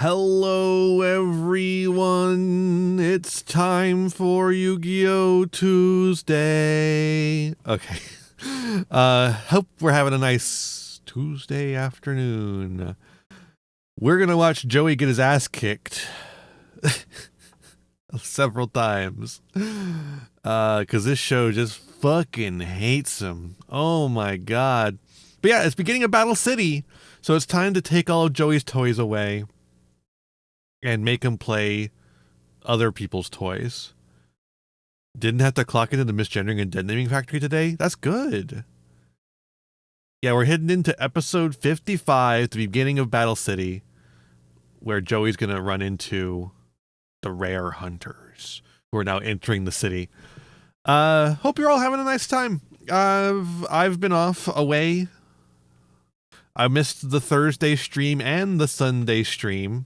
Hello, everyone. It's time for Yu-Gi-Oh! Tuesday. Okay. Hope we're having a nice Tuesday afternoon. We're going to watch Joey get his ass kicked several times. Because this show just fucking hates him. Oh my god. But yeah, it's beginning of Battle City. So it's time to take all of Joey's toys away and make him play other people's toys. Didn't have to clock into the misgendering and dead naming factory today? That's good. Yeah, we're heading into episode 55, the beginning of Battle City, where Joey's going to run into the rare hunters who are now entering the city. Hope you're all having a nice time. I've been off away. I missed the Thursday stream and the Sunday stream.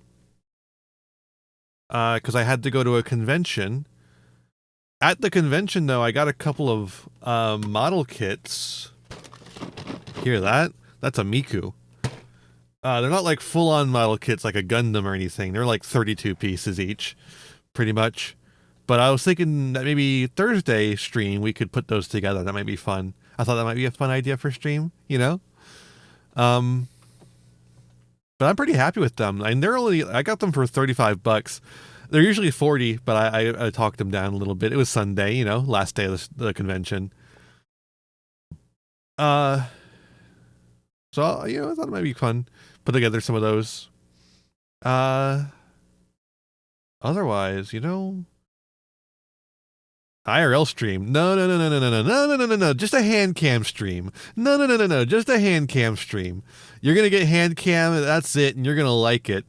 Because I had to go to a convention. At the convention, though, I got a couple of model kits. Hear that? That's a Miku. They're not like full-on model kits like a Gundam or anything. They're like 32 pieces each, pretty much. But I was thinking that maybe Thursday stream we could put those together. That might be fun. I thought that might be a fun idea for stream, you know? But I'm pretty happy with them. I mean, I got them for $35. They're usually 40, but I talked them down a little bit. It was Sunday, you know, last day of the convention. So, you know, I thought it might be fun. Put together some of those. Otherwise, you know, IRL stream. No. Just a hand cam stream. No. Just a hand cam stream. You're going to get hand cam, that's it, and you're going to like it.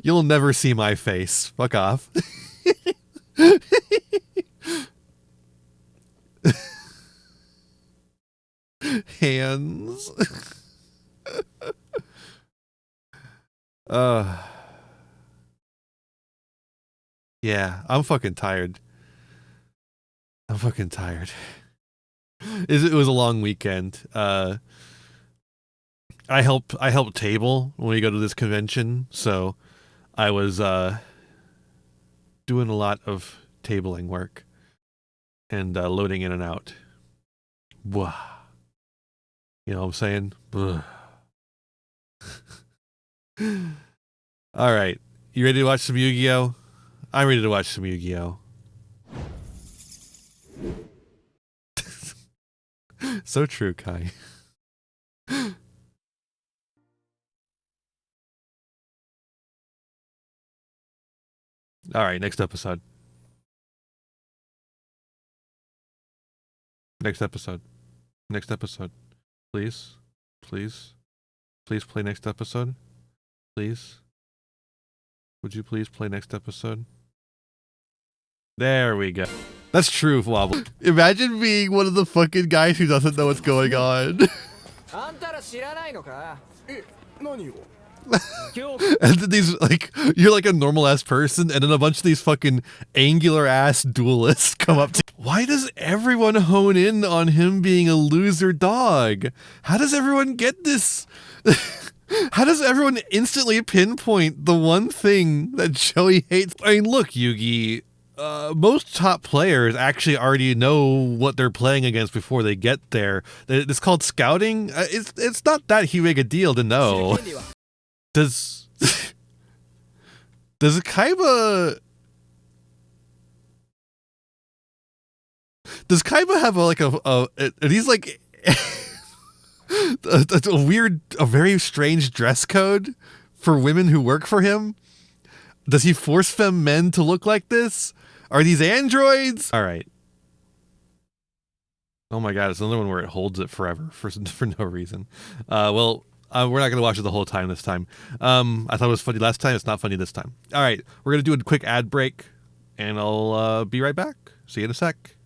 You'll never see my face. Fuck off. Hands. Yeah, I'm fucking tired. It was a long weekend. I help table when we go to this convention, so I was doing a lot of tabling work and loading in and out. Bwah. You know what I'm saying? All right, you ready to watch some Yu-Gi-Oh? I'm ready to watch some Yu-Gi-Oh. So true, Kai. All right, next episode. Next episode. Please play next episode. Please. Would you please play next episode? There we go. That's true, Wobble. Imagine being one of the fucking guys who doesn't know what's going on. And then these, like, you're like a normal ass person, and then a bunch of these fucking angular ass duelists come up to. Why does everyone hone in on him being a loser dog? How does everyone get this? How does everyone instantly pinpoint the one thing that Joey hates? I mean, look, Yugi, most top players actually already know what they're playing against before they get there. It's called scouting. It's not that big a deal to know. Does Kaiba have are these like a very strange dress code for women who work for him? Does he force femme men to look like this? Are these androids? All right. Oh my god, it's another one where it holds it forever for no reason. Well, we're not going to watch it the whole time this time. I thought it was funny last time. It's not funny this time. All right, we're going to do a quick ad break, and I'll be right back. See you in a sec.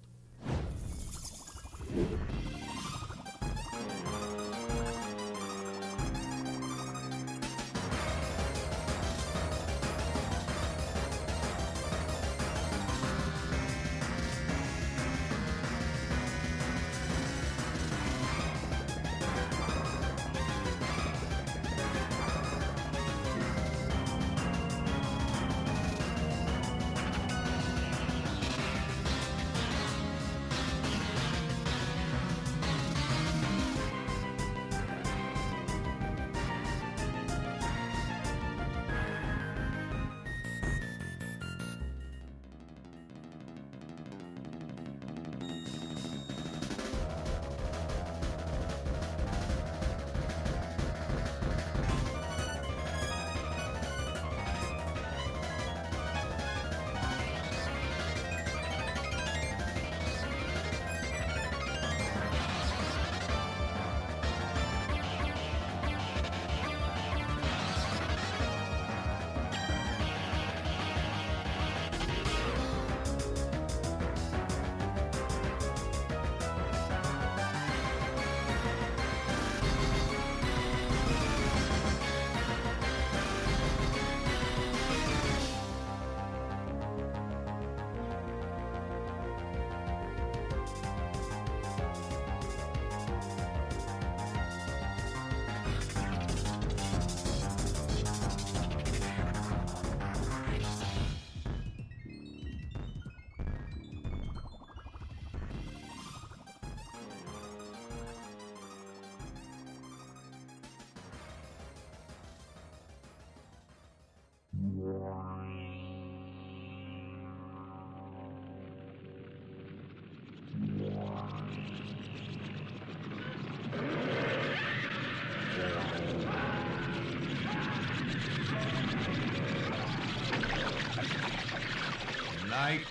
Night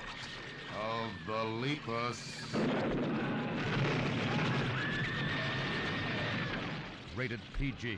of the Lepus. Rated PG.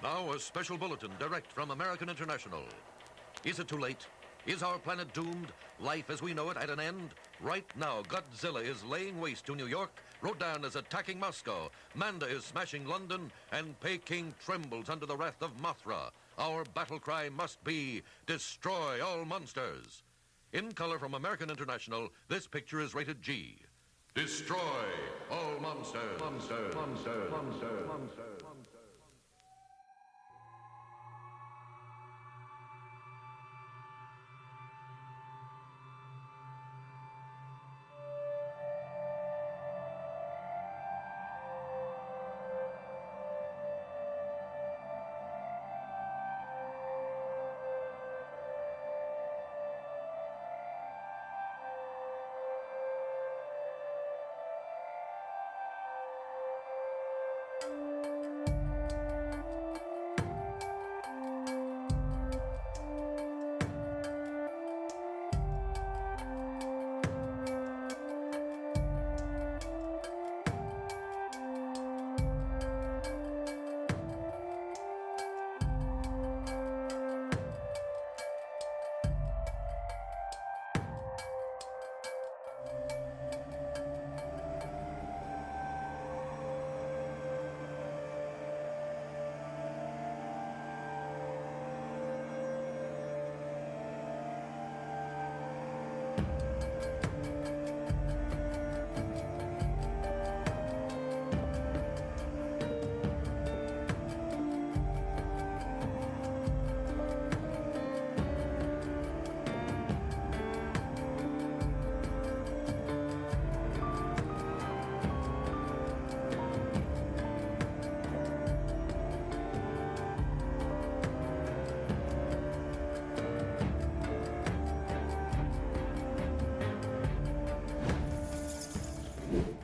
Now a special bulletin direct from American International. Is it too late? Is our planet doomed? Life as we know it at an end? Right now, Godzilla is laying waste to New York, Rodan is attacking Moscow, Manda is smashing London, and Peking trembles under the wrath of Mothra. Our battle cry must be, destroy all monsters. In color from American International, this picture is rated G. Destroy all monsters. Monsters. Monsters. Monsters. Monsters.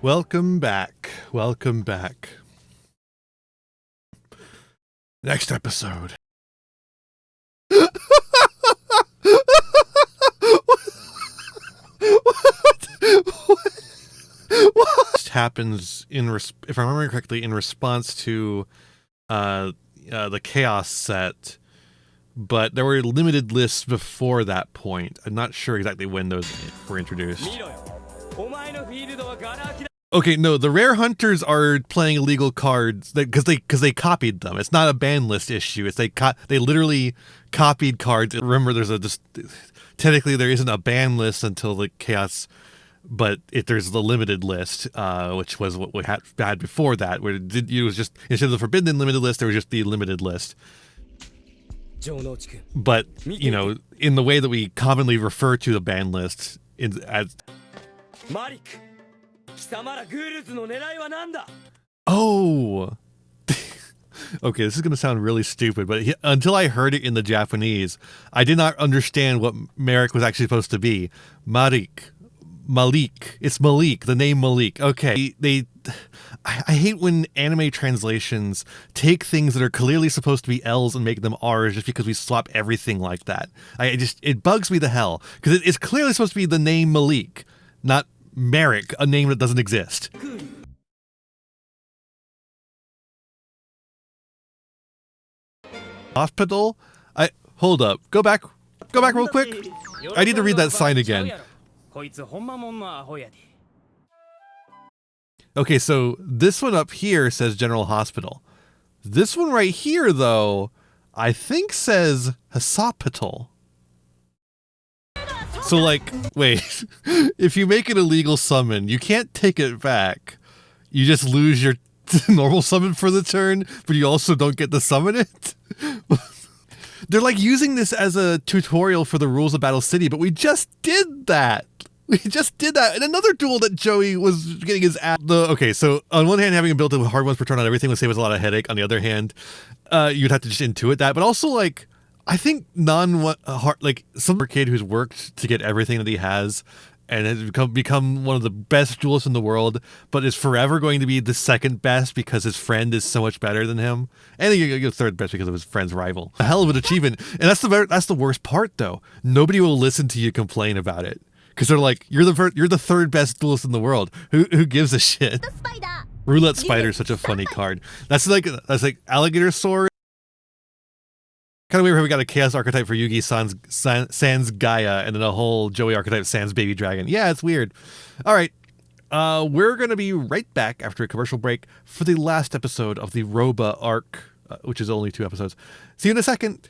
Welcome back. Welcome back. Next episode. What happens if I remember correctly, in response to the Chaos set, but there were limited lists before that point. I'm not sure exactly when those were introduced. Okay, no, the Rare Hunters are playing illegal cards because they copied them. It's not a ban list issue. It's they literally copied cards. Remember, technically there isn't a ban list until the Chaos, but there's the limited list, which was what we had before that, where it was just, instead of the forbidden limited list, there was just the limited list. But you know, in the way that we commonly refer to the ban list as. Oh, Okay, this is going to sound really stupid, but until I heard it in the Japanese, I did not understand what Merrick was actually supposed to be. Malik. It's Malik, the name Malik. Okay, I hate when anime translations take things that are clearly supposed to be L's and make them R's just because we swap everything like that. It bugs me the hell, because it's clearly supposed to be the name Malik, not Merrick, a name that doesn't exist. Hospital? Hold up. Go back real quick. I need to read that sign again. Okay, so this one up here says General Hospital. This one right here, though, I think says hospital. So, like, wait, if you make an illegal summon, you can't take it back. You just lose your normal summon for the turn, but you also don't get to summon it? They're like using this as a tutorial for the rules of Battle City, but we just did that. We just did that in another duel that Joey was getting his ass. Okay, so on one hand, having a built-in hard ones per turn on everything would save us a lot of headache. On the other hand, you'd have to just intuit that. But also, like, I think some kid who's worked to get everything that he has and has become one of the best duelists in the world, but is forever going to be the second best because his friend is so much better than him, and he gets third best because of his friend's rival. A hell of an achievement, and that's the worst part, though. Nobody will listen to you complain about it. Because they're like, you're the third best duelist in the world. Who gives a shit? Roulette Spider is such a funny card. That's like Alligator Sword. Kind of weird how we got a Chaos archetype for Yugi sans Gaia, and then a whole Joey archetype sans Baby Dragon. Yeah, it's weird. All right, we're gonna be right back after a commercial break for the last episode of the Roba arc, which is only 2 episodes. See you in a second.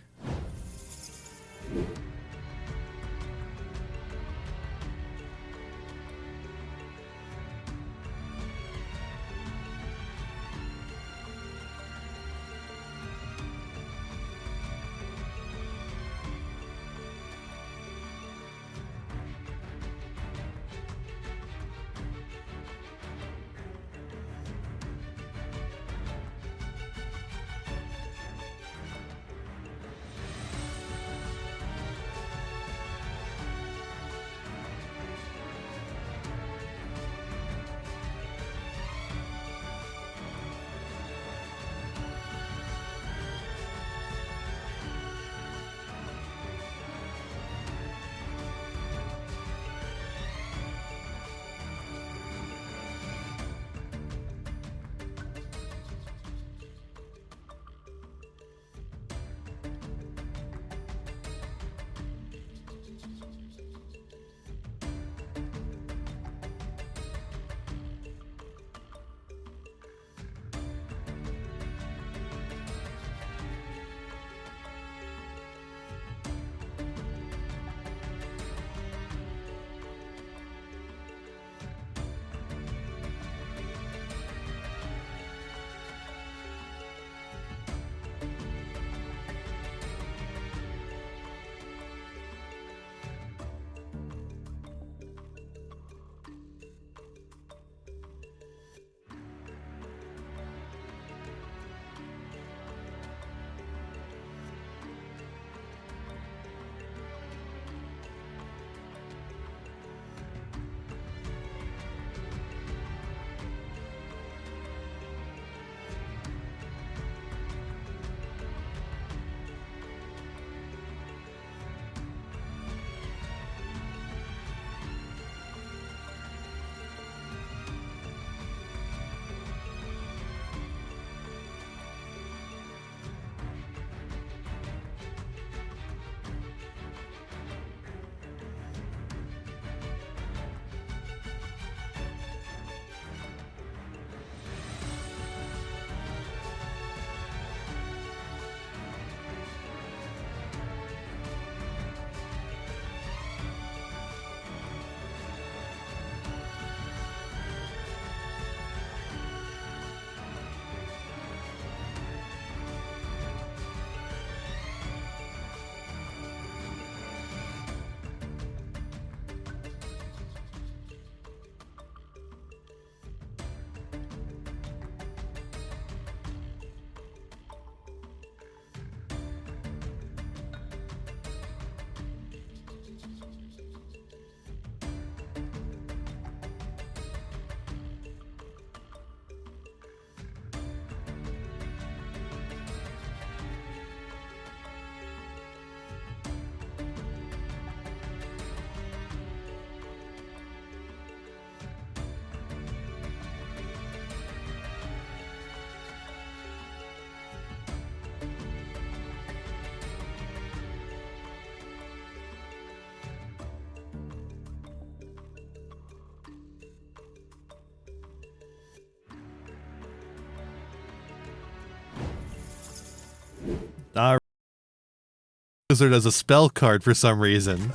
Wizard as a spell card for some reason.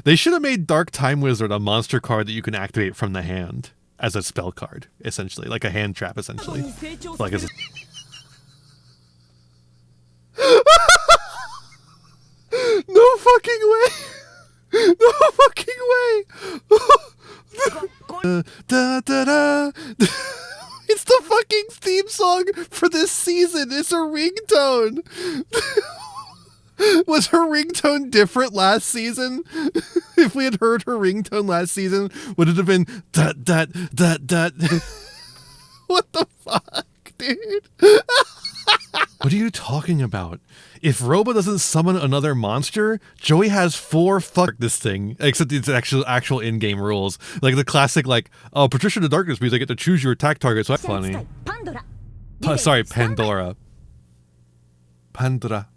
They should have made Dark Time Wizard a monster card that you can activate from the hand as a spell card, essentially, like a hand trap, essentially. Like as a no fucking way! No fucking way! Da, da, da. It's the fucking theme song for this season. It's a ringtone. Was her ringtone different last season? If we had heard her ringtone last season, would it have been dot dot dot dot? What the fuck, dude? What are you talking about? If Robo doesn't summon another monster, Joey has 4 fuck this thing, except it's actual in-game rules. Like the classic, like, oh, Patricia the Darkness means I get to choose your attack target, so that's funny. Sorry, Pandora. Pandora.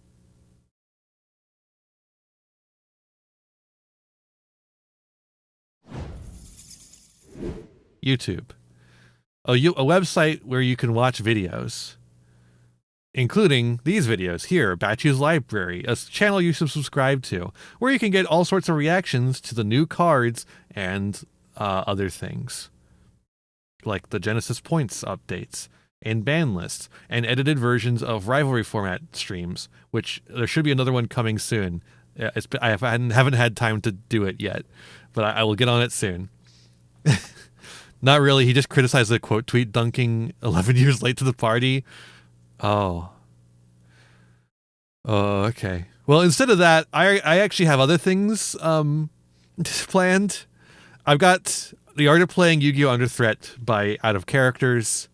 YouTube. A website where you can watch videos, including these videos here, Batchu's Library, a channel you should subscribe to, where you can get all sorts of reactions to the new cards and other things, like the Genesis Points updates, and ban lists, and edited versions of Rivalry format streams, which there should be another one coming soon. I haven't had time to do it yet, but I will get on it soon. Not really. He just criticized the quote tweet dunking 11 years late to the party. Oh, okay. Well, instead of that, I actually have other things planned. I've got The Art of Playing Yu-Gi-Oh! Under Threat by Out of Characters.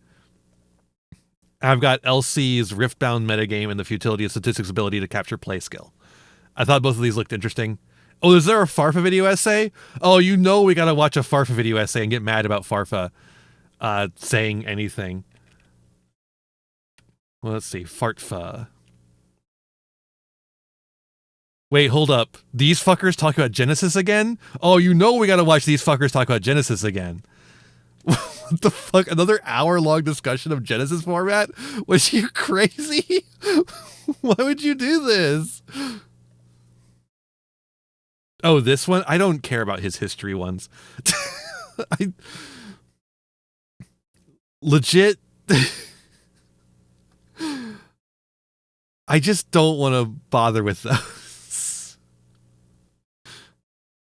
I've got LC's Riftbound metagame and the Futility of Statistics ability to capture play skill. I thought both of these looked interesting. Oh, is there a Farfa video essay? Oh, you know we gotta watch a Farfa video essay and get mad about Farfa saying anything. Well, let's see. Fartfa. Wait, hold up. These fuckers talk about Genesis again? Oh, you know we gotta watch these fuckers talk about Genesis again. What the fuck? Another hour-long discussion of Genesis format? Was you crazy? Why would you do this? Oh, this one? I don't care about his history ones. Legit. I just don't want to bother with those.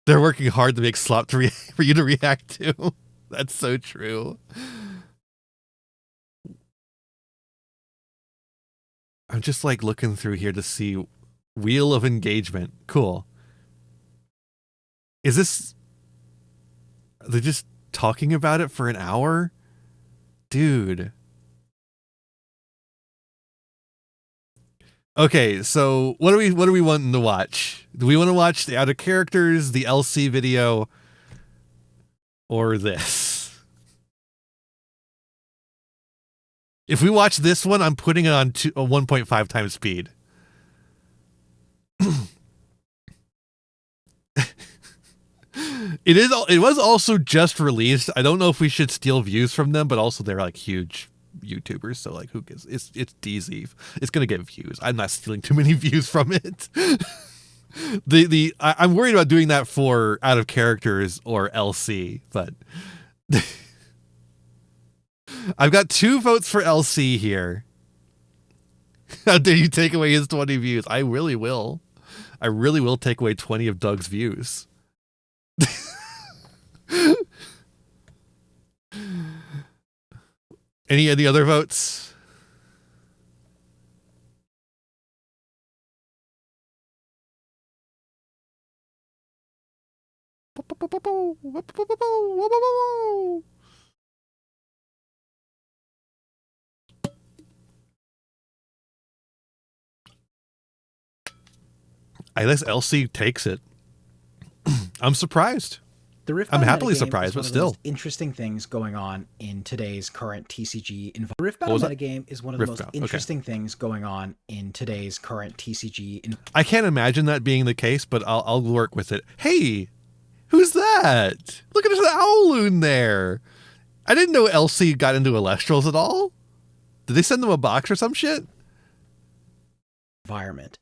They're working hard to make slop for you to react to. That's so true. I'm just like looking through here to see Wheel of Engagement. Cool. Is this... Are they just talking about it for an hour? Dude. Okay, so what are we wanting to watch? Do we want to watch the Out of Characters, the LC video, or this? If we watch this one, I'm putting it on 1.5 times speed. It was also just released. I don't know if we should steal views from them, but also they're like huge YouTubers, so like who gives? It's DZ. It's gonna get views. I'm not stealing too many views from it. I'm worried about doing that for Out of Characters or LC, but I've got 2 votes for LC here. How dare you take away his 20 views? I really will. I really will take away 20 of Doug's views. Any other votes? I guess LC takes it. I'm surprised. I'm happily surprised, but still. Interesting things going on in today's current TCG environment. Riftbound metagame is one of the most interesting things going on in today's current TCG. I can't imagine that being the case, but I'll work with it. Hey, who's that? Look at the Owloon there. I didn't know LC got into Elestrals at all. Did they send them a box or some shit? Environment.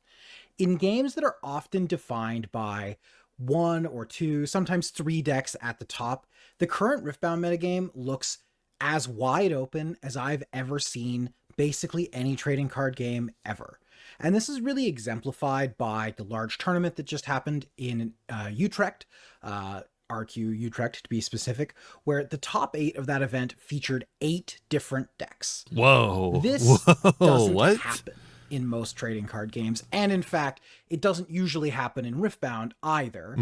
In games that are often defined by 1 or 2, sometimes 3 decks at the top, the current Riftbound metagame looks as wide open as I've ever seen basically any trading card game ever. And this is really exemplified by the large tournament that just happened in Utrecht, RQ Utrecht to be specific, where the top 8 of that event featured 8 different decks. Whoa. This doesn't what? happen in most trading card games. And in fact, it doesn't usually happen in Riftbound either.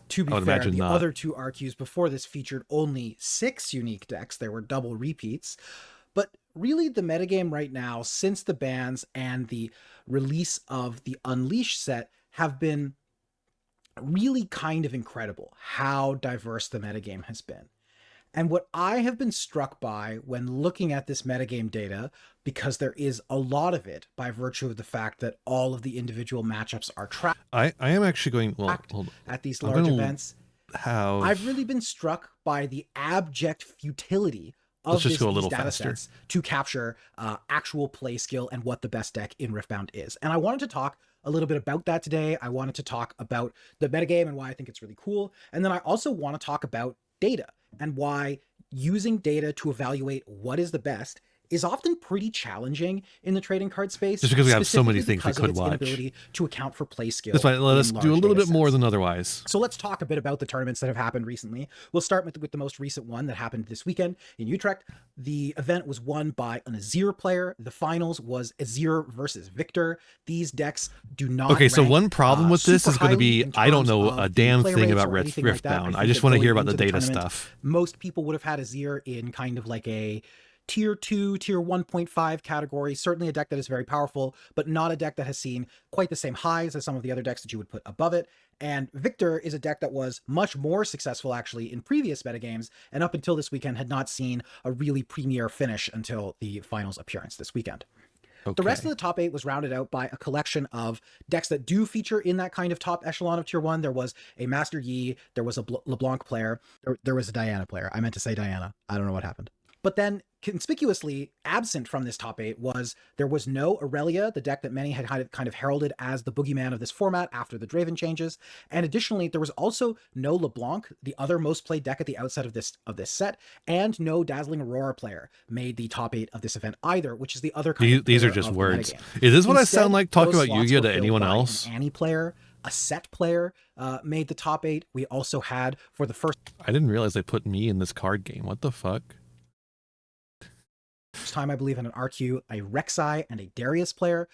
To be fair, the other 2 RQs before this featured only 6 unique decks. There were double repeats. But really the metagame right now, since the bans and the release of the Unleash set, have been really kind of incredible how diverse the metagame has been. And what I have been struck by when looking at this metagame data, because there is a lot of it by virtue of the fact that all of the individual matchups are tracked. I am actually going at these large events. How I've really been struck by the abject futility of these data sets to capture actual play skill and what the best deck in Riftbound is. And I wanted to talk a little bit about that today. I wanted to talk about the metagame and why I think it's really cool. And then I also want to talk about data and why using data to evaluate what is the best is often pretty challenging in the trading card space. Just because we have so many things we could watch. Inability to account for play skill. That's why let us do a little bit more than otherwise. So let's talk a bit about the tournaments that have happened recently. We'll start with the most recent one that happened this weekend in Utrecht. The event was won by an Azir player. The finals was Azir versus Victor. These decks do not. Okay, so one problem with this is going to be I don't know a damn thing about Riftbound. I just want to hear about the data stuff. Most people would have had Azir in kind of like a tier 2, tier 1.5 category, certainly a deck that is very powerful, but not a deck that has seen quite the same highs as some of the other decks that you would put above it. And Victor is a deck that was much more successful actually in previous metagames, and up until this weekend had not seen a really premier finish until the finals appearance this weekend. Okay. The rest of the top 8 was rounded out by a collection of decks that do feature in that kind of top echelon of tier 1. There was a Master Yi, there was a LeBlanc player, there was a Diana player. I meant to say Diana. I don't know what happened. But then conspicuously absent from this top 8 there was no Aurelia, the deck that many had kind of heralded as the boogeyman of this format after the Draven changes. And additionally, there was also no LeBlanc, the other most played deck at the outset of this set, and no Dazzling Aurora player made the top 8 of this event either, which is the other kind These are just words. Is this what Instead, I sound like talking about Yu-Gi-Oh to anyone else? An Annie player, a set player made the top 8. We also had for the first I didn't realize they put me in this card game. What the fuck? time, I believe, in an RQ, a Rek'Sai and a Darius player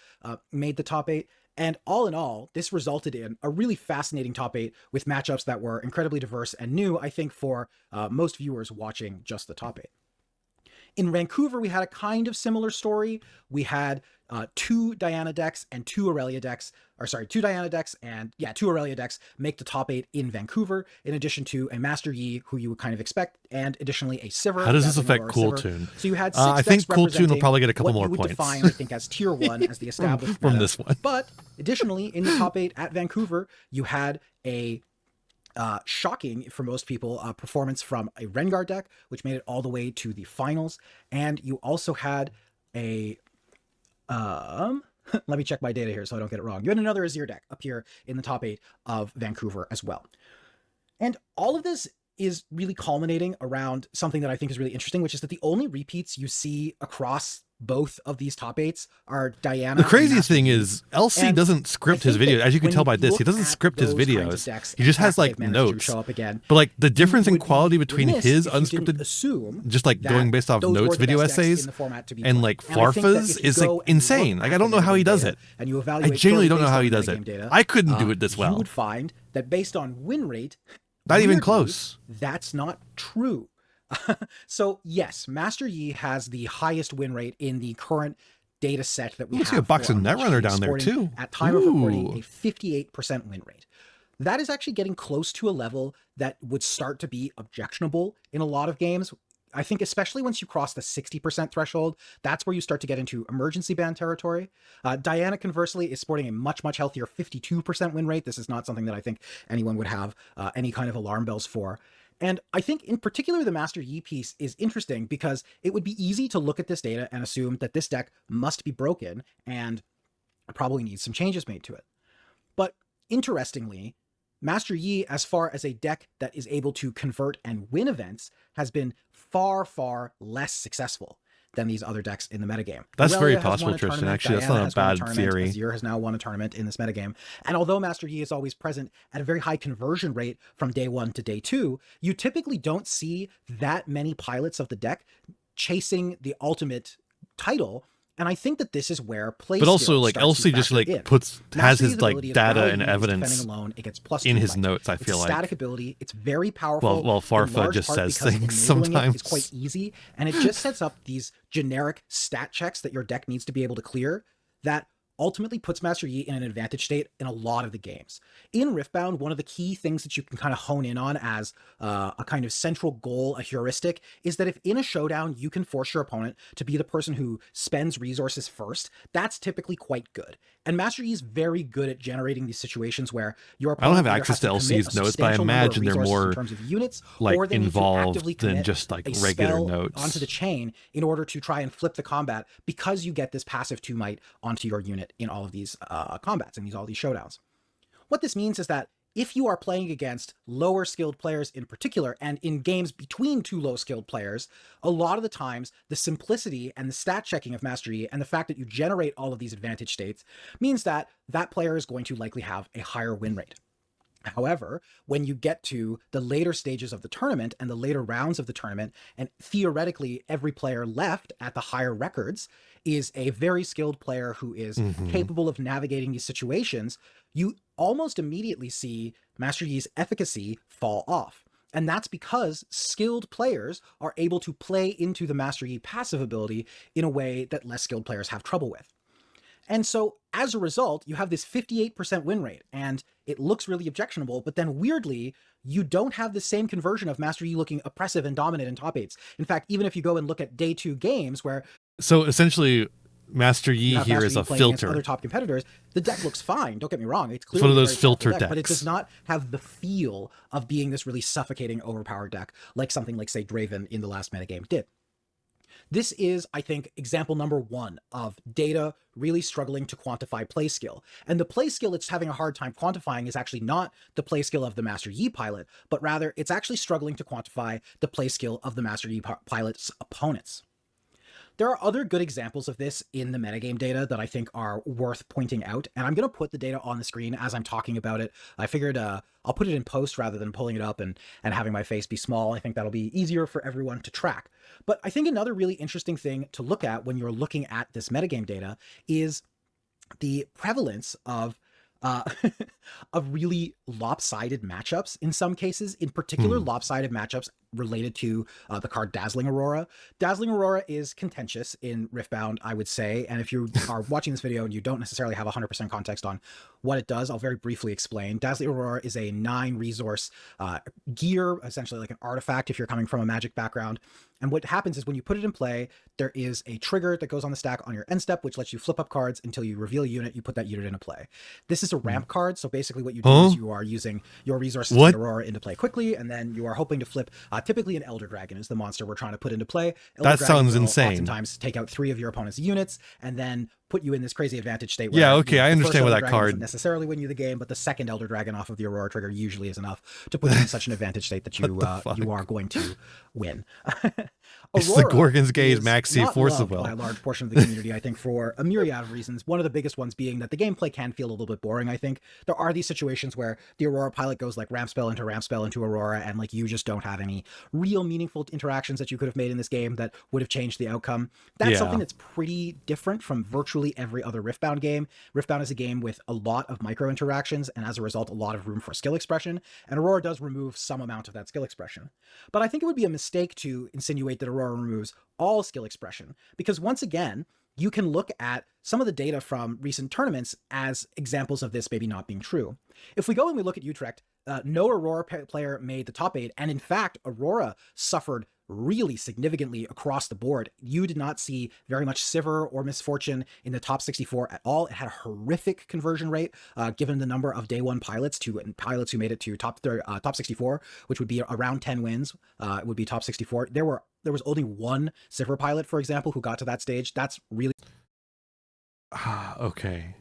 made the top 8. And all in all, this resulted in a really fascinating top 8 with matchups that were incredibly diverse and new, I think, for most viewers watching just the top 8. In Vancouver, we had a kind of similar story. We had 2 Diana decks and 2 Aurelia decks, or sorry, 2 Diana decks and 2 Aurelia decks make the top 8 in Vancouver, in addition to a Master Yi, who you would kind of expect, and additionally a Sivir. How does this affect Cool Tune? So you had 6 I think Cool Tune will probably get a couple more points. points. Define, I think, as tier 1 as the established from meta. This one. But additionally, in the top 8 at Vancouver, you had a shocking for most people performance from a Rengar deck, which made it all the way to the finals. And you also had a let me check my data here so I don't get it wrong. You had another Azir deck appear in the top 8 of Vancouver as well. And all of this is really culminating around something that I think is really interesting, which is that the only repeats you see across both of these top 8s are Diana. The craziest thing is LC doesn't script his videos. As you can tell by this, he doesn't script his videos. He just has like notes. Show up again. But like the difference in quality between his unscripted, just like going based off notes video essays and like Farfa's is like insane. Like I don't know how he does it. And you I genuinely don't know how he does it. I couldn't do it this well. You would find that based on win rate, not even close. That's not true. So yes, Master Yi has the highest win rate in the current data set that we have. I see a box of Netrunner down there too. At time of recording, a 58% win rate. That is actually getting close to a level that would start to be objectionable in a lot of games. I think especially once you cross the 60% threshold, that's where you start to get into emergency ban territory. Diana, conversely, is sporting a much, much healthier 52% win rate. This is not something that I think anyone would have any kind of alarm bells for. And I think in particular, the Master Yi piece is interesting because it would be easy to look at this data and assume that this deck must be broken and probably needs some changes made to it. But interestingly, Master Yi, as far as a deck that is able to convert and win events, has been far, far less successful than these other decks in the metagame. That's Aurelia very possible, Tristan. Actually, that's not a bad theory. Azir has now won a tournament in this metagame. And although Master Yi is always present at a very high conversion rate from day 1 to day 2, you typically don't see that many pilots of the deck chasing the ultimate title. And I think that this is where play. But also, like Elsie just like has his like data and evidence alone, it gets plus in his notes. I feel like static ability. It's very powerful. Well, Farfa just says things sometimes. It's quite easy, and it just sets up these generic stat checks that your deck needs to be able to clear. That ultimately puts Master Yi in an advantage state in a lot of the games. In Riftbound, one of the key things that you can kind of hone in on as a kind of central goal, a heuristic, is that if in a showdown you can force your opponent to be the person who spends resources first, that's typically quite good. And Master Yi is very good at generating these situations where your opponent I don't have access to LC's notes, but I imagine they're more in terms of units, like or they involved than just like regular notes onto the chain in order to try and flip the combat, because you get this passive 2 might onto your unit in all of these combats and all these showdowns. What this means is that if you are playing against lower skilled players in particular, and in games between 2 low skilled players, a lot of the times the simplicity and the stat checking of Master Yi and the fact that you generate all of these advantage states means that that player is going to likely have a higher win rate. However, when you get to the later stages of the tournament and the later rounds of the tournament, and theoretically every player left at the higher records is a very skilled player who is capable of navigating these situations, you almost immediately see Master Yi's efficacy fall off. And that's because skilled players are able to play into the Master Yi passive ability in a way that less skilled players have trouble with. And so as a result, you have this 58% win rate, and it looks really objectionable, but then weirdly, you don't have the same conversion of Master Yi looking oppressive and dominant in top 8s. In fact, even if you go and look at day 2 games where... So essentially, Master Yi here is a filter. Other top competitors, the deck looks fine, don't get me wrong. It's one of those filter decks. But it does not have the feel of being this really suffocating, overpowered deck like something like, say, Draven in the last metagame did. This is, I think, example number 1 of data really struggling to quantify play skill. And the play skill it's having a hard time quantifying is actually not the play skill of the Master Yi pilot, but rather it's actually struggling to quantify the play skill of the Master Yi pilot's opponents. There are other good examples of this in the metagame data that I think are worth pointing out, and I'm going to put the data on the screen as I'm talking about it. I figured I'll put it in post rather than pulling it up and having my face be small. I think that'll be easier for everyone to track. But I think another really interesting thing to look at when you're looking at this metagame data is the prevalence of of really lopsided matchups in some cases, in particular lopsided matchups related to the card Dazzling Aurora. Dazzling Aurora is contentious in Riftbound, I would say, and if you are watching this video and you don't necessarily have 100% context on what it does, I'll very briefly explain. Dazzling Aurora is a 9 resource gear, essentially like an artifact if you're coming from a Magic background. And what happens is when you put it in play, there is a trigger that goes on the stack on your end step, which lets you flip up cards until you reveal a unit, you put that unit into play. This is a ramp card, so basically what you do is you are using your resources to get Aurora into play quickly, and then you are hoping to flip, typically an Elder Dragon is the monster we're trying to put into play. That sounds insane. Oftentimes take out 3 of your opponent's units, and then put you in this crazy advantage state. Where, I understand with that card. Doesn't necessarily win you the game, but the second Elder Dragon off of the Aurora trigger usually is enough to put you in such an advantage state that you you are going to win. It's the Gorgon's Gaze Maxi Force of Will by a large portion of the community, I think, for a myriad of reasons. One of the biggest ones being that the gameplay can feel a little bit boring. I think there are these situations where the Aurora pilot goes like ramp spell into Aurora, and like you just don't have any real meaningful interactions that you could have made in this game that would have changed the outcome. That's something that's pretty different from virtually every other Riftbound game. Riftbound is a game with a lot of micro interactions, and as a result, a lot of room for skill expression, and Aurora does remove some amount of that skill expression. But I think it would be a mistake to insinuate that Aurora removes all skill expression, because once again, you can look at some of the data from recent tournaments as examples of this maybe not being true. If we go and we look at Utrecht, no Aurora player made the top 8, and in fact, Aurora suffered really significantly across the board. You did not see very much Sivir or Misfortune in the top 64 at all. It had a horrific conversion rate, given the number of day one pilots who made it to top 64, which would be around 10 wins. It would be top 64. There was only one Sivir pilot, for example, who got to that stage. That's really okay.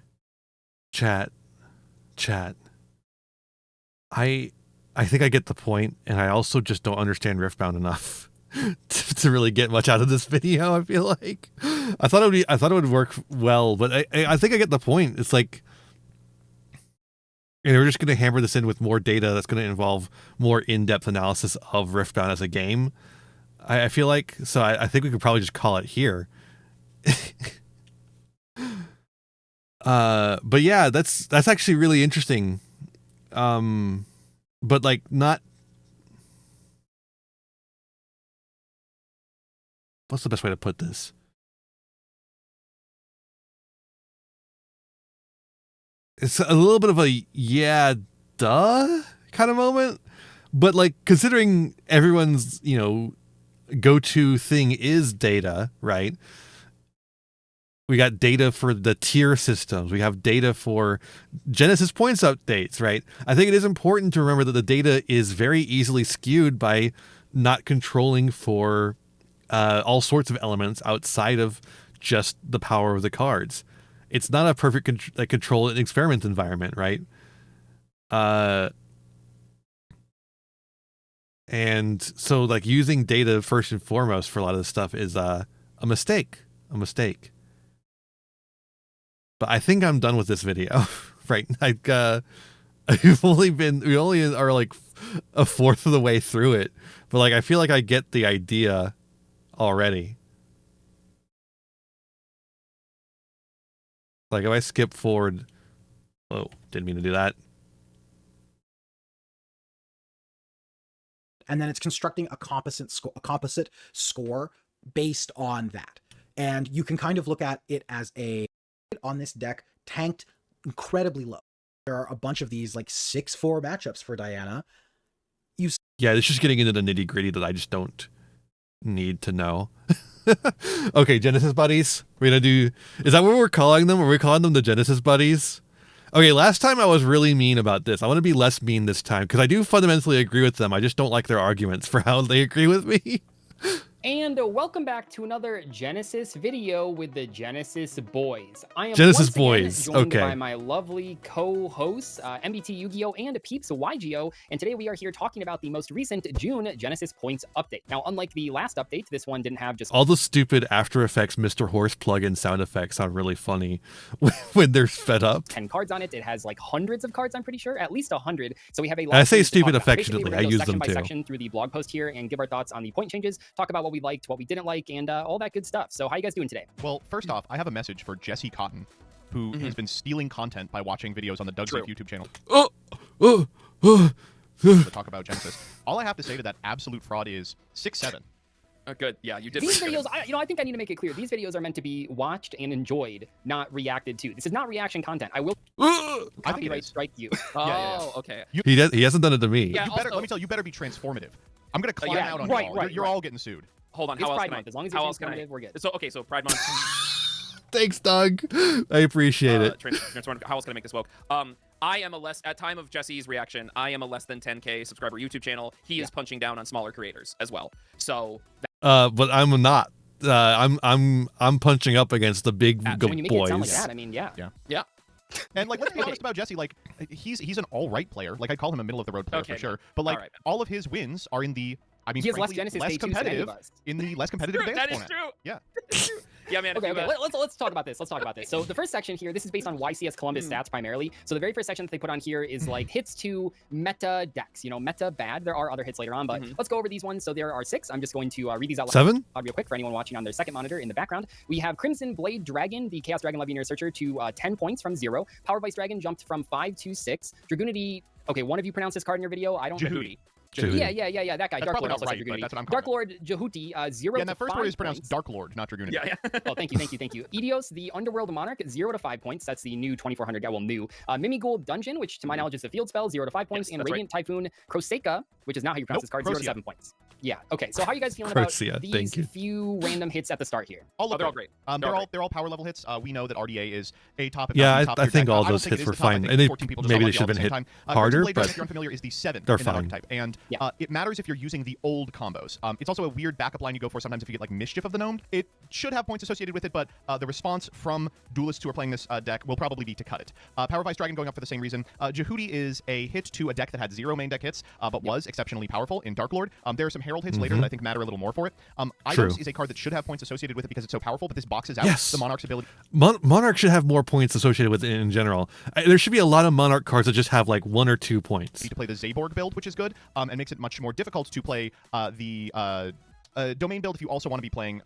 Chat. I think I get the point, and I also just don't understand Riftbound enough to really get much out of this video. I feel like I thought it would work well, but I think I get the point. It's like, we're just going to hammer this in with more data that's going to involve more in-depth analysis of Riftbound as a game. I feel like, so I think we could probably just call it here. But yeah, that's actually really interesting. But like not, what's the best way to put this? It's a little bit of a yeah, duh kind of moment, but like considering everyone's, go-to thing is data, right? We got data for the tier systems. We have data for Genesis points updates, right? I think it is important to remember that the data is very easily skewed by not controlling for all sorts of elements outside of just the power of the cards. It's not a perfect control and experiment environment, right? And so like using data first and foremost for a lot of this stuff is a mistake. But I think I'm done with this video, right? Like, we only are like a fourth of the way through it, but like, I feel like I get the idea already. Like if I skip forward, oh, didn't mean to do that. And then it's constructing a composite score based on that. And you can kind of look at it as on this deck tanked incredibly low. There are a bunch of these like 6-4 matchups for Diana. Yeah, it's just getting into the nitty gritty that I just don't need to know. Okay, Genesis buddies. We're gonna do. Is that what we're calling them? Are we calling them the Genesis buddies? Okay, last time I was really mean about this. I want to be less mean this time because I do fundamentally agree with them. I just don't like their arguments for how they agree with me. And welcome back to another Genesis video with the Genesis Boys. I am Genesis once again Boys, joined okay. by my lovely co-hosts, MBT Yu-Gi-Oh! And Peeps YGO, and today we are here talking about the most recent June Genesis Points update. Now, unlike the last update, this one didn't have just all the stupid After Effects Mr. Horse plugin sound effects sound really funny when they're fed up. 10 cards on it. It has like hundreds of cards, I'm pretty sure, at least 100. So we have a lot. I say to stupid talk about. affectionately. I Basically, we're use gonna go them section too. by section through the blog post here and give our thoughts on the point changes, talk about what we liked, what we didn't like, and all that good stuff. So how you guys doing today? Well, first off, I have a message for Jesse Cotton, who has been stealing content by watching videos on the Doug Ziff YouTube channel to talk about Genesis. All I have to say to that absolute fraud is 6-7. Good. Yeah, you did. These videos, I think I need to make it clear. These videos are meant to be watched and enjoyed, not reacted to. This is not reaction content. I will copyright strike you. Oh, okay. He hasn't done it to me. Yeah, You better, also- let me tell you, you better be transformative. I'm gonna climb yeah, out on right, y'all. right, You're right. all getting sued. Hold on. It's How else Pride can I? Month. As long as how you're else can I? transformative, we're good. So okay, so Pride Month. Thanks, Doug. I appreciate it. Transformative. How else can I make this woke? I am a less at time of Jesse's reaction. I am a less than 10K subscriber YouTube channel. He is punching down on smaller creators as well. So. But I'm not. I'm punching up against the big So when you make it sound like boys. that, I mean, yeah. Yeah. And like, let's be honest about Jesse. Like, he's an all right player. Like, I call him a middle of the road player Okay, for sure. But like, all right. all of his wins are in the. I mean, He has less frankly, Genesis less Day 2s than any competitive of us. in the less competitive advanced That is format. true. Yeah. Yeah, man. Okay, let's talk about this. Let's talk about this. So the first section here, this is based on YCS Columbus stats primarily. So the very first section that they put on here is like hits to meta decks. Meta bad. There are other hits later on, but let's go over these ones. So there are 6. I'm just going to read these out loud 7? real quick for anyone watching on their second monitor in the background. We have Crimson Blade Dragon, the Chaos Dragon Levianeer Searcher, to 10 points from 0. Power Vice Dragon jumped from 5 to 6. Dragoonity. Okay, one of you pronounced this card in your video. I don't. Jehudi. Yeah, that guy. That's Dark probably Lord also not said right, but Dragoonity. that's what I'm Dark calling Lord Jehuti, 0 Yeah, and to that first 5 word is pronounced points. Dark Lord, not Dragoonity. Yeah. Oh, thank you. Idios, the Underworld Monarch, 0 to 5 points. That's the new 2400. Well, new. Mimighoul Dungeon, which to my knowledge is a field spell, 0 to 5 points. Yes, and that's Radiant Typhoon Croseka, which is not how you pronounce this card, 0 to Crocia. 7 points. Yeah. Okay. So how are you guys feeling about Croatia, these thank you. few random hits at the start here? All They're all great. They're all power level hits. We know that RDA is a top. If Yeah, not the top I tier think deck. all I don't those think it hits is were the top. I fine. think And 14 people just maybe all they love should you have all been at the hit same time. harder, Blade Gun, but if you're unfamiliar, is the 7 they're in that fine. archetype, and Yeah. it matters if you're using the old combos. It's also a weird backup line you go for sometimes if you get like Mischief of the Gnomed. It should have points associated with it, but the response from duelists who are playing this deck will probably be to cut it. Power Vice Dragon going up for the same reason. Jehudi is a hit to a deck that had 0 main deck hits, but was exceptionally powerful in Dark Lord. There are some Herald hits later that I think matter a little more for it. Eidos is a card that should have points associated with it because it's so powerful, but this boxes out Yes. the Monarch's ability. Monarch should have more points associated with it in general. There should be a lot of Monarch cards that just have like 1 or 2 points. To play the Zaborg build, which is good, and makes it much more difficult to play the Domain build if you also want to be playing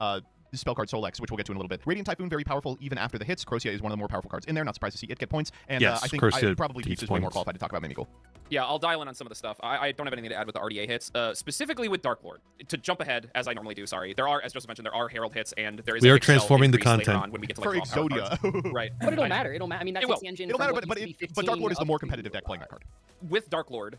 Spellcard Solex, which we'll get to in a little bit. Radiant Typhoon, very powerful even after the hits. Croatia is one of the more powerful cards in there. Not surprised to see it get points. And Yes, I think Croatia probably gets Peeps is way more points. qualified to talk about Mimigool. Yeah, I'll dial in on some of the stuff. I don't have anything to add with the RDA hits. Specifically with Dark Lord. To jump ahead, as I normally do, sorry. There are, as Joseph mentioned, there are Herald hits, and there is We a are Excel transforming the increase later content. on when we get to, For like, raw power Exodia. cards. Right. But it'll matter. It'll matter. I mean, that It takes will. the engine It'll from matter, what but used to be but Dark 15 Lord is the up more to- competitive deck playing that card. With Dark Lord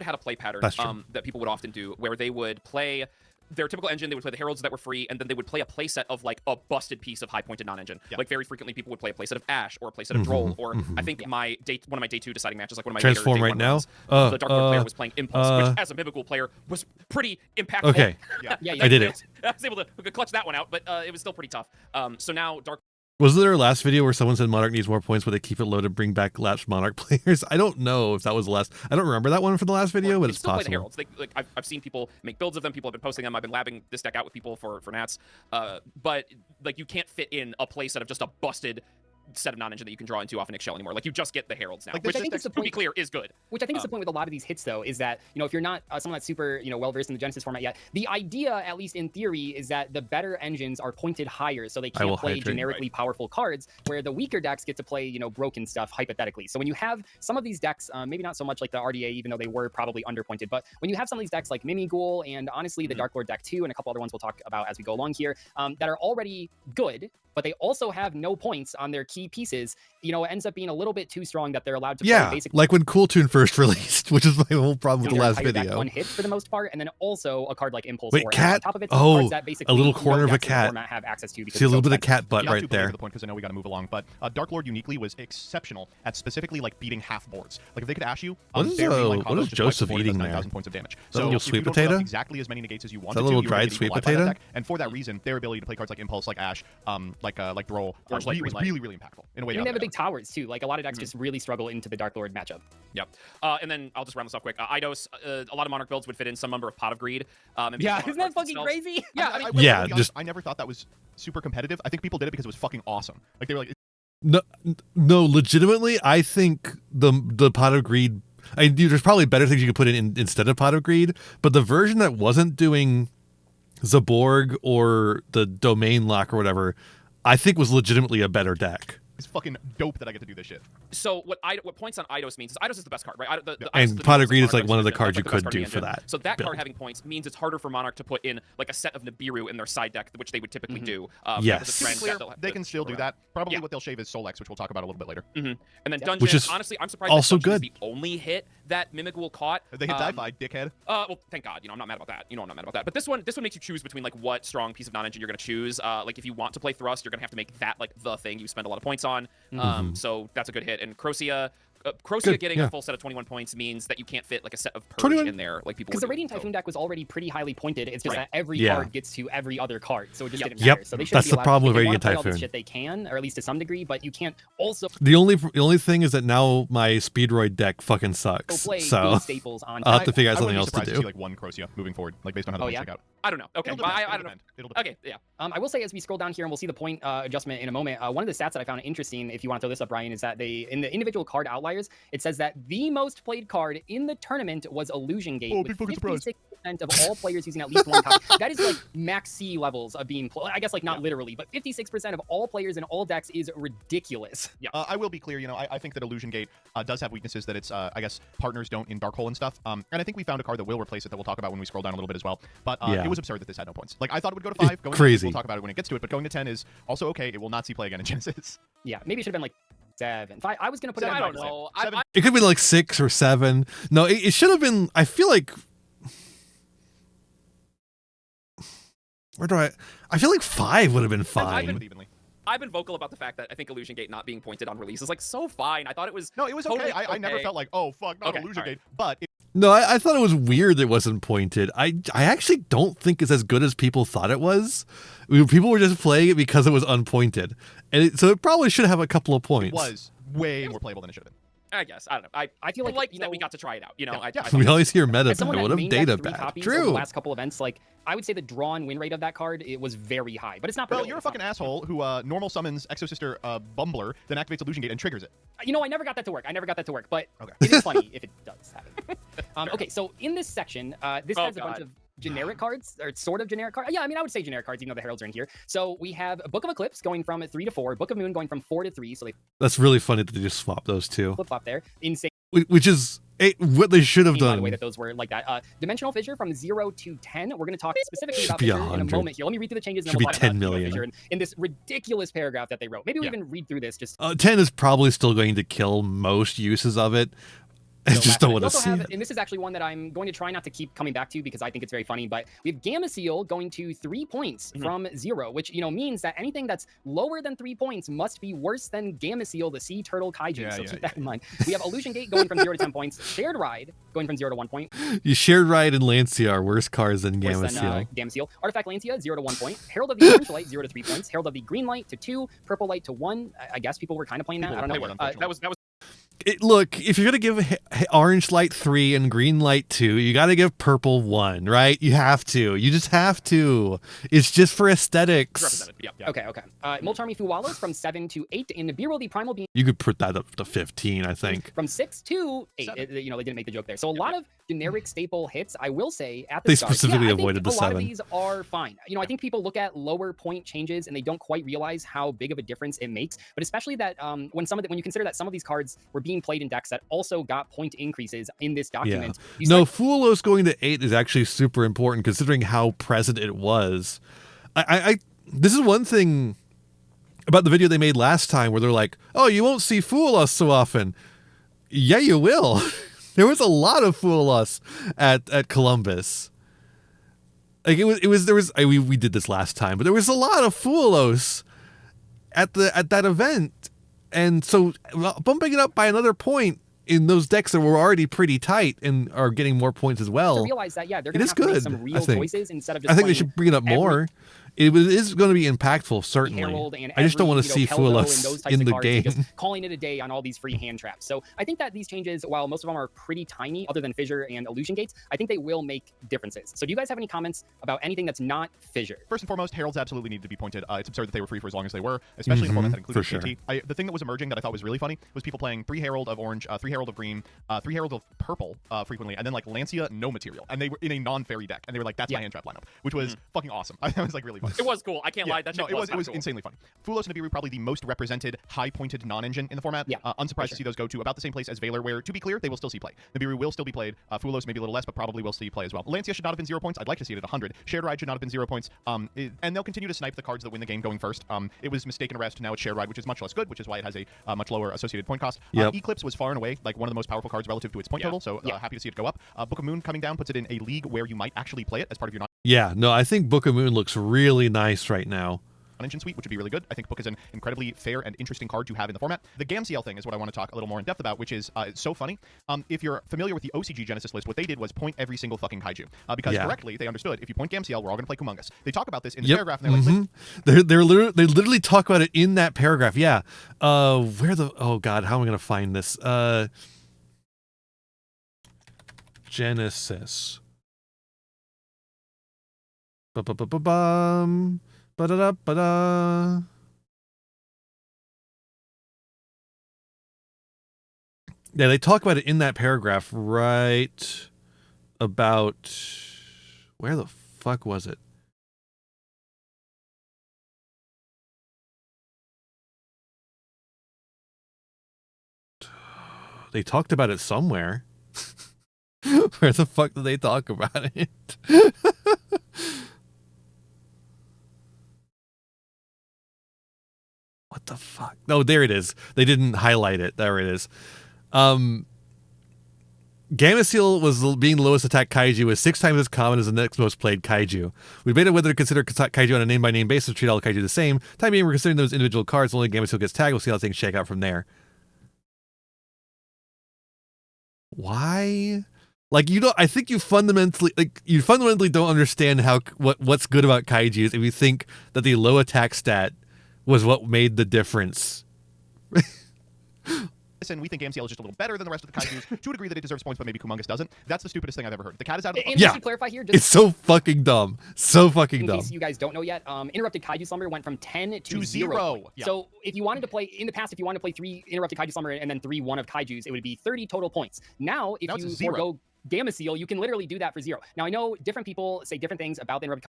had a play pattern That's true. that people would often do where they would play their typical engine, they would play the heralds that were free, and then they would play a playset of like a busted piece of high pointed non-engine. Yeah. Like very frequently people would play a playset of Ash or a playset of Droll, or I think one of my day 2 deciding matches, like one of my Transform later day right 1 now? runs, the Dark Lord player was playing Impulse, which as a Mimigool player was pretty impactful. Okay. Yeah. Yeah, I did it. I was able to clutch that one out, but it was still pretty tough. So now Dark Was there a last video where someone said Monarch needs more points, but they keep it low to bring back lapsed Monarch players? I don't know if that was the last. I don't remember that one from the last video, but you it's still play the possible. heralds. I've seen people make builds of them. People have been posting them. I've been labbing this deck out with people for Nats. But like you can't fit in a playset of just a busted set of non-engine that you can draw into off an Excel anymore. Like you just get the heralds now, Like, which I think to is the be point- clear is good. Which I think is the point with a lot of these hits, though, is that, you know, if you're not someone that's super, you know, well versed in the Genesis format yet, the idea, at least in theory, is that the better engines are pointed higher, so they I will can't play hydrate. generically powerful cards, where the weaker decks get to play, you know, broken stuff hypothetically. So when you have some of these decks, maybe not so much like the RDA, even though they were probably underpointed, but when you have some of these decks like Mimighoul and honestly the Dark Lord deck too, and a couple other ones we'll talk about as we go along here, that are already good, but they also have no points on their key pieces, you know, it ends up being a little bit too strong that they're allowed to play Yeah, basically like when Cool Tune first released, which is my whole problem with the their last entire deck video. one hit for the most part, and then also a card like Impulse. Wait, or cat? on top of it, some Oh, cards that basically a little no corner of a decks in the cat. format have access to because See a it's little so bit of expensive. cat butt Not right too close there. to the point because I know we got to move along, but Dark Lord uniquely was exceptional at specifically like beating half boards. Like if they could ash you, What is, their mainline what combos is just wipe the Joseph board and eating does there? 9,000 points of damage. that a little if sweet you don't put up potato? exactly as many negates as you wanted a to, little you were gonna dried get sweet eaten alive by that potato? deck. And for that reason, their ability to play cards like Impulse, like Ash, like Droll, Orange Light, was Green Light. really, really impactful in a way. Even they have the the big towers too. Like a lot of decks just really struggle into the Dark Lord matchup. Yep. And then I'll just round this off quick. Eidos, a lot of Monarch builds would fit in some number of Pot of Greed. And Yeah, Monarch isn't that cards fucking themselves. crazy? Yeah, I I mean, will Yeah, be honest, just- I never thought that was super competitive. I think people did it because it was fucking awesome. Like they were like, No, legitimately, I think the Pot of Greed. There's probably better things you could put in instead of Pot of Greed, but the version that wasn't doing Zaborg or the Domain Lock or whatever, I think was legitimately a better deck. it's fucking dope that I get to do this shit. So what points on Eidos means is Eidos is the best card, right? Eidos And is the Pot of most Greed is Monarch like one of the engine. cards That's you like the best could card in do the for engine. that So that build. card having points means it's harder for Monarch to put in like a set of Nibiru in their side deck, which they would typically do. Yes. As a To be trend clear, that they'll- they can still do that. Probably Yeah. what they'll shave is Solex, which we'll talk about a little bit later. And then Dungeon, Which is honestly, I'm surprised also that Dungeon good. is the only hit that Mimighoul caught. They hit Di-Fi, dickhead. Well, thank God. You know, I'm not mad about that. You know, I'm not mad about that. But this one makes you choose between like what strong piece of non-engine you're going to choose. Like if you want to play Thrust, you're going to have to make that like the thing you spend a lot of points on. So that's a good hit. And Croatia Good, getting yeah. a full set of 21 points means that you can't fit like a set of Purge 21? in there like people. Because the would do. Radiant Typhoon deck was already pretty highly pointed. It's just Right. that every Yeah. card gets to every other card, so it just didn't Yep. matter. So they should That's be the allowed, problem if with they wanna Radiant play all this Typhoon. shit they can, or at least to some degree, but you can't also The only thing is that now my Speedroid deck fucking go sucks. play So good staples on I'll have top. to figure out I something wouldn't be else to surprised do. see like one Croatia moving forward, like based on how the Oh, points yeah? check out. I don't know. Okay, It'll well, depend. I don't know. It'll depend. Okay, yeah. I will say as we scroll down here and we'll see the point adjustment in a moment. One of the stats that I found interesting, if you want to throw this up, Ryan, is that they in the individual card outliers, it says that the most played card in the tournament was Illusion Gate, Oh, with big fucking surprise. 56% of all players using at least one copy. That is like max C levels of being played. I guess like not literally, but 56% of all players in all decks is ridiculous. Yeah. I will be clear, you know, I think that Illusion Gate does have weaknesses that its, I guess, partners don't in Dark Hole and stuff. And I think we found a card that will replace it that we'll talk about when we scroll down a little bit as well. But Yeah. it was absurd that this had no points. Like, I thought it would go to 5. Going crazy. To 8, we'll talk about it when it gets to it, but going to 10 is also okay. It will not see play again in Genesis. Yeah, maybe it should have been like 7. I was gonna put it. I at don't 5. know. Seven. It could be like 6 or 7. No, it should have been. I feel like Where do I feel like 5 would have been I've fine. been, I've been vocal about the fact that I think Illusion Gate not being pointed on release is like so fine. I thought it was No, it was totally okay. I never felt like, oh fuck, not Okay, Illusion all right. Gate. But No, I thought it was weird it wasn't pointed. I actually don't think it's as good as people thought it was. People were just playing it because it was unpointed. And so it probably should have a couple of points. it was way more playable than it should have been. I guess I don't know. I feel like, that we got to try it out. You know, I We always hear meta as someone bad. that What if mained data that 3 bad? copies over the True. last couple events, like I would say the draw and win rate of that card it was very high, but it's not. Well, you're a fucking asshole who normal summons Exosister Bumbler, then activates Illusion Gate and triggers it. You know, I never got that to work. But Okay. it is funny if it does happen. Okay, so in this section, this Oh, has a bunch God. of generic cards, or sort of generic cards. Yeah, I mean, I would say generic cards, even though the heralds are in here. So we have Book of Eclipse going from 3 to 4, Book of Moon going from 4 to 3, so they That's really funny that they just swapped those two. flip flop there. Insane. Which is what they should have By the done. way, that those were like that. Dimensional Fissure from 0 to 10. We're going to talk specifically Should about be Fissure in a 100. moment here. Let me read through the changes. And Should then be we'll talk 10 about, million. Fissure in this ridiculous paragraph that they wrote. Maybe we even read through this just. 10 is probably still going to kill most uses of it. I just don't want to see it. And this is actually one that I'm going to try not to keep coming back to because I think it's very funny. But we have Gamma Seal going to 3 points from 0, which means that anything that's lower than 3 points must be worse than Gamma Seal, the sea turtle kaiju. So keep that in mind. We have Illusion Gate going from 0 to 10 points. Shared Ride going from 0 to 1 point. You Shared Ride and Lancia are worse cards than Gamma Worse than, Seal. Gamma Seal. Artifact Lancia 0 to 1 point. Herald of the Orange Light 0 to 3 points. Herald of the Green Light to 2. Purple Light to 1. I guess people were kind of playing that. I don't know. that was Look, if you're going to give Orange Light 3 and Green Light 2, you got to give Purple 1, right? You have to. You just have to. It's just for aesthetics. represented. Yeah. Okay. Molcharmi Fuwalos from 7 to 8. In Nibiru, the Primal Being You could put that up to 15, I think. from 6 to 8. They didn't make the joke there. So a lot of generic staple hits, I will say, at the They start. specifically I think avoided the a lot 7. of these are fine. I think people look at lower point changes and they don't quite realize how big of a difference it makes. But especially that when you consider that some of these cards were being played in decks that also got point increases in this document. No, Fulos going to 8 is actually super important considering how present it was. This is one thing about the video they made last time where they're like, oh, you won't see Fulos so often. Yeah, you will. There was a lot of Fulos at Columbus. Like we did this last time, but there was a lot of Fulos at that event. And so bumping it up by another point in those decks that were already pretty tight and are getting more points as well. To realize that, they're It going to is have to make good, some I real think. choices instead of just I think they playing should bring it up every more. It is going to be impactful, certainly. Herald and I just don't every, want to see Keldo and Fulos those types in of the cards and game. just calling it a day on all these free hand traps. So I think that these changes, while most of them are pretty tiny, other than Fissure and Illusion Gates, I think they will make differences. So do you guys have any comments about anything that's not Fissure? First and foremost, heralds absolutely need to be pointed. It's absurd that they were free for as long as they were, especially in a format that included for sure. TNT. The thing that was emerging that I thought was really funny was people playing 3 Herald of Orange, 3 Herald of Green, 3 Herald of Purple frequently, and then like Lancia, no material. And they were in a non-fairy deck, and they were like, that's my hand trap lineup, which was fucking awesome. I was like really funny. It was cool. I can't lie. That shit it was cool. insanely funny. Fulos and Nibiru probably the most represented high-pointed non-engine in the format. Yeah, Unsurprised to see those go to about the same place as Valor, where, to be clear, they will still see play. Nibiru will still be played. Fulos maybe a little less, but probably will see play as well. Lancia should not have been 0 points. I'd like to see it at 100. Shared Ride should not have been 0 points. And they'll continue to snipe the cards that win the game going first. It was Mistaken Arrest, now it's Shared Ride, which is much less good, which is why it has a much lower associated point cost. Yep. Eclipse was far and away like one of the most powerful cards relative to its point total, so happy to see it go up. Book of Moon coming down puts it in a league where you might actually play it as part of your Yeah, no, I think Book of Moon looks really nice right now. non-engine suite, which would be really good. I think Book is an incredibly fair and interesting card to have in the format. The GAMCL thing is what I want to talk a little more in depth about, which is it's so funny. If you're familiar with the OCG Genesis list, what they did was point every single fucking kaiju. Because correctly, they understood if you point GAMCL, we're all going to play Kumungus. They talk about this in the paragraph, and they're like, they literally talk about it in that paragraph. Yeah. Oh god, how am I going to find this? Genesis. Ba-ba-ba-ba-bum. Ba-da-da-ba-da. Yeah, they talk about it in that paragraph right about... Where the fuck was it? They talked about it somewhere. Where the fuck did they talk about it? What the fuck? Oh, there it is. They didn't highlight it. There it is. Gameciel was being the lowest attack kaiju, is 6 times as common as the next most played kaiju. We debated whether to consider kaiju on a name-by-name basis, treat all kaiju the same. Time being, we're considering those individual cards. Only Gameciel gets tagged. We'll see how things shake out from there. Why? Like, you don't. I think you fundamentally don't understand what's good about kaijus if you think that the low attack stat was what made the difference. Listen, we think AMCL is just a little better than the rest of the kaijus to a degree that it deserves points, but maybe Kumongus doesn't. That's the stupidest thing I've ever heard. The cat is out of the And just to clarify here, just It's so fucking dumb. So fucking in dumb. case you guys don't know yet, Interrupted Kaiju Slumber went from 10 to 0. Yeah. So if you wanted to play, in the past, if you wanted to play 3 Interrupted Kaiju Slumber and then 3 one of Kaijus, it would be 30 total points. Now, if you forego Gameciel, you can literally do that for 0. Now, I know different people say different things about the Interrupted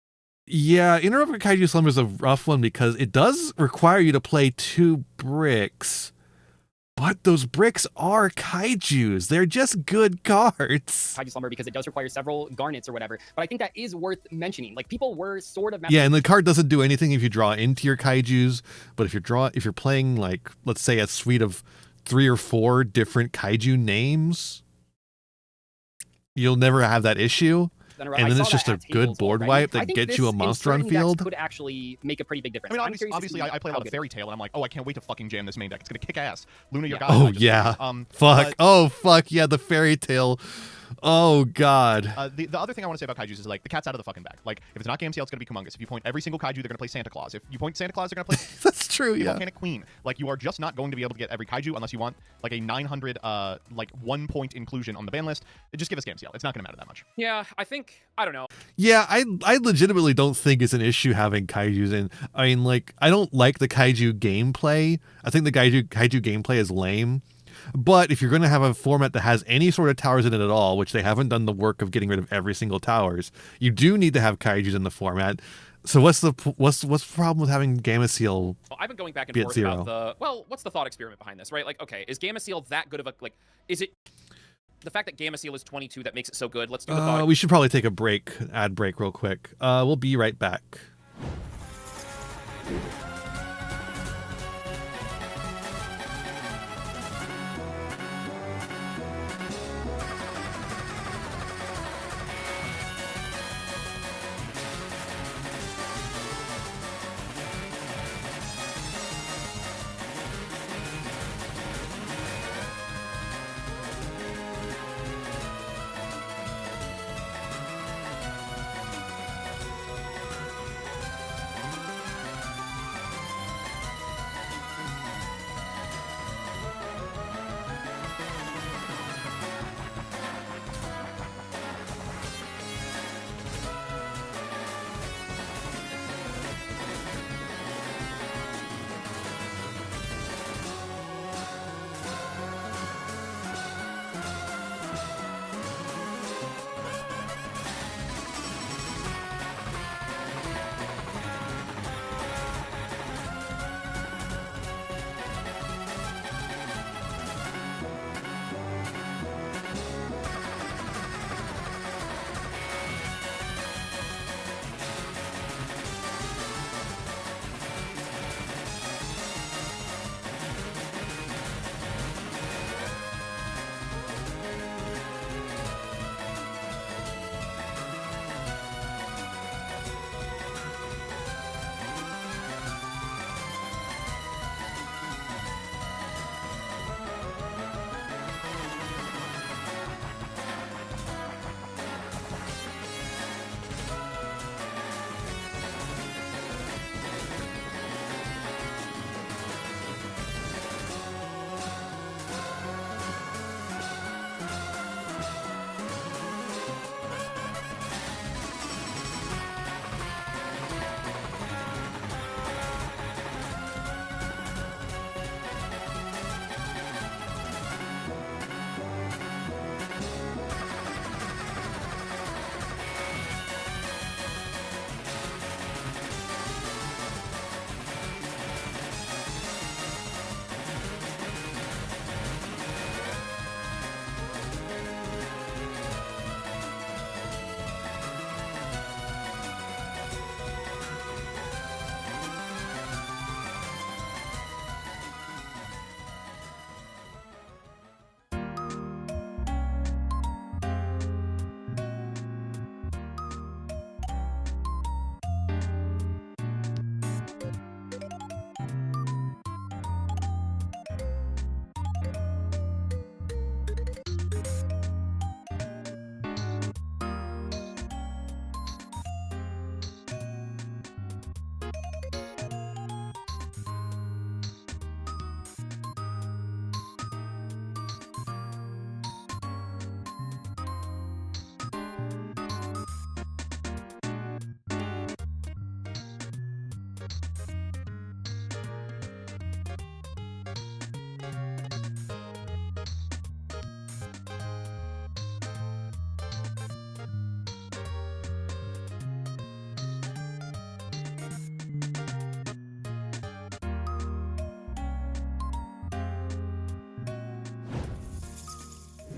Yeah, Interrupted Kaiju Slumber is a rough one because it does require you to play 2 bricks. But those bricks are kaijus. They're just good cards. Kaiju Slumber because it does require several garnets or whatever. But I think that is worth mentioning. Like, people were sort of... Yeah, and the card doesn't do anything if you draw into your kaijus. But if you're playing, like, let's say a suite of 3 or 4 different kaiju names, you'll never have that issue. And then it's just a good board wipe that gets you a monster on field. Could actually make a pretty big difference. I mean, obviously, I play a lot of Fairy Tale, and I'm like, oh, I can't wait to fucking jam this main deck. It's gonna kick ass. Luna, your god. Oh yeah. Fuck. Oh fuck yeah. The Fairy Tale. Oh god. The other thing I want to say about kaijus is like the cat's out of the fucking bag. Like if it's not Gameciel, it's gonna be Kumongus. If you point every single kaiju, they're gonna play Santa Claus. If you point Santa Claus, they're gonna play. That's true. Yeah. Volcanic Queen. Like you are just not going to be able to get every kaiju unless you want like a 900 like 1 point inclusion on the ban list. Just give us Gameciel. It's not gonna matter that much. Yeah, I don't know. Yeah, I legitimately don't think it's an issue having kaijus in. I mean, like, I don't like the kaiju gameplay. I think the kaiju gameplay is lame. But if you're going to have a format that has any sort of towers in it at all, which they haven't done the work of getting rid of every single towers, you do need to have kaijus in the format. So what's the problem with having Gameciel? Well, I've been going back and forth about what's the thought experiment behind this, right? Like, okay, is Gameciel that good of a is it the fact that Gameciel is 22 that makes it so good? Let's do the thought. We should probably take a break, ad break real quick. We'll be right back.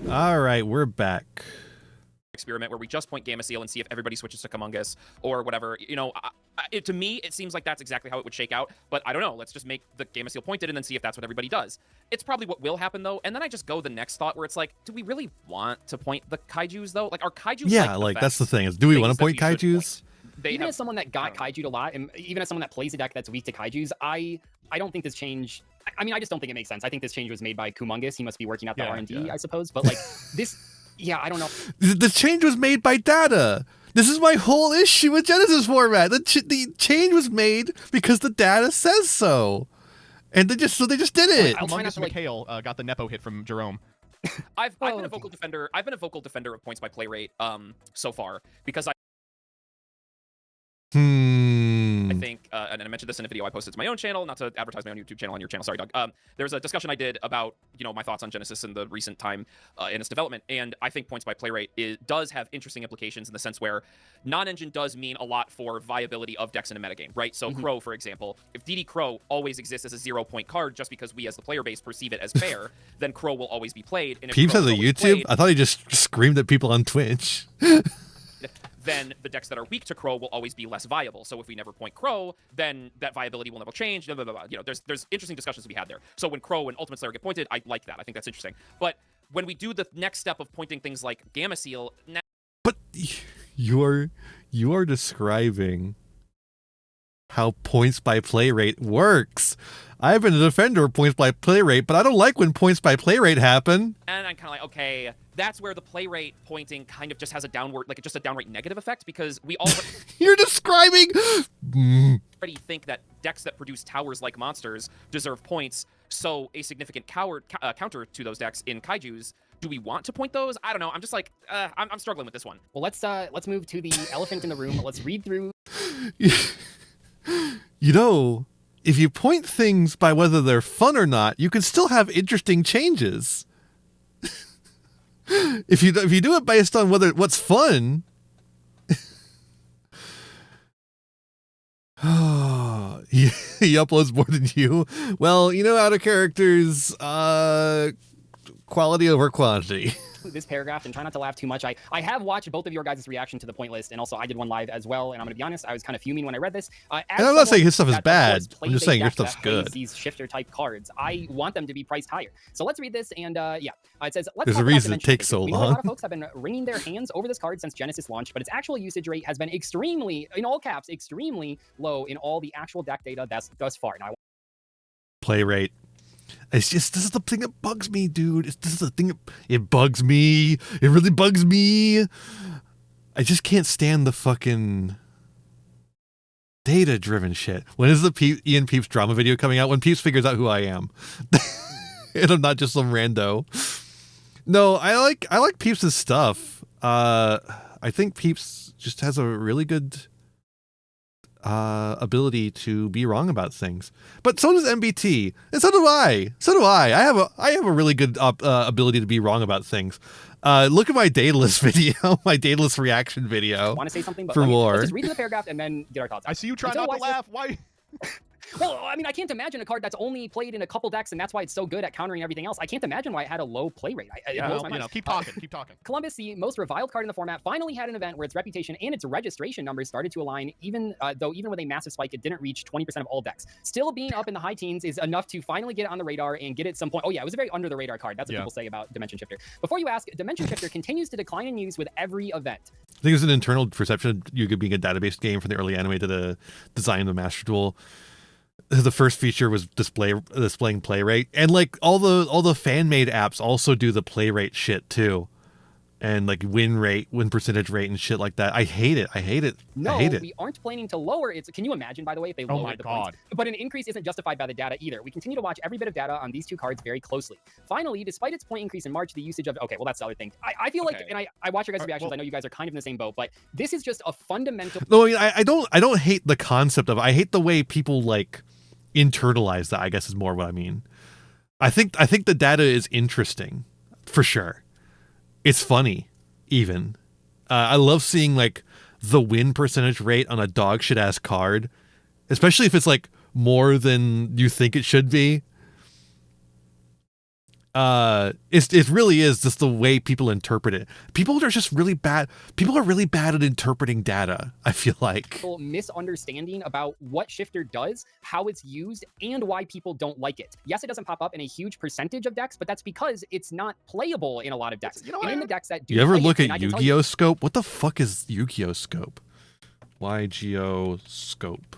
All right, we're back. Experiment where we just point Gamma Seal and see if everybody switches to Kamungus or whatever. You know, to me, it seems like that's exactly how it would shake out. But I don't know. Let's just make the Gamma Seal pointed and then see if that's what everybody does. It's probably what will happen, though. And then I just go the next thought where it's like, do we really want to point the Kaijus, though? Like, are Kaijus Yeah, like that's the thing. Is, do we want to point Kaijus? Even as someone that got Kaiju'd a lot, and even as someone that plays a deck that's weak to Kaijus, I don't think this change... I mean, I just don't think it makes sense. I think this change was made by Kumungus. He must be working out the R&D, I suppose. But, like, this... Yeah, I don't know. The change was made by data. This is my whole issue with Genesis format. The change was made because the data says so, and they just did it. Kamungus Mikhail got the Nepo hit from Jerome. I've been a vocal defender. I've been a vocal defender of points by play rate so far because I think, and I mentioned this in a video I posted to my own channel, not to advertise my own YouTube channel on your channel. Sorry, Doug. There was a discussion I did about, you know, my thoughts on Genesis in the recent time in its development, and I think points by play rate does have interesting implications in the sense where non-engine does mean a lot for viability of decks in a metagame, right? So Crow, for example, if DD Crow always exists as a 0-point card just because we as the player base perceive it as fair, then Crow will always be played. And if Peeps Crow has a YouTube? played, I thought he just screamed at people on Twitch. then the decks that are weak to Crow will always be less viable. So if we never point Crow, then that viability will never change. Blah, blah, blah, blah. You know, there's interesting discussions to be had there. So when Crow and Ultimate Slayer get pointed, I like that. I think that's interesting. But when we do the next step of pointing things like Gamma Seal... But you are describing how points by play rate works. I've been a defender of points by play rate, but I don't like when points by play rate happen. And I'm kind of like, okay, that's where the play rate pointing kind of just has a downward, like just a downright negative effect because we all You're describing already think that decks that produce towers like monsters deserve points. So a significant counter to those decks in Kaijus. Do we want to point those? I don't know. I'm just like, I'm struggling with this one. Well, let's move to the elephant in the room. Let's read through. You know, if you point things by whether they're fun or not, you can still have interesting changes. If you do it based on what's fun, he uploads more than you. Well, you know, out of characters, quality over quantity. This paragraph and try not to laugh too much. I have watched both of your guys' reaction to the point list, and also I did one live as well. And I'm going to be honest, I was kind of fuming when I read this. And I'm not saying his stuff is bad. I'm just saying your stuff's good. These shifter type cards, I want them to be priced higher. So let's read this, and yeah, it says let's. There's a reason it takes so long. We know a lot of folks have been wringing their hands over this card since Genesis launched, but its actual usage rate has been extremely, in all caps, extremely low in all the actual deck data thus far. Now, play rate. It's just, this is the thing that bugs me, dude. This is the thing it bugs me. It really bugs me. I just can't stand the fucking data-driven shit. When is the Ian Peeps drama video coming out? When Peeps figures out who I am. And I'm not just some rando. No, I like Peeps' stuff. I think Peeps just has a really good ability to be wrong about things, but so does MBT, and so do I. I have a really good ability to be wrong about things. Look at my Daedalus video, my Daedalus reaction video. Want to say something? But for war. Let's just read the paragraph and then get our thoughts. I see you trying not to laugh. Why? Well, I mean, I can't imagine a card that's only played in a couple decks, and that's why it's so good at countering everything else. I can't imagine why it had a low play rate. It blows my mind. Keep talking, keep talking. Columbus, the most reviled card in the format, finally had an event where its reputation and its registration numbers started to align, even with a massive spike, it didn't reach 20% of all decks. Still being up in the high teens is enough to finally get it on the radar and get it some point. Oh yeah, it was a very under the radar card. That's what people say about Dimension Shifter. Before you ask, Dimension Shifter continues to decline in use with every event. I think it's an internal perception of Yu-Gi-Oh being a database game from the early anime to the design of the Master Duel. The first feature was displaying play rate, and like all the fan made apps also do the play rate shit too, and like win percentage rate and shit like that. I hate it. No, I hate it. We aren't planning to lower it. Can you imagine, by the way, if they lowered the points? But an increase isn't justified by the data either. We continue to watch every bit of data on these two cards very closely. Finally, despite its point increase in March, the usage of that's the other thing. I feel like, and I watch your guys' reactions. I know you guys are kind of in the same boat, but this is just a fundamental. No, I don't hate the concept of it. I hate the way people like internalize that, I guess, is more what I mean. I think the data is interesting for sure. It's funny even. I love seeing like the win percentage rate on a dog shit ass card, especially if it's like more than you think it should be. it really is just the way people interpret it. People are just really bad. People are really bad at interpreting data, I feel like. Misunderstanding about what shifter does, how it's used, and why people don't like it. Yes, it doesn't pop up in a huge percentage of decks, but that's because it's not playable in a lot of decks. You know, and in the decks that do You ever play look it, at Yu-Gi-Oh scope? What the fuck is Yu-Gi-Oh scope? YGO scope.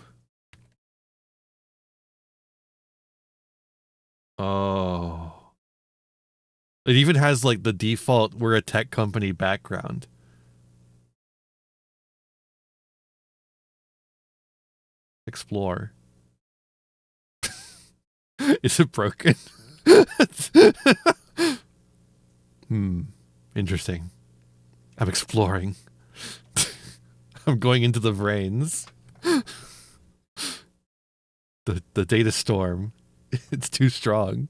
Oh. It even has like the default we're a tech company background. Explore. Is it broken? Interesting. I'm exploring. I'm going into the brains. The data storm. It's too strong.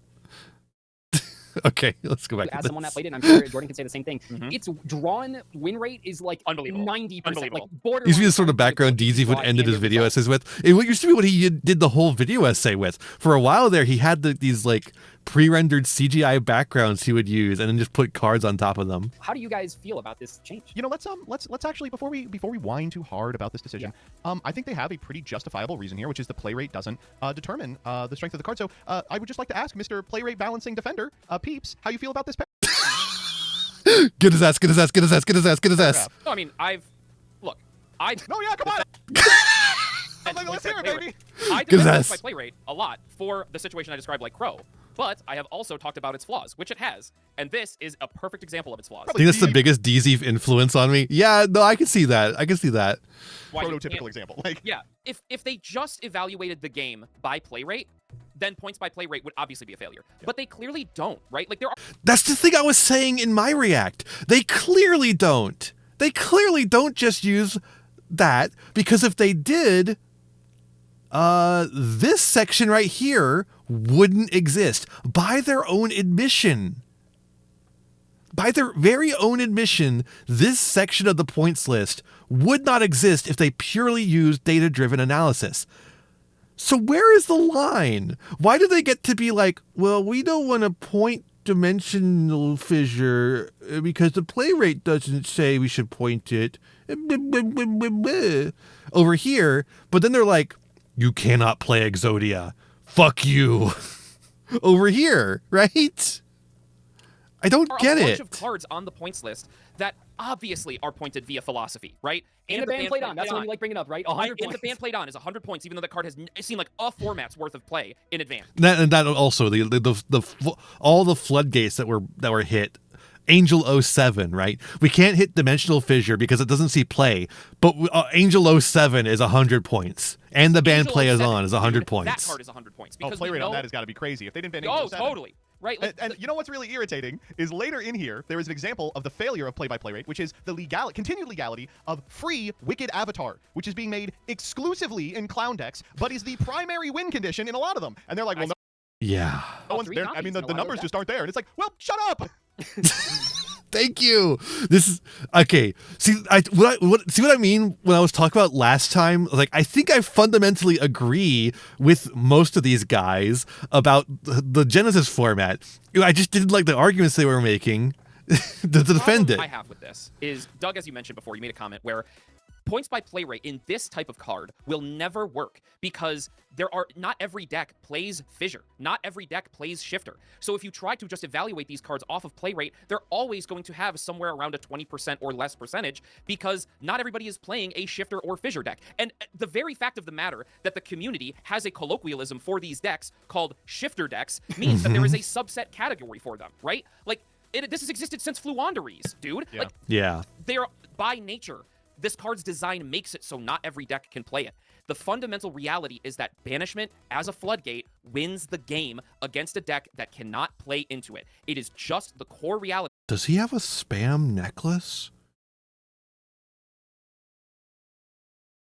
Okay, let's go back to as this. someone that played it, and I'm sure Jordan can say the same thing. Its drawn win rate is like Unbelievable. 90%. Unbelievable. Like borderline. Used to be the sort of background DZ would ended his video essays with. It used to be what he did the whole video essay with. For a while there, he had these like pre-rendered CGI backgrounds he would use, and then just put cards on top of them. How do you guys feel about this change? You know, let's actually before we whine too hard about this decision, I think they have a pretty justifiable reason here, which is the play rate doesn't determine the strength of the card. So I would just like to ask Mr. Play Rate Balancing Defender, Peeps, how you feel about this pair? Get his ass, get his ass, get his ass, get his ass, get his ass. No, I mean, No, yeah, come on. Let's hear it, baby. I Good defend ass. my play rate a lot for the situation I described like Crow, but I have also talked about its flaws, which it has, and this is a perfect example of its flaws. I think that's the biggest DZ influence on me. Yeah, no, I can see that. I can see that. Why you Prototypical can't- example. Like, Yeah, if they just evaluated the game by play rate, then points by play rate would obviously be a failure. But they clearly don't, right? Like there are That's the thing I was saying in my react. They clearly don't. They clearly don't just use that, because if they did, this section right here wouldn't exist by their own admission. By their very own admission, this section of the points list would not exist if they purely used data-driven analysis. So where is the line? Why do they get to be like, well, we don't want to point dimensional fissure because the play rate doesn't say we should point it over here, but then they're like, you cannot play Exodia. Fuck you. Over here, right? I don't get a bunch it. of cards on the points list that obviously are pointed via philosophy, right? And the band played on. That's when you like bringing up, right? 100 And points. the band played on is 100 points, even though that card has seen like a format's worth of play in advance. That also all the floodgates that were hit. Angel 07, right? We can't hit Dimensional Fissure because it doesn't see play, but Angel 07 is 100 points, and the band Angel play is 07, on is 100 That points. card is 100 points. oh, Because play we rate on know- that has got to be crazy. If they didn't ban Oh, Angel 7. totally. Right? Like, And you know what's really irritating is later in here, there is an example of the failure of play-by-play rate, which is the continued legality of free Wicked Avatar, which is being made exclusively in clown decks, but is the primary win condition in a lot of them. And they're like, well, no, Yeah. one's three there. I copies mean, in a the lot of numbers decks. just aren't there. And it's like, well, shut up. Thank you. This is okay. See, see what I mean when I was talking about last time? Like, I think I fundamentally agree with most of these guys about the Genesis format. I just didn't like the arguments they were making to defend it. I have with this is, Doug, as you mentioned before, you made a comment where points by play rate in this type of card will never work because not every deck plays Fissure. Not every deck plays Shifter. So if you try to just evaluate these cards off of play rate, they're always going to have somewhere around a 20% or less percentage because not everybody is playing a Shifter or Fissure deck. And the very fact of the matter that the community has a colloquialism for these decks called Shifter decks means that there is a subset category for them, right? Like, this has existed since Fluanderies, dude. Yeah. Like, Yeah. they're by nature, this card's design makes it so not every deck can play it. The fundamental reality is that Banishment, as a floodgate, wins the game against a deck that cannot play into it. It is just the core reality. Does he have a spam necklace?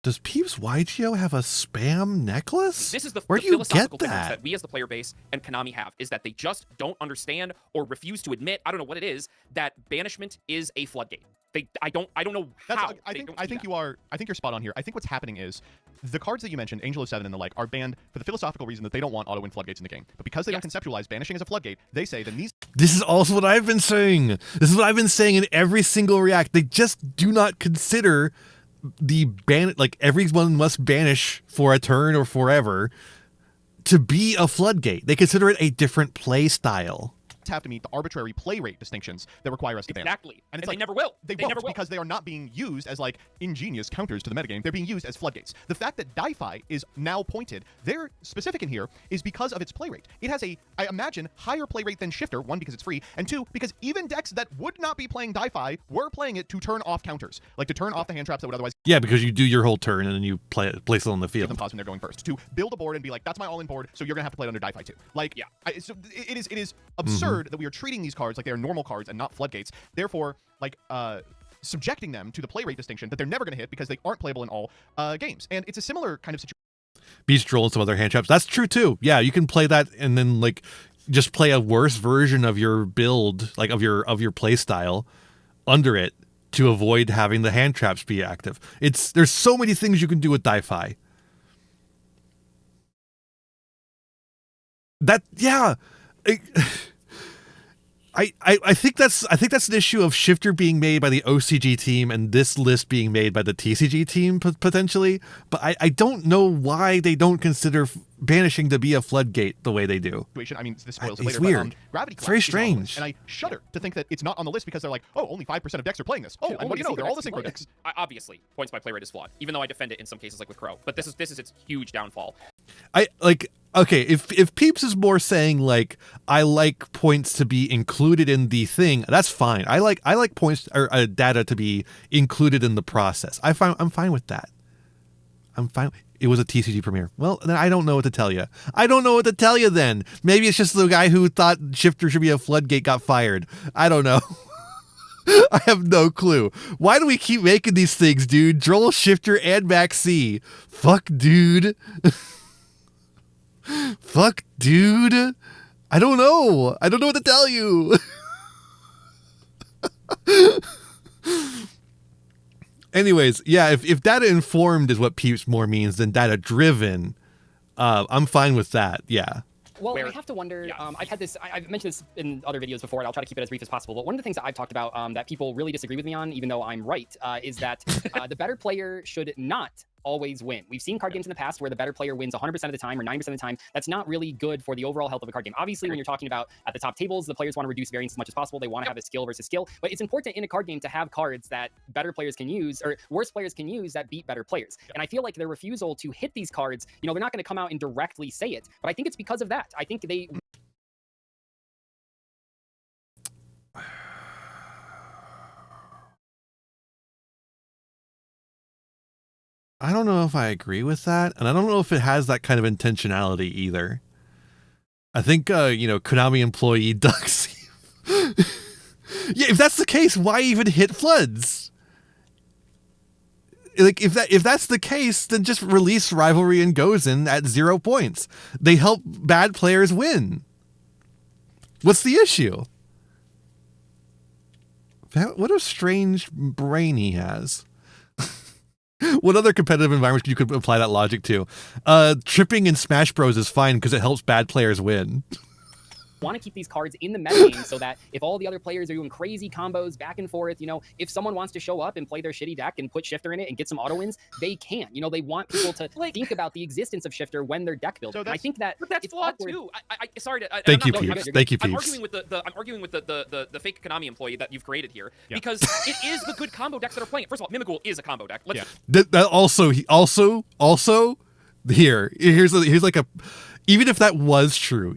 Does Peeps YGO have a spam necklace? This is the Where the do you philosophical get difference that? that we as the player base and Konami have, is that they just don't understand or refuse to admit, I don't know what it is, that Banishment is a floodgate. I don't know how. I think you're spot on here. I think what's happening is the cards that you mentioned, Angel of Seven and the like, are banned for the philosophical reason that they don't want auto win floodgates in the game. But because they don't conceptualize banishing as a floodgate, they say then these. This is also what I've been saying. This is what I've been saying in every single react. They just do not consider the ban, like everyone must banish for a turn or forever to be a floodgate. They consider it a different play style. Have to meet the arbitrary play rate distinctions that require us to ban. Exactly. And it's they like, never will. They never will. because they are not being used as like ingenious counters to the metagame. They're being used as floodgates. The fact that DiFi is now pointed, they're specific in here, is because of its play rate. It has a, I imagine, higher play rate than Shifter, one, because it's free, and two, because even decks that would not be playing DiFi were playing it to turn off counters. Like to turn off the hand traps that would otherwise because you do your whole turn and then you place it on the give field. them pause when they're going first. To build a board and be like, that's my all-in board, so you're gonna have to play it under DiFi too. Like, so it is absurd that we are treating these cards like they are normal cards and not floodgates. Therefore, like subjecting them to the play rate distinction that they're never going to hit because they aren't playable in all games. And it's a similar kind of situation. Beast Droll and some other hand traps. That's true too. Yeah, you can play that and then like just play a worse version of your build, like of your play style under it to avoid having the hand traps be active. There's so many things you can do with DiFi. I think that's an issue of Shifter being made by the OCG team and this list being made by the TCG team potentially, but I don't know why they don't consider banishing to be a floodgate the way they do. I mean, this spoils it It's later, weird. but Gravity It's very Collapse is on the list, strange. and I shudder to think that it's not on the list because they're like, oh, only 5% of decks are playing this. Oh, and what do you know? They're all the synchro decks. Obviously, points by play rate is flawed, even though I defend it in some cases like with Crow. But this is its huge downfall. Okay, if Peeps is more saying like I like points to be included in the thing, that's fine. I like points or data to be included in the process. I'm fine with that. I'm fine. It was a TCG premiere. Well, then I don't know what to tell you. Then maybe it's just the guy who thought Shifter should be a floodgate got fired. I don't know. I have no clue. Why do we keep making these things, dude? Droll, Shifter, and Maxi. Fuck, dude. Fuck, dude. I don't know. I don't know what to tell you. Anyways, yeah, if data informed is what Peeps more means than data driven, I'm fine with that. Yeah. Well, I have to wonder, I've had this, I've mentioned this in other videos before, and I'll try to keep it as brief as possible, but one of the things that I've talked about that people really disagree with me on, even though I'm right, is that the better player should not always win. We've seen card games in the past where the better player wins 100% of the time or 90% of the time. That's not really good for the overall health of a card game. Obviously, when you're talking about at the top tables, the players want to reduce variance as much as possible. They want to have a skill versus skill, but it's important in a card game to have cards that better players can use or worse players can use that beat better players. And I feel like their refusal to hit these cards, they're not going to come out and directly say it, but I think it's because of that. I think they... I don't know if I agree with that, and I don't know if it has that kind of intentionality either. I think, Konami employee ducks. Yeah, if that's the case, why even hit floods? Like, if that's the case, then just release Rivalry and Gozen at 0 points. They help bad players win. What's the issue? What a strange brain he has. What other competitive environments you could apply that logic to? Tripping in Smash Bros is fine because it helps bad players win. Want to keep these cards in the metagame so that if all the other players are doing crazy combos back and forth, if someone wants to show up and play their shitty deck and put Shifter in it and get some auto wins, they can. They want people to think about the existence of Shifter when they're deck building. So I think that that's flawed too. Sorry to. Thank you, Peeps. Thank you, Peeps. I'm arguing with the fake Konami employee that you've created here because it is the good combo decks that are playing it. First of all, Mimigul is a combo deck. Here's like a. Even if that was true,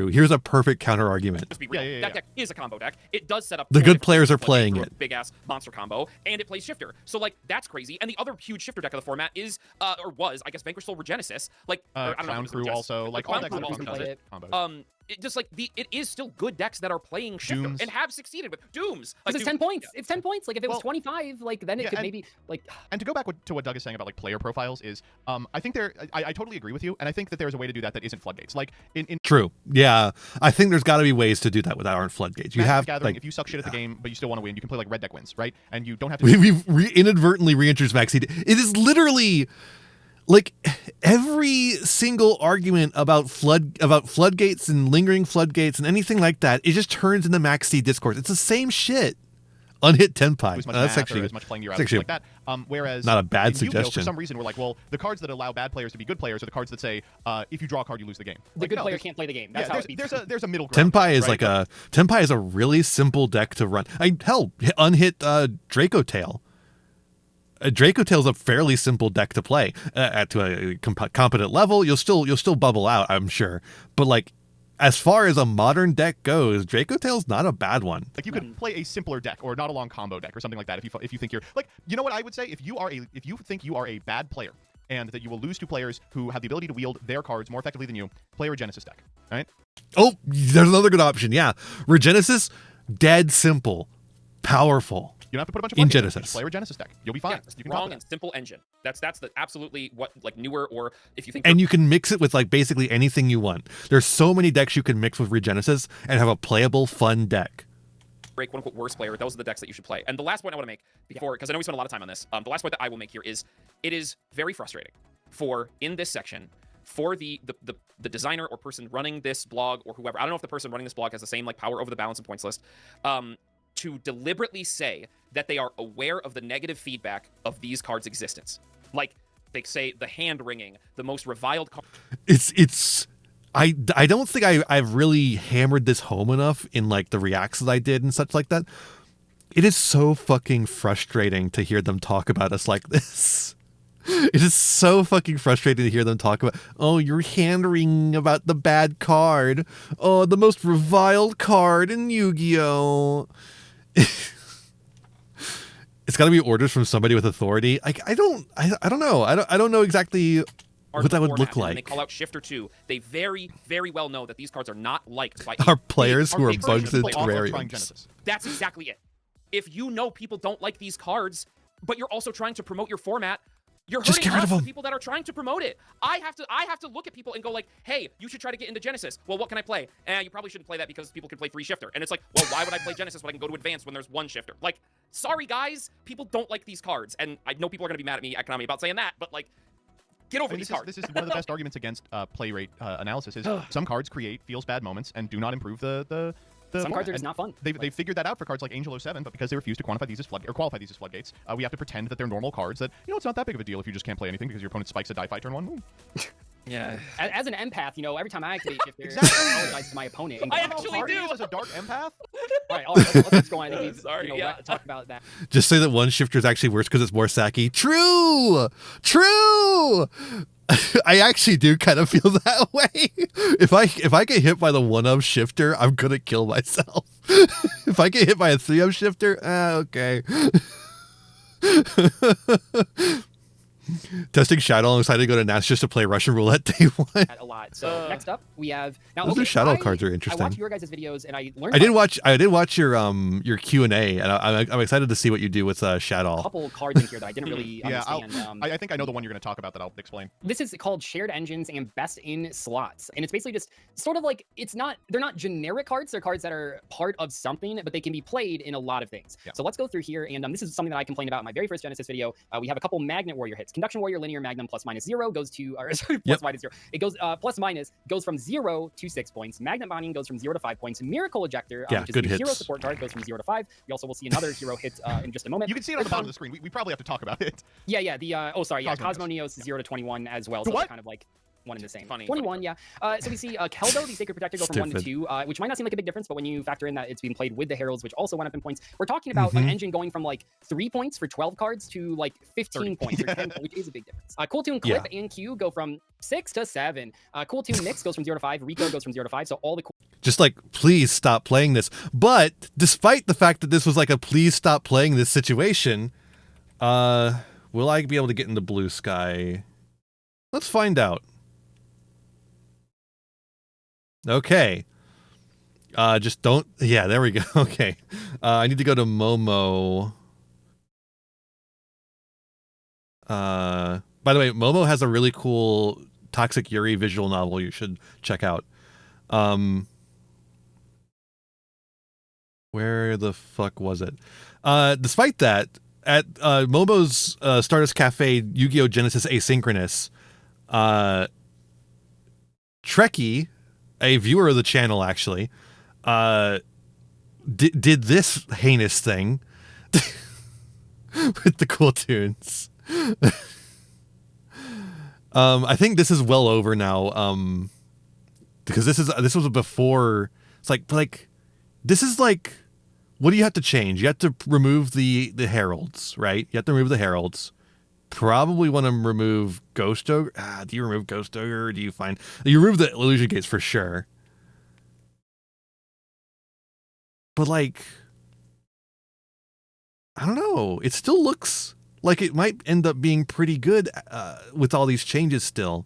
here's a perfect counter argument. Let's be real. That deck is a combo deck. It does set up the good players are playing it. Big ass monster combo, and it plays Shifter. So that's crazy. And the other huge Shifter deck of the format is or was, I guess, Vanquish Soul or Genesis. Clown Crew also. Like all decks also does it. combos. it just like it is still good decks that are playing Shifter Dooms. and have succeeded with Dooms. Because it's 10 points. It's 10 points. Like if it was Well, 25, like then it could and- maybe like. And to go back to what Doug is saying about like player profiles is, I think I totally agree with you, and I think that there's a way to do that isn't floodgates. Like in True. Yeah. I think there's got to be ways to do that without aren't floodgates. You Magic have Gathering, like if you suck shit at the game but you still want to win, you can play like red deck wins, right? And you don't have to. we've inadvertently reintroduced Maxi. It is literally like every single argument about floodgates and lingering floodgates and anything like that. It just turns into Maxi discourse. It's the same shit. Unhit Tenpai. As much That's math actually or as much playing to your that's output actually like that. Whereas not a bad in Yu-Gi-Oh, suggestion. for some reason, we're like, well, the cards that allow bad players to be good players are the cards that say, if you draw a card, you lose the game. The Like, good no, player there's- can't play the game. That's yeah, how it beats. there's a middle ground. Tenpai is right? like Tenpai is a really simple deck to run. Hell, unhit Draco Tail. Draco Tail is a fairly simple deck to play to a competent level. You'll still bubble out, I'm sure. But like, as far as a modern deck goes, Draco Tail's not a bad one. Like you could play a simpler deck or not a long combo deck or something like that if you think you're like, you know what I would say, if you think you are a bad player and that you will lose to players who have the ability to wield their cards more effectively than you, play a Genesis deck, right? Oh, there's another good option. Yeah, Regenesis, dead simple, powerful. You don't have to put a bunch of In floodgates Genesis. Just play a Genesis deck. You'll be fine. Yeah, You can strong copy and that. simple engine. That's the absolutely what like newer or if you think And you can mix it with like basically anything you want. There's so many decks you can mix with Regenesis and have a playable, fun deck. break quote unquote worst player, those are the decks that you should play. And the last point I want to make before, because I know we spent a lot of time on this, the last point that I will make here is it is very frustrating for in this section for the designer or person running this blog or whoever. I don't know if the person running this blog has the same like power over the balance and points list. To deliberately say that they are aware of the negative feedback of these cards' existence. Like they say the hand wringing, the most reviled card. I don't think I've really hammered this home enough in like the reacts that I did and such like that. It is so fucking frustrating to hear them talk about us like this. It is so fucking frustrating to hear them talk about, oh, you're hand-wringing about the bad card. Oh, the most reviled card in Yu-Gi-Oh! It's got to be orders from somebody with authority. I don't know. I don't know exactly what that would format, look and when like. they call out Shifter 2. They very, very well know that these cards are not liked by Our players who are big bugs version in of people also terrariums. trying Genesis. That's exactly it. If you know people don't like these cards, but you're also trying to promote your format, you're Just hurting get rid us, of the them. people that are trying to promote it. I have to look at people and go like, hey, you should try to get into Genesis. Well, what can I play? You probably shouldn't play that because people can play 3 Shifter. And it's like, well, why would I play Genesis when I can go to Advanced when there's 1 Shifter? Like, sorry guys, people don't like these cards. And I know people are gonna be mad at me, Economy, about saying that, but like, get over these cards. This is one of the best arguments against play rate analysis is some cards create feels bad moments and do not improve the Some format. cards are just And not fun. They figured that out for cards like Angel 07, but because they refuse to quantify these as qualify these as floodgates, we have to pretend that they're normal cards. That it's not that big of a deal if you just can't play anything because your opponent spikes a die fight turn 1. Yeah. As an empath, every time I activate Shifter, Exactly. I apologize to my opponent. And I go, actually "Oh, do." As a dark empath. All right, let's keep going. I think we've Sorry, yeah. talked about that. Just say that 1 Shifter is actually worse because it's more sacky. True! I actually do kind of feel that way. If I get hit by the 1-of Shifter, I'm gonna kill myself. If I get hit by a 3-of Shifter, okay. Testing Shadow. I'm excited to go to Nats just to play Russian roulette day 1. That a lot. So next up, we have now. Those Okay, shadow cards are interesting. I watched your guys' videos and I learned. I did watch your Q&A, and I'm excited to see what you do with Shadow. a couple cards in here that I didn't really Yeah, understand. I think I know the one you're going to talk about that I'll explain. This is called shared engines and best in slots, and it's basically just sort of like they're not generic cards. They're cards that are part of something, but they can be played in a lot of things. Yeah. So let's go through here, and this is something that I complained about in my very first Genesis video. We have a couple Magnet Warrior hits. Conduction Warrior Linear Magnum +/-0 goes to sorry, +/-0. It goes +- goes from 0 to 6 points. Magnet Bonding goes from 0 to 5 points. Miracle Ejector, Yeah, which is good a hero hits. support card, goes from 0 to 5. We also will see another hero hit in just a moment. You can see it on the bottom of the screen. We probably have to talk about it. Yeah. The Cosmo Cosmonios 0 to 21 as well. To So what? it's kind of like one in the same. Funny, 21, yeah. So we see Keldo, the Sacred Protector, go from 1 to Stupid. 2, which might not seem like a big difference, but when you factor in that it's being played with the Heralds, which also went up in points, we're talking about an engine going from like 3 points for 12 cards to like 15 points for 10, which is a big difference. Cool Tune Clip and Q go from 6 to 7. Cool Tune Mix goes from 0 to 5. Rico goes from 0 to 5. So all the cool. Just like, please stop playing this. But despite the fact that this was like a please stop playing this situation, will I be able to get into Blue Sky? Let's find out. Okay. Just don't. Yeah, there we go. Okay. I need to go to Momo. By the way, Momo has a really cool Toxic Yuri visual novel you should check out. Where the fuck was it? Despite that, at Momo's Stardust Cafe Yu-Gi-Oh! Genesis Asynchronous, Trekkie, a viewer of the channel actually, did this heinous thing with the cool tunes. I think this is well over now, because this was before. It's like this is like, what do you have to change? You have to remove the heralds, right? You have to remove the heralds. Probably want to remove Ghost Ogre. Do you remove Ghost Ogre? Or do you remove the illusion gates for sure? But like, I don't know. It still looks like it might end up being pretty good with all these changes still.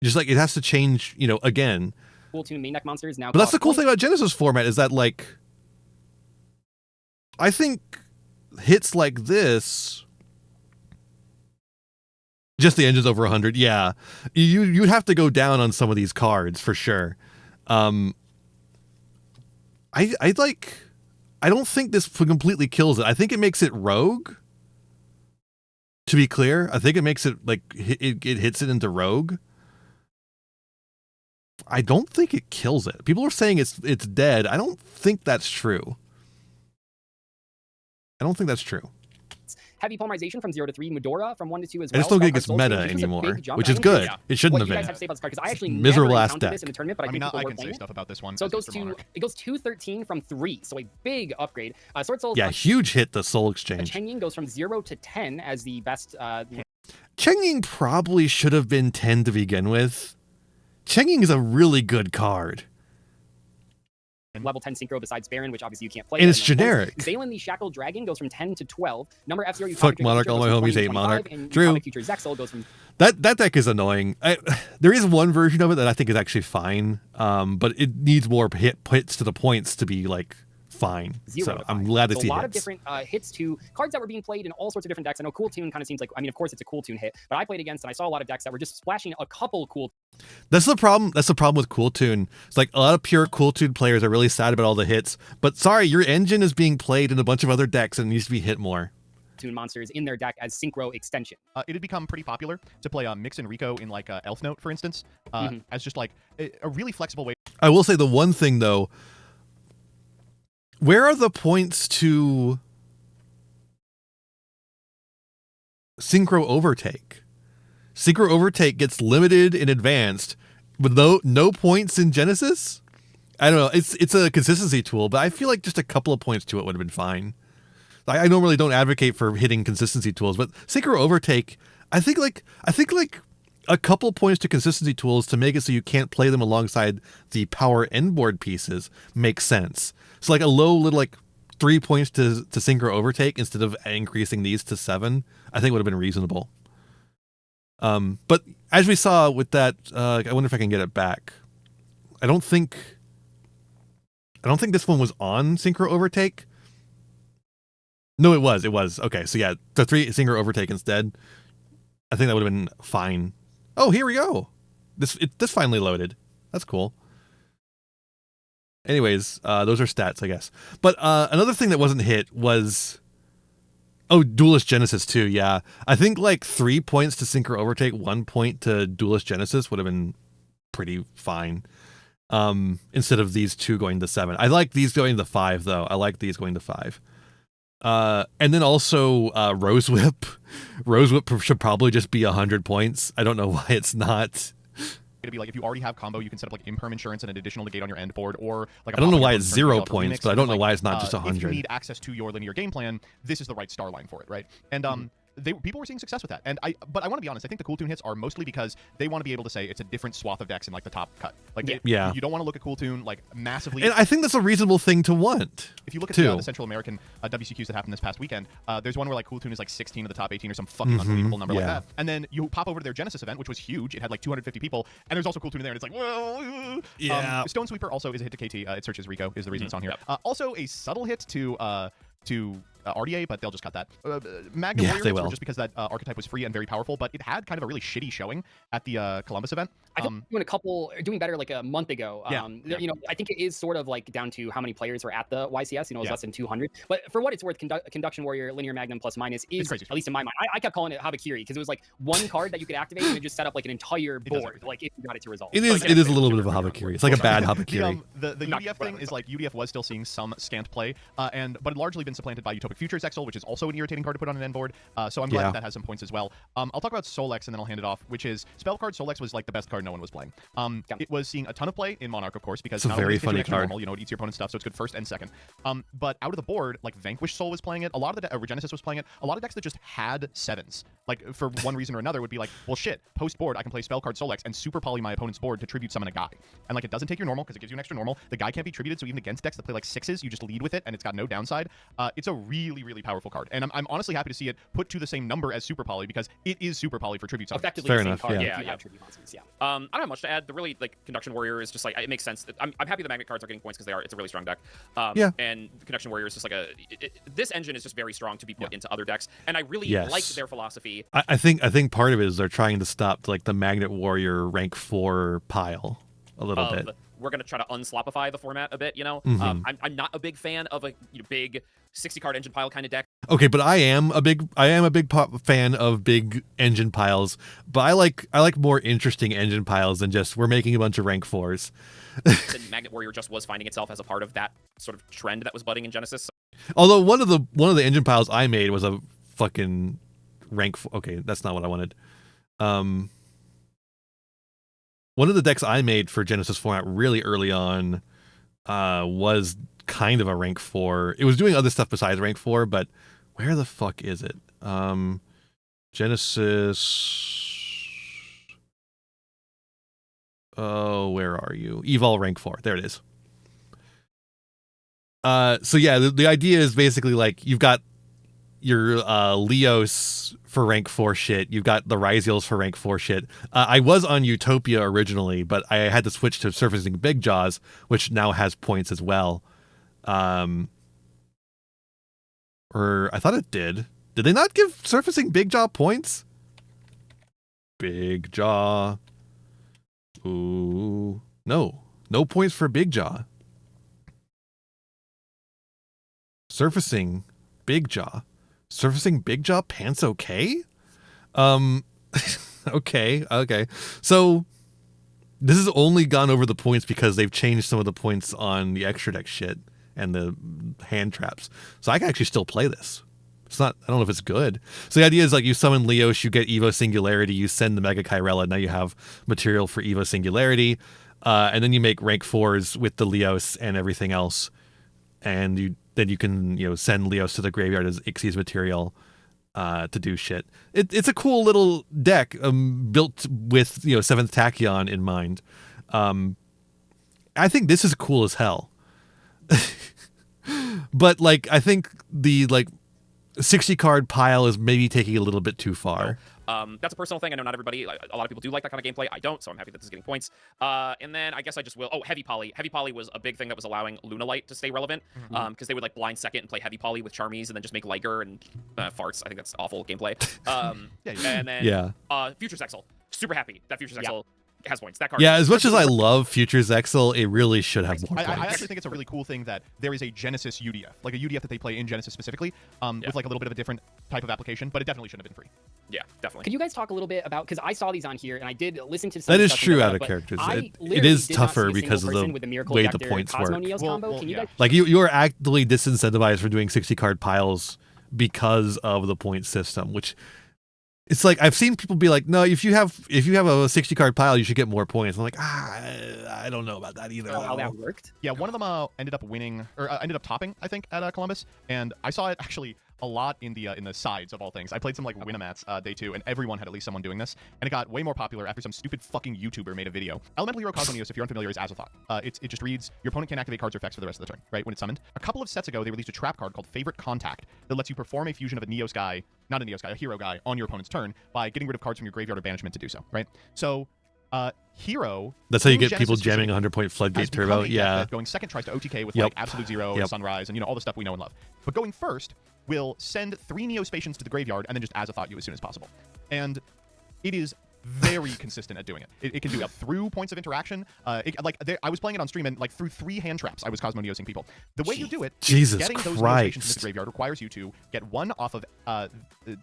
Just like it has to change, again. Cool tune main deck monsters now. But that's the cool thing about Genesis format is that, like, I think hits like this, just the engine's over 100. Yeah, you'd have to go down on some of these cards for sure. I don't think this completely kills it. I think it makes it rogue. To be clear, I think it makes it like it hits it into rogue. I don't think it kills it. People are saying it's dead. I don't think that's true. I don't think that's true. Heavy polymerization from 0 to 3. Medora from 1 to 2 as well. I just don't think it's Spellcraft meta Soul Change, anymore, big jump. which I is think good. yeah. It shouldn't What have do you guys been. have to say about this card? Because I actually Miserable never ass encountered this deck. in the tournament, but I think people I were can playing say stuff about this one. So as it goes Mr. to Monarch. 213 from 3, so a big upgrade. Sword Soul. Yeah, huge hit the Soul Exchange. Cheng Ying goes from 0 to 10 as the best. Cheng Ying probably should have been 10 to begin with. Cheng Ying is a really good card. Level 10 synchro besides Baron, which obviously you can't play. And it's generic. Zaylan the Shackled Dragon goes from 10 to 12. Number F0. Fuck Monarch, all my homies hate Monarch. True. Future Zexal goes from That deck is annoying. There is one version of it that I think is actually fine, but it needs more hits to the points to be like fine. 0 So to 5. I'm glad to So see a lot of hits. different hits to cards that were being played in all sorts of different decks. I know Cool Tune kind of seems like, I mean, of course it's a Cool Tune hit, but I played against and I saw a lot of decks that were just splashing a couple cool. That's the problem. That's the problem with Cool Tune. It's like a lot of pure Cool Tune players are really sad about all the hits, but sorry, your engine is being played in a bunch of other decks and it needs to be hit more. Tune monsters in their deck as synchro extension. It had become pretty popular to play Mix and Rico in like Elf Note, for instance, as just like a really flexible way. I will say the one thing though, where are the points to Synchro Overtake? Synchro Overtake gets limited in advanced, but no points in Genesis? I don't know. It's a consistency tool, but I feel like just a couple of points to it would have been fine. I normally don't advocate for hitting consistency tools, but Synchro Overtake, I think like a couple points to consistency tools to make it so you can't play them alongside the power end board pieces makes sense. So like a low little like 3 points to Synchro Overtake instead of increasing these to 7, I think would have been reasonable. But as we saw with that, I wonder if I can get it back. I don't think this one was on Synchro Overtake. No, it was. Okay, so yeah, the 3 Synchro Overtake instead. I think that would have been fine. Oh, here we go. This finally loaded. That's cool. Anyways, those are stats, I guess. But another thing that wasn't hit was, Duelist Genesis too. Yeah, I think like 3 points to Synchro Overtake, 1 point to Duelist Genesis would have been pretty fine. Instead of these 2 going to 7. I like these going to 5 though. I like these going to 5. And then also Rose Whip. Rose Whip should probably just be 100 points. I don't know why it's not. To be like, if you already have combo, you can set up like Imperm Insurance and an additional negate on your end board, or like I don't know why Pop-Up it's Imperm 0 Insurance for points, Remix, but I and don't know like, why it's not just If you 100. need access to your linear game plan, this is the right star line for it, right? And people were seeing success with that. But I want to be honest. I think the Cool Tune hits are mostly because they want to be able to say it's a different swath of decks in like the top cut. Like you don't want to look at Cool Tune like massively. And I think that's a reasonable thing to want. If you look at the Central American WCQs that happened this past weekend, there's one where like Cool Tune is like 16 of the top 18 or some fucking unbelievable number like that. And then you pop over to their Genesis event, which was huge. It had like 250 people, and there's also Cool Tune in there, and it's like, whoa. Yeah. Stone Sweeper also is a hit to KT. It searches Rico is the reason it's on here. Also a subtle hit to RDA, but they'll just cut that. Magna Warrior hits were just because that archetype was free and very powerful, but it had kind of a really shitty showing at the Columbus event. I think doing better like a month ago. You know, I think it is sort of like down to how many players were at the YCS. You know, it was less than 200. But for what it's worth, Conduction Warrior, Linear Magnum plus minus is, at least in my mind, I kept calling it Habakiri because it was like one card that you could activate and it just set up like an entire board, like if you got it to resolve. It is a little bit of a Habakiri. It's like a bad Habakiri. The UDF thing is like UDF was still seeing some scant play, but had largely been supplanted by Utopic Futures Exile, which is also an irritating card to put on an end board. So I'm glad that has some points as well. I'll talk about Solex and then I'll hand it off, which is spell card Solex was like the best card no one was playing. It was seeing a ton of play in Monarch, of course, because it's a very funny card. Normal, you know, it eats your opponent's stuff, so it's good first and second. But out of the board, like Vanquish Soul was playing it. A lot of the Regenesis was playing it. A lot of decks that just had 7s, like for one reason or another, would be like, well, shit, post board I can play spell card Solex and super poly my opponent's board to tribute summon a guy. And like it doesn't take your normal because it gives you an extra normal. The guy can't be tributed, so even against decks that play like 6s, you just lead with it and it's got no downside. It's a really, really powerful card, and I'm honestly happy to see it put to the same number as Super Poly because it is Super Poly for tribute summons. Effectively Fair the same enough, card. yeah. Tribute monsters, I don't have much to add. The really like Conduction Warrior is just like it makes sense. I'm happy the Magnet cards are getting points because it's a really strong deck. And the Conduction Warrior is just like this engine is just very strong to be put into other decks, and I really like their philosophy. I think part of it is they're trying to stop like the Magnet Warrior rank 4 pile a little bit. We're gonna try to unslopify the format a bit, you know. I'm not a big fan of a big 60 card engine pile kind of deck. Okay, but I am a big fan of big engine piles. But I like more interesting engine piles than just we're making a bunch of rank 4s. The Magnet Warrior just was finding itself as a part of that sort of trend that was budding in Genesis. Although one of the engine piles I made was a fucking rank 4. Okay, that's not what I wanted. One of the decks I made for Genesis format really early on was kind of a rank 4. It was doing other stuff besides rank 4, but where the fuck is it? Genesis. Oh, where are you? Evol rank 4. There it is. So yeah, the idea is basically like you've got your Leos for rank 4 shit. You've got the Ryziels for rank 4 shit. I was on Utopia originally, but I had to switch to Surfacing Big Jaws, which now has points as well. Or I thought it did. Did they not give Surfacing Big Jaw points? Big Jaw. Ooh. No points for Big Jaw. Surfacing Big Jaw. Surfacing Big Jaw pants okay? Okay. So this has only gone over the points because they've changed some of the points on the extra deck shit and the hand traps. So I can actually still play this. It's not, I don't know if it's good. So the idea is like you summon Leos, you get Evo Singularity, you send the Mega Kyrella, now you have material for Evo Singularity, and then you make rank 4s with the Leos and everything else, and then you can send Leos to the graveyard as Ixies material to do shit. It's a cool little deck built with 7th Tachyon in mind. I think this is cool as hell. But like I think the 60 card pile is maybe taking it a little bit too far. That's a personal thing. I know not everybody, a lot of people do like that kind of gameplay. I don't, so I'm happy that this is getting points. And then I guess I just will. Oh, Heavy Poly. Heavy Poly was a big thing that was allowing Lunalight to stay relevant because they would like blind second and play Heavy Poly with Charmies and then just make Liger and farts. I think that's awful gameplay. And then Futures Exile. Super happy that Futures Exile has points. That card. Yeah, as much as I love Futures Exile, it really should have more points. I actually think it's a really cool thing that there is a Genesis UDF, like a UDF that they play in Genesis specifically, with like a little bit of a different type of application, but it definitely shouldn't have been free. Yeah, definitely. Could you guys talk a little bit about, because I saw these on here and I did listen to some that is stuff true about out of but characters. I It is did not tougher see a because of single the person with a Miracle way the Vector points Cosmo work. Neos combo. Can you guys? Like you are actively disincentivized for doing 60 card piles because of the point system, which it's like I've seen people be like, no, if you have a 60 card pile, you should get more points. I'm like, I don't know about that either. How that worked? Yeah, one of them ended up winning or ended up topping, I think, at Columbus, and I saw it actually. a lot in the sides of all things. I played some like Winamats day 2, and everyone had at least someone doing this, and it got way more popular after some stupid fucking YouTuber made a video. Elemental Hero Cosmonios, if you're unfamiliar, is Azathoth. It just reads your opponent can't activate cards or effects for the rest of the turn, right? When it's summoned. A couple of sets ago, they released a trap card called Favorite Contact that lets you perform a fusion of a Neos guy, not a Neos guy, a hero guy on your opponent's turn by getting rid of cards from your graveyard or banishment to do so, right? So Hero. That's how you get Genesis people jamming specifically 100-point floodgate has become turbo. a deck Yeah. that going second tries to OTK with Yep. like Absolute Zero and Sunrise and all the stuff we know and love. But going first will send 3 Neospacians to the graveyard and then just Azathoth you as soon as possible. And it is very consistent at doing it. It can do it through points of interaction. I was playing it on stream and like through 3 hand traps I was Cosmoneosing people. The way you do it, Jesus getting those Christ. Neospacians into the graveyard requires you to get one off of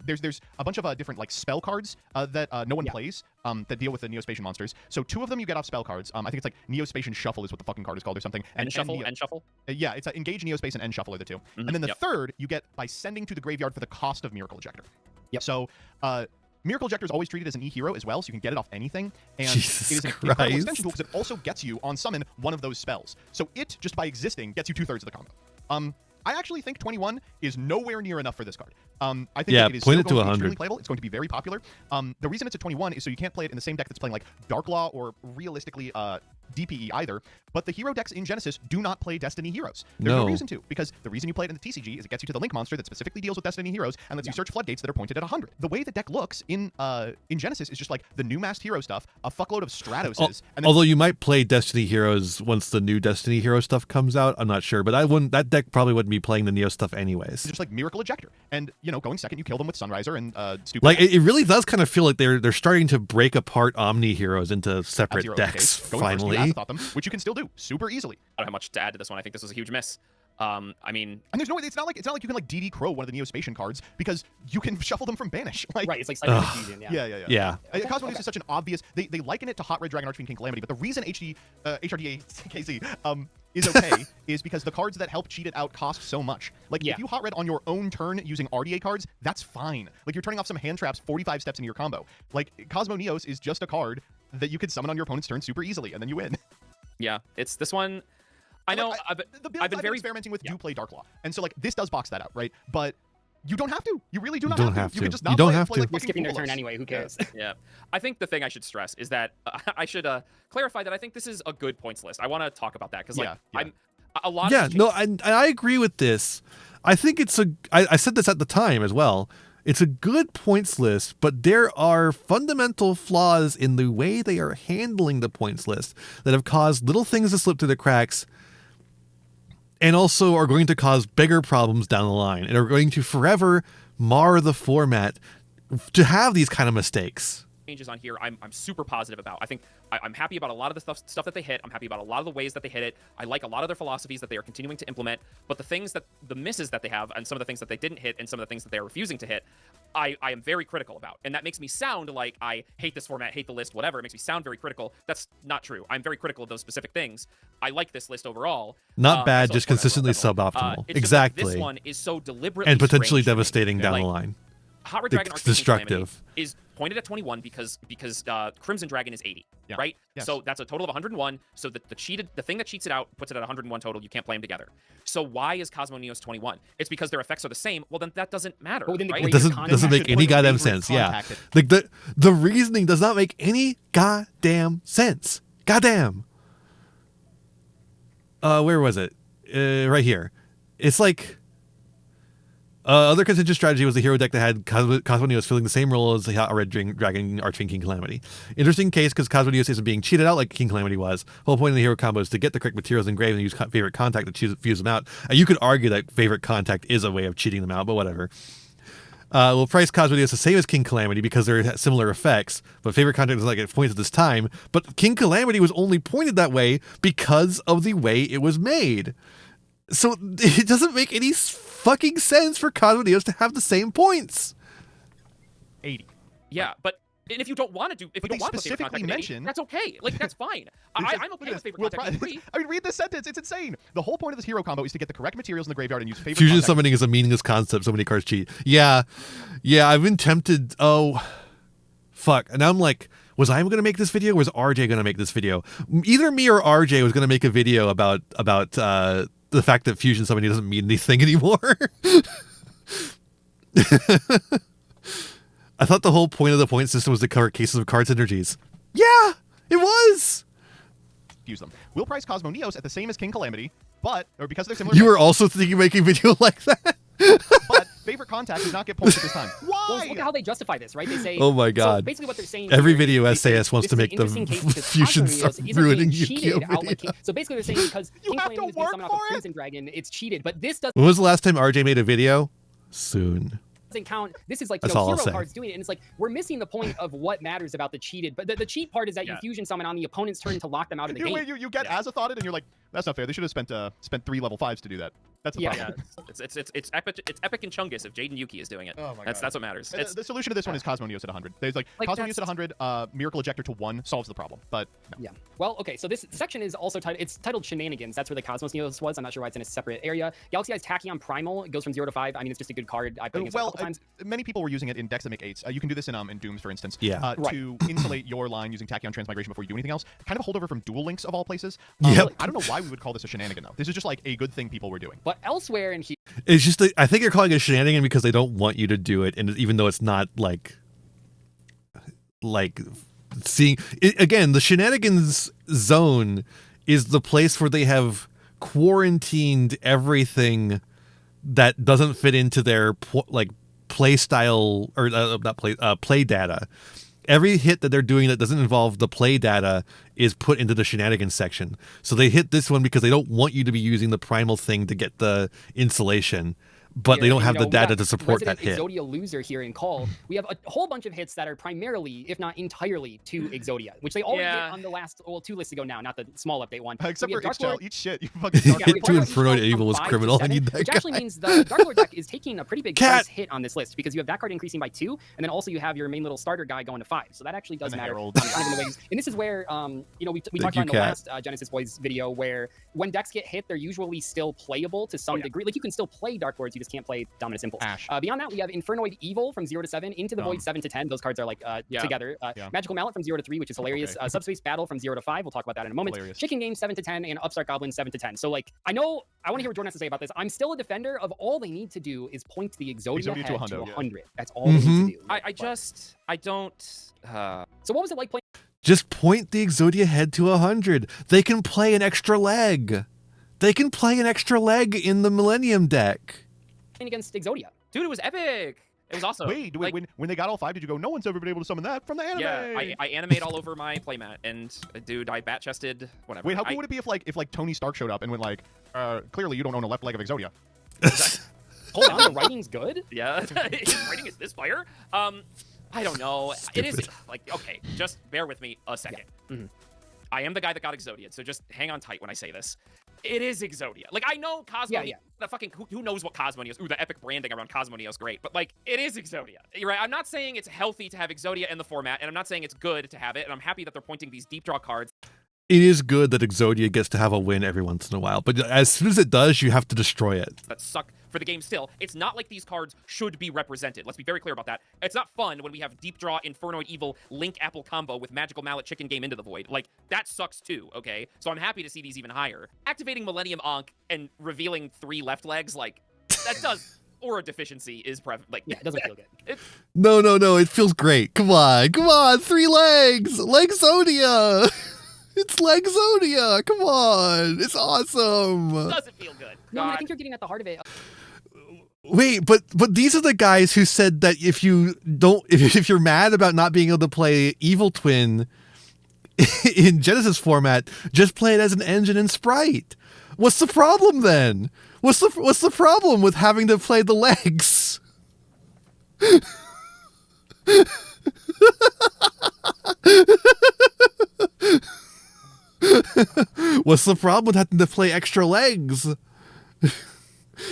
there's a bunch of different like spell cards that no one plays that deal with the Neospatian monsters. So 2 of them you get off spell cards. I think it's like Neospatian Shuffle is what the fucking card is called or something. And Shuffle, and Shuffle. Yeah, it's Engage Neospace and End Shuffle are the 2. And then the third you get by sending to the graveyard for the cost of Miracle Ejector. Yep. So Miracle Ejector is always treated as an E-hero as well, so you can get it off anything. And Jesus it is an Christ. incredible extension tool because it also gets you on summon one of those spells. So it, just by existing, gets you 2/3 of the combo. I actually think 21 is nowhere near enough for this card. I think that it is point still it to going to be 100. extremely playable. It's going to be very popular. The reason it's at 21 is so you can't play it in the same deck that's playing like Darklaw or realistically DPE either. But the hero decks in Genesis do not play Destiny heroes. There's no reason to, because the reason you play it in the TCG is it gets you to the Link monster that specifically deals with Destiny heroes and lets you search floodgates that are pointed at 100. The way the deck looks in Genesis is just like the new masked hero stuff, a fuckload of Stratoses, and then Although you might play Destiny Heroes once the new Destiny Hero stuff comes out, I'm not sure, but that deck probably wouldn't be playing the Neo stuff anyways. just like Miracle Ejector. And, going second, you kill them with Sunriser and stupid. Like it really does kind of feel like they're starting to break apart Omni Heroes into separate F-Zero decks case. Going first, you finally. Azathoth them, which you can still do super easily. I don't have much to add to this one. I think this was a huge miss. I mean, And there's no way. It's not like you can like DD Crow one of the Neospatian cards because you can shuffle them from Banish. Like, Right, it's like Cyber Fusion, Yeah. Cosmonius is such an obvious. They liken it to Hot Red Dragon Archfiend King Calamity, but the reason HRDA KZ is okay is because the cards that help cheat it out cost so much. Like if you Hot Red on your own turn using RDA cards, that's fine. Like you're turning off some hand traps 45 steps into your combo. Like Cosmoneos is just a card that you could summon on your opponent's turn super easily, and then you win. yeah, it's this one. I know. The builds I've been very experimenting with do play Darklaw, and so like this does box that out, right? But you don't have to. You really do not don't have to. have You to. can just You not don't play it, have play to. like You're fucking skipping their Fools. turn anyway. Who cares? Yeah. I think the thing I should stress is that I should clarify that I think this is a good points list. I want to talk about that because I'm a lot. Yeah, of no, I agree with this. I think I said this at the time as well. It's a good points list, but there are fundamental flaws in the way they are handling the points list that have caused little things to slip through the cracks and also are going to cause bigger problems down the line and are going to forever mar the format to have these kind of mistakes. changes on here I'm super positive about. I think I'm happy about a lot of the stuff that they hit. I'm happy about a lot of the ways that they hit it. I like a lot of their philosophies that they are continuing to implement, but the misses that they have and some of the things that they didn't hit and some of the things that they're refusing to hit, I am very critical about. And that makes me sound like I hate this format, hate the list, whatever. It makes me sound very critical. That's not true. I'm very critical of those specific things. I like this list overall. Not bad, so just whatever, consistently whatever. suboptimal. It's just Exactly. that this one is so deliberately And potentially strange to me. devastating down Like, the line. Hot Red Dragon It's Archfiend Calamity destructive. is pointed at 21 because Crimson Dragon is 80, Yeah. right? Yes. So that's a total of 101. So the thing that cheats it out puts it at 101 total. You can't play them together. So why is Cosmoneos 21? It's because their effects are the same. Well, then that doesn't matter. But within the right? greater Doesn't context, doesn't you make should any put goddamn favorite sense. Yeah, contact like the reasoning does not make any goddamn sense. Goddamn. Where was it? Right here. It's like other contingent strategy was the hero deck that had Cosmoneos filling the same role as the Hot Red Dragon Archfiend King Calamity. Interesting case because Cosmoneos isn't being cheated out like King Calamity was. The whole point of the hero combo is to get the correct materials engraved and use favorite contact to fuse them out. You could argue that favorite contact is a way of cheating them out, but whatever. We'll price Cosmoneos the same as King Calamity because they're similar effects, but favorite contact is like it points at this time. But King Calamity was only pointed that way because of the way it was made. So it doesn't make any fucking sense for Cosmoneos to have the same points. 80. Yeah, but and if you don't want to do, if But you don't they want to put favorite specifically contact at 80, mention- that's okay. Like that's fine. I'm okay with favorite We'll contact at 3. I mean, read this sentence. It's insane. The whole point of this hero combo is to get the correct materials in the graveyard and use favorite Fusion contact. summoning is a meaningless concept. So many cards cheat. Yeah, I've been tempted. Oh, fuck. And now I'm like, was I going to make this video? Or was RJ going to make this video? Either me or RJ was going to make a video about the fact that fusion summoning doesn't mean anything anymore. I thought the whole point of the point system was to cover cases of card synergies. Yeah, it was. Use them. We'll price Cosmo Neos at the same as King Calamity, or because they're similar. You were also thinking of making a video like that? But favorite contact does not get points at this time. Why? Well, look at how they justify this, right? They say, oh my god. So basically, what they're saying. Every here video is SAS wants to make the fusions ruining Yu-Gi-Oh video. So basically, they're saying because King Calamity was being summoned off of Crimson Dragon, it's cheated. But this doesn't. When was the last time RJ made a video? Soon. Count. This is like That's hero all I'll say. cards doing it, and it's like we're missing the point of what matters about the cheated. But the cheat part is that you fusion summon on the opponent's turn to lock them out of the game. You get Azathotted, and you're like, that's not fair. They should have spent 3 level 5s to do that. That's the problem. It's epic and Chungus if Jaden Yuki is doing it. Oh my that's what matters. The solution to this one is Cosmo Neos at 100. There's like Cosmo Neos at 100, Miracle Ejector to 1 solves the problem. But no. Yeah. Well, okay. So this section is also titled. It's titled Shenanigans. That's where the Cosmos Neos was. I'm not sure why it's in a separate area. Galaxy Eyes Tachyon Primal. It goes from 0 to 5. I mean, it's just a good card. I played against it a couple times. Many people were using it in decks that make 8s. You can do this in Dooms, for instance. Yeah. To insulate your line using Tachyon Transmigration before you do anything else. Kind of a holdover from Duel Links of all places. Yep. I don't know why we would call this a shenanigan though. This is just like a good thing people were doing. But elsewhere in here. It's just I think you're calling it a shenanigan because they don't want you to do it, and even though it's not like seeing it, again, the shenanigans zone is the place where they have quarantined everything that doesn't fit into their play style or not play data. Every hit that they're doing that doesn't involve the play data is put into the shenanigans section. So they hit this one because they don't want you to be using the primal thing to get the insulation, but they don't have the data to support that hit. Exodia loser here in Call. We have a whole bunch of hits that are primarily, if not entirely, to Exodia, which they already did on the last 2 lists ago now, not the small update one. Except for Dark Ixchel, Lord. eat shit. You fucking hit to Inferno Evil was criminal. I need that which guy. actually means the Dark Lord deck is taking a pretty big price hit on this list because you have that card increasing by 2, and then also you have your main little starter guy going to 5. So that actually does matter. Kind of in the ways. And this is where we talked about in the last Genesis Boys video where when decks get hit, they're usually still playable to some degree. Like you can still play Dark Lords, you just can't play Dominus Impulse. Beyond that, we have Infernoid Evil from 0 to 7, Into the Void 7 to 10. Those cards are like together. Magical Mallet from 0 to 3, which is hilarious. Subspace Battle from 0 to 5. We'll talk about that in a moment. Hilarious. Chicken Game 7 to 10, and Upstart Goblin 7 to 10. So like I want to hear what Jordan has to say about this. I'm still a defender of all they need to do is point the Exodia head to 100. That's all they need to do. I don't. So what was it like playing? Just point the Exodia head to 100. They can play an extra leg. They can play an extra leg in the Millennium deck. Against Exodia. Dude, it was epic. It was awesome. Wait, when they got all 5, did you go, no one's ever been able to summon that from the anime? Yeah, I animate all over my playmat, and dude, I bat-chested, whatever. Wait, how cool would it be if Tony Stark showed up and went like, clearly you don't own a left leg of Exodia. Hold on, the writing's good? Yeah, writing is this fire? I don't know. It is, okay, just bear with me a second. Yeah. I am the guy that got Exodia, so just hang on tight when I say this. It is Exodia. Like, I know Cosmo. Yeah. The fucking who knows what Cosmo is? Ooh, the epic branding around Cosmo is great, but like, it is Exodia. You're right. I'm not saying it's healthy to have Exodia in the format, and I'm not saying it's good to have it. And I'm happy that they're pointing these deep draw cards. It is good that Exodia gets to have a win every once in a while, but as soon as it does, you have to destroy it. That suck for the game still. It's not like these cards should be represented. Let's be very clear about that. It's not fun when we have Deep Draw, Infernoid Evil, Link Apple combo with Magical Mallet Chicken Game into the Void. Like, that sucks too, okay? So I'm happy to see these even higher. Activating Millennium Ankh and revealing 3 left legs, like, that does... Aura deficiency is it doesn't feel good. No, it feels great. Come on, 3 legs! Legzodia! It's Legzodia! Come on! It's awesome! It doesn't feel good. No, I think you're getting at the heart of it. Wait, but these are the guys who said that if you're mad about not being able to play Evil Twin in Genesis format, just play it as an engine and sprite. What's the problem then? What's the problem with having to play the legs? What's the problem with having to play extra legs?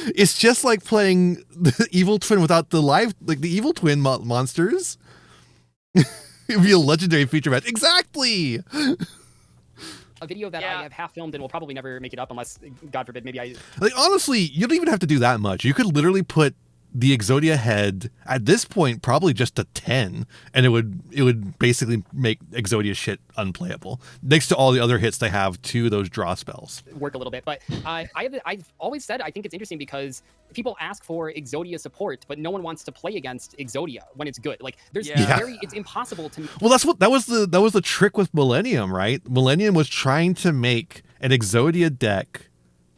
It's just like playing the Evil Twin without the Evil Twin monsters. It'd be a legendary feature match. Exactly. A video that I have half filmed and will probably never make it up unless, God forbid, maybe I... Honestly, you don't even have to do that much. You could literally put the Exodia head at this point probably just a 10, and it would basically make Exodia shit unplayable next to all the other hits they have to those draw spells. Work a little bit, but I've always said I think it's interesting because people ask for Exodia support, but no one wants to play against Exodia when it's good. Like there's it's impossible to. Well, that was the trick with Millennium, right? Millennium was trying to make an Exodia deck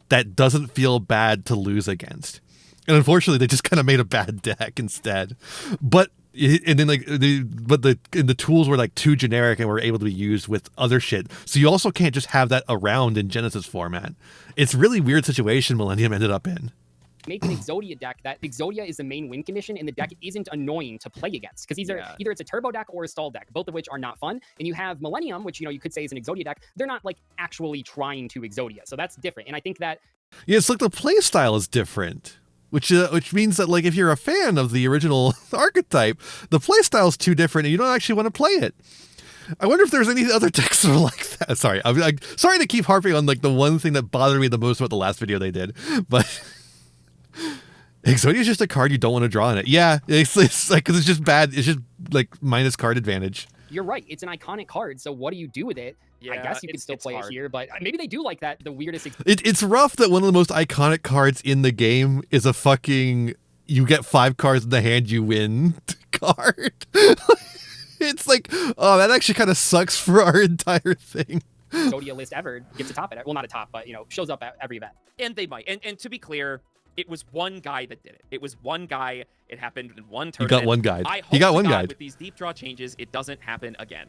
that doesn't feel bad to lose against. And unfortunately, they just kind of made a bad deck instead. But and then the tools were like too generic and were able to be used with other shit. So you also can't just have that around in Genesis format. It's a really weird situation Millennium ended up in. Make an Exodia deck that Exodia is the main win condition and the deck isn't annoying to play against, because either it's a turbo deck or a stall deck, both of which are not fun. And you have Millennium, which you could say is an Exodia deck. They're not like actually trying to Exodia, so that's different. And I think that it's like the play style is different. Which means that, like, if you're a fan of the original archetype, the playstyle is too different and you don't actually want to play it. I wonder if there's any other decks that are like that. Sorry, I'm sorry to keep harping on like the one thing that bothered me the most about the last video they did, but Exodia is just a card you don't want to draw in it. Yeah, it's like, because it's just bad. It's just like minus card advantage. You're right. It's an iconic card. So what do you do with it? I guess you could still play it here, but maybe they do like that. The weirdest. It's rough that one of the most iconic cards in the game is a fucking you get 5 cards in the hand, you win card. It's like, oh, that actually kind of sucks for our entire thing. Exodia list ever gets a top at it. Well, not a top, but shows up at every event. And they might. And to be clear, it was one guy that did it. It was one guy. It happened in one tournament. You got one guide. I hope you got one guide. With these deep draw changes, it doesn't happen again.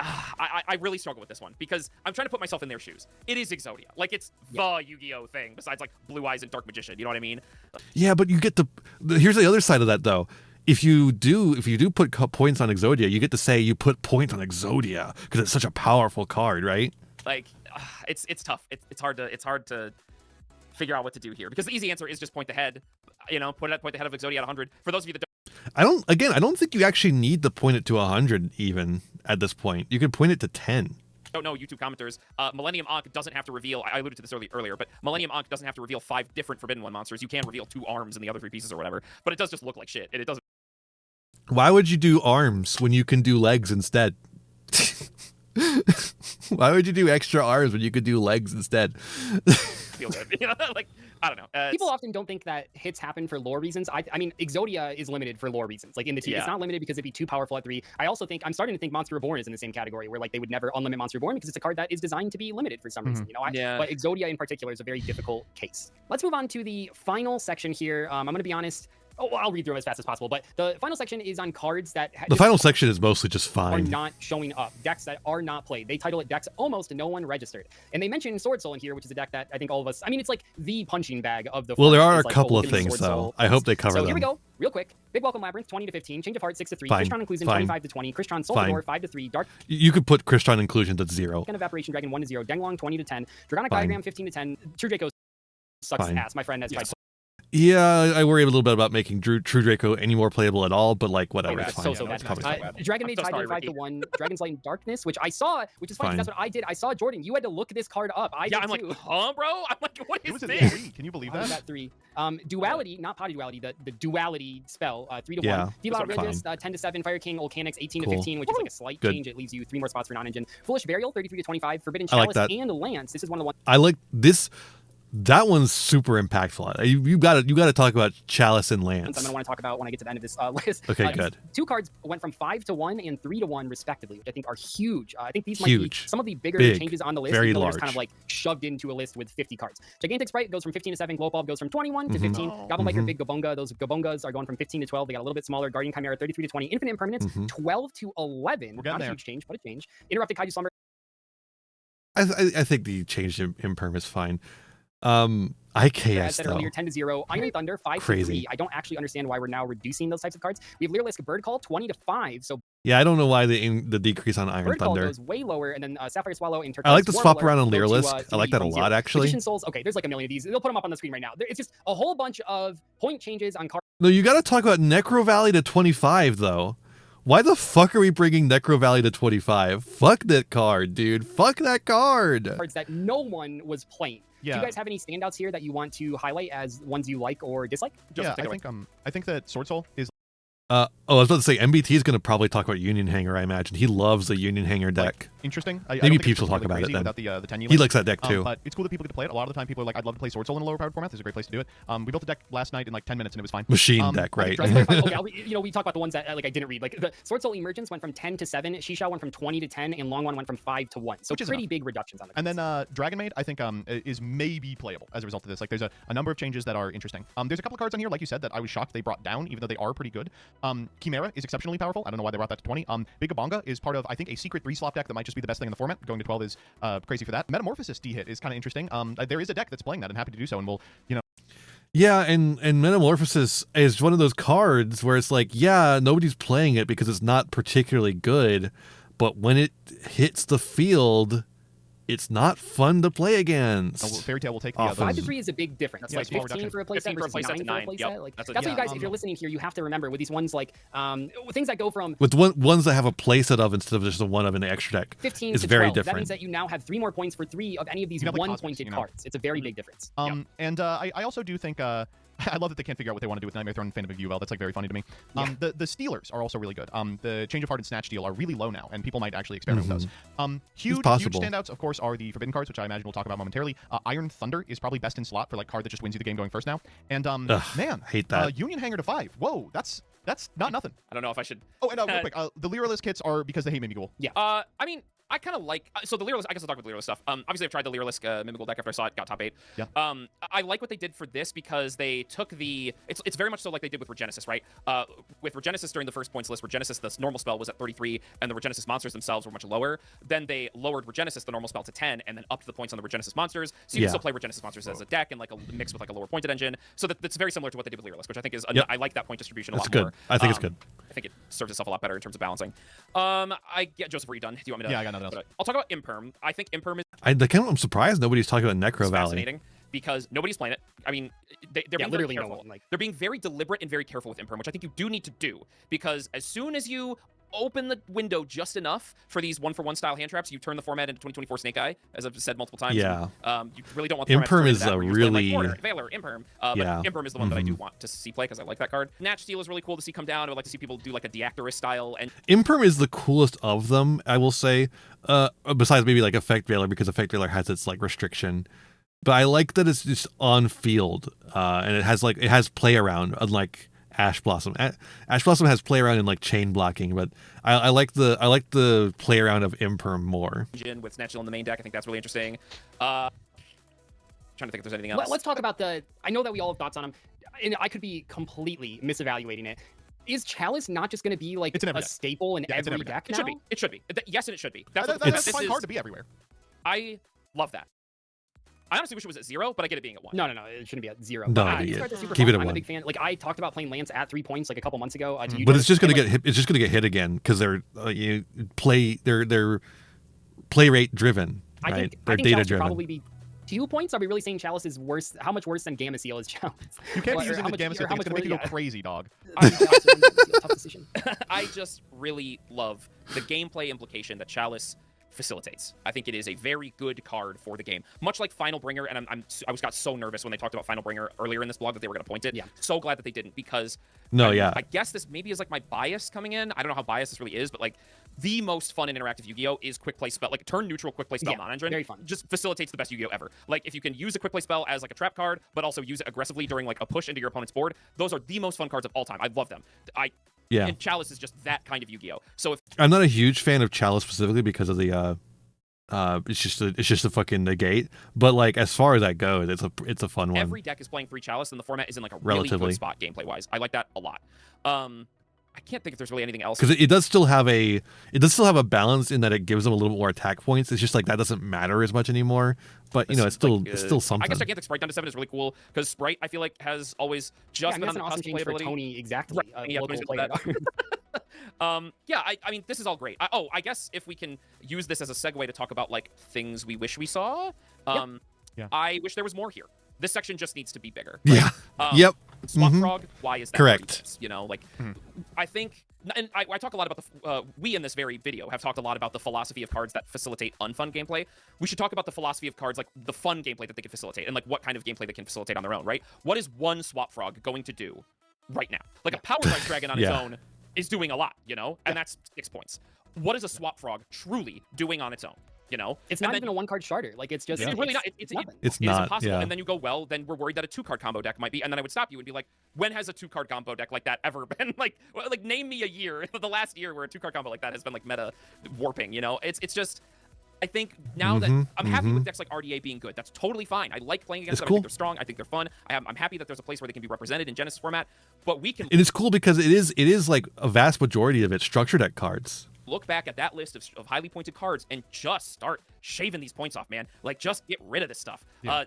I really struggle with this one because I'm trying to put myself in their shoes. It is Exodia. Like, it's the Yu-Gi-Oh thing besides like Blue Eyes and Dark Magician. You know what I mean? Yeah, but you get here's the other side of that though. If you do put points on Exodia, you get to say you put points on Exodia because it's such a powerful card, right? Like, it's tough. It's hard to figure out what to do here because the easy answer is just point the head. Put the head of Exodia at 100. For those of you that don't. I don't think you actually need to point it to 100 even at this point. You can point it to 10. Don't know, YouTube commenters. Millennium Ankh doesn't have to reveal, I alluded to this earlier, but Millennium Ankh doesn't have to reveal 5 different Forbidden One monsters. You can reveal 2 arms and the other 3 pieces or whatever, but it does just look like shit, and it doesn't. Why would you do arms when you can do legs instead? Why would you do extra arms when you could do legs instead? Feel good. Like, I don't know. People often don't think that hits happen for lore reasons. I mean, Exodia is limited for lore reasons. Like in the team, it's not limited because it'd be too powerful at 3. I also think I'm starting to think Monster Reborn is in the same category where like they would never unlimit Monster Reborn because it's a card that is designed to be limited for some reason. But Exodia in particular is a very difficult case. Let's move on to the final section here. I'm going to be honest. I'll read through them as fast as possible. But the final section is on cards that the final section is mostly just fine. Are not showing up. Decks that are not played. They title it decks almost no one registered. And they mention Sword Soul in here, which is a deck that I think all of us. I mean, it's like the punching bag of the. Well, there are a couple of things though. I hope they cover them. So here we go, real quick. Big Welcome Labyrinth 20 to 15. Change of Heart 6 to 3. Crystron Inclusion 25 to 20. Crystron Sulfador 5 to 3. Dark. You could put Crystron Inclusion to 0. Evaporation Dragon 1 to 0. Denglong 20 to 10. Dragonic Diagram 15 to 10. True Draco sucks ass. My friend has tried. Yeah, I worry a little bit about making True Draco any more playable at all, but like whatever. It's fine. Dragon Maid Tide 5 to 1, Dragon's Light and Darkness, which I saw, which is funny because that's what I did. I saw Jordan. You had to look this card up. I'm like, huh, bro? I'm like, what is this? Can you believe that? At 3. Duality, not Potty Duality, the Duality spell, 3 to 1. Delout Regis, 10 to 7. Fire King, Volcanics, 18 to 15, which is like a slight change. It leaves you 3 more spots for non-engine. Foolish Burial, 33 to 25. Forbidden Chalice and Lance. This is one of the ones. I like this. That one's super impactful. You got to talk about Chalice and Lance. I'm going to want to talk about when I get to the end of this list. Okay, good. 2 cards went from 5 to 1 and 3 to 1 respectively, which I think are huge. I think these might be some of the bigger changes on the list. Very large. Just kind of like shoved into a list with 50 cards. Gigantic Sprite goes from 15 to 7. Glow Bulb goes from 21 to 15. Goblin Biker, Big Gobunga. Those Gobungas are going from 15 to 12. They got a little bit smaller. Guardian Chimera, 33 to 20. Infinite Impermanence, 12 to 11. Not a huge change, but a change. Interrupted Kaiju Slumber. I think the change in Imperm is fine. IKS, I said earlier, 10 to 0. Iron Thunder, 5 to 3. I don't actually understand why we're now reducing those types of cards. We have Leerlisk Bird Call, 20 to 5. So yeah, I don't know why the decrease on Iron Bird Thunder. Call goes way lower, and then Sapphire Swallow and Turquoise. I like the swap Warblr around on Leerlisk. I like that a lot, actually. Magician Souls. Okay, there's like a million of these. They'll put them up on the screen right now. It's just a whole bunch of point changes on cards. No, you got to talk about Necro Valley to 25 though. Why the fuck are we bringing Necro Valley to 25? Fuck that card, dude. Fuck that card. Cards that no one was playing. Do you guys have any standouts here that you want to highlight as ones you like or dislike? Yeah, I think that Sword Soul is I was about to say MBT is going to probably talk about Union Hanger. I imagine he loves the Union Hanger deck. like, interesting. I Maybe don't think Peeps it's will talk particularly about it crazy then. without the 10 He likes that deck too. But it's cool that people get to play it. A lot of the time, people are like, "I'd love to play Sword Soul in a lower powered format. This is a great place to do it." We built a deck last night in like 10 minutes and it was fine. Machine deck, right? We talk about the ones that like I didn't read. Like the Sword Soul Emergence went from 10 to 7, Shisha went from 20 to 10, and Long One went from 5 to 1. So pretty big reductions on the. And then Dragon Maid, I think, is maybe playable as a result of this. Like, there's a number of changes that are interesting. There's a couple of cards on here, like you said, that I was shocked they brought down, even though they are pretty good. Chimera is exceptionally powerful. I don't know why they brought that to 20. Bigabonga is part of, I think, a secret 3-slot deck that might just be the best thing in the format. Going to 12 is crazy for that. Metamorphosis D-hit is kind of interesting. There is a deck that's playing that and happy to do so, and we'll, Yeah, and Metamorphosis is one of those cards where it's like, yeah, nobody's playing it because it's not particularly good, but when it hits the field, it's not fun to play against. Fairy Tale will take the Often. 5 to 3 is a big difference. Yeah, Like small 15 reduction. for a playset 15 for a versus playset 9 to for a 9. Yep, playset. Like, that's that's what- what you guys, if you're listening here, you have to remember with these ones like things that go from With ones that have a playset of instead of just the one of an extra deck. 15 is to very 12. That different. means that you now have 3 more points for 3 of any of these You have, like, one-pointed cosmics, cards. It's a very big difference. And I also do think I love that they can't figure out what they want to do with Nightmare Throne and Phantom of UL. That's like very funny to me. The Stealers are also really good. The Change of Heart and Snatch Deal are really low now, and people might actually experiment with those. Huge standouts, of course, are the Forbidden cards, which I imagine we'll talk about momentarily. Iron Thunder is probably best in slot for like card that just wins you the game going first now. And man, hate that. Union Hanger to 5. Whoa, that's not nothing. I don't know if I should. Oh, and real quick, the Lyralist kits are because they hate Mimighoul. Yeah. I mean, I kind of like so the Lyralisk. I guess I'll talk about the Lyralisk stuff. Obviously, I've tried the Lyralisk Mimighoul deck after I saw it got top 8. Yeah. I like what they did for this because they took the. It's very much so like they did with Regenesis, right? With Regenesis during the first points list, Regenesis the normal spell was at 33, and the Regenesis monsters themselves were much lower. Then they lowered Regenesis the normal spell to 10, and then upped the points on the Regenesis monsters. So you can still play Regenesis monsters as a deck and like a mix with like a lower pointed engine. So that's very similar to what they did with Lyralisk, which I think is I like that point distribution a That's lot good. more. I think it's good. I think it serves itself a lot better in terms of balancing. Joseph, were you done? Do you want me to? Yeah, I got nothing else. I'll talk about Imperm. I think Imperm is I'm surprised nobody's talking about Necro Valley. fascinating because nobody's playing it. I mean, they're being literally very no careful. one, like- They're being very deliberate and very careful with Imperm, which I think you do need to do because as soon as you open the window just enough for these 1-for-1 style hand traps, you turn the format into 2024 Snake Eye, as I've said multiple times. Yeah. You really don't want the format to Imperm turn into is that, a where you're just playing, really- like, Valor, Imperm. Yeah. But Imperm is the one that I do want to see play because I like that card. Natch Steel is really cool to see come down. I would like to see people do like a Deactorus style. And Imperm is the coolest of them, I will say. Besides maybe like Effect Veiler, because Effect Veiler has its like restriction. But I like that it's just on field, and it has play around, unlike Ash Blossom. Ash Blossom has play around in like chain blocking, but I like the play around of Imperm more. with Snatch Steel in the main deck, I think that's really interesting. Trying to think if there's anything else. Let's talk about I know that we all have thoughts on them, and I could be completely misevaluating it. Is Chalice not just going to be like It's in every a deck. staple in Yeah, it's in every every deck It now? should be. It should be. Yes, and it should be. That's That's a fine card to be everywhere. I love that. I honestly wish it was at 0, but I get it being at 1. No, it shouldn't be at 0. No, But these yeah. cards are super Keep fun. it at I'm a 1. big fan. Like I talked about playing Lance at 3 points like a couple months ago. But it's just gonna get hit. It's just gonna get hit again because they're they're play rate driven, right? I think They're Chalice data should driven. probably be 2 points. Are we really saying Chalice is worse? How much worse than Gamma Seal is Chalice? You can't Or be using how the much- Gamma or Seal how thing. It's much going to make you worse- go crazy, dog. I think Chalice is a tough decision. I just really love the gameplay implication that Chalice facilitates. I think it is a very good card for the game. Much like Final Bringer, and I got so nervous when they talked about Final Bringer earlier in this blog that they were going to point it. Yeah. So glad that they didn't because I guess this maybe is like my bias coming in. I don't know how biased this really is, but like the most fun in interactive Yu-Gi-Oh is quick play spell, like turn neutral quick play spell non-engine. Very fun. Just facilitates the best Yu-Gi-Oh ever. Like if you can use a quick play spell as like a trap card, but also use it aggressively during like a push into your opponent's board, those are the most fun cards of all time. I love them. And Chalice is just that kind of Yu-Gi-Oh. So if I'm not a huge fan of Chalice specifically because of the it's just a fucking negate. But like as far as that goes, it's a fun one. every deck is playing 3 Chalice, and the format is in like a really Relatively. good spot gameplay wise. I like that a lot. I can't think if there's really anything else. Because it does still have a balance in that it gives them a little more attack points. It's just like that doesn't matter as much anymore. But it's still something. I guess Gigantic Sprite down to 7 is really cool because Sprite I feel like has always just I been mean, on that's an the awesome cusp of change for playability. Tony. Exactly. Right. Yeah, Local Tony's player. good at that. I mean, this is all great. I guess if we can use this as a segue to talk about like things we wish we saw. Yeah. I wish there was more here. This section just needs to be bigger. Yeah. Right? Yep. Swamp Mhm. Frog, why is that? Correct. You know, like I think And I talk a lot about we in this very video have talked a lot about the philosophy of cards that facilitate unfun gameplay. We should talk about the philosophy of cards, like the fun gameplay that they can facilitate, and like what kind of gameplay they can facilitate on their own, right? What is one Swap Frog going to do right now? Like a Power Rice Dragon on its own is doing a lot, you know, and that's 6 points. What is a Swap Frog truly doing on its own? You know, it's not even a 1-card starter. Like it's just it's really not. It's nothing. It's It not. is impossible. Yeah. And then you go, well, then we're worried that a 2-card combo deck might be. And then I would stop you and be like, when has a 2-card combo deck like that ever been? Like name me a year, the last year where a 2-card combo like that has been like meta warping. You know, it's just. I think now that I'm happy with decks like RDA being good, that's totally fine. I like playing against them. I think they're strong. I think they're fun. I'm happy that there's a place where they can be represented in Genesis format. But we can. And it's cool because it is like a vast majority of it structure deck cards. Look back at that list of highly pointed cards and just start shaving these points off, man. Like, just get rid of this stuff. Do I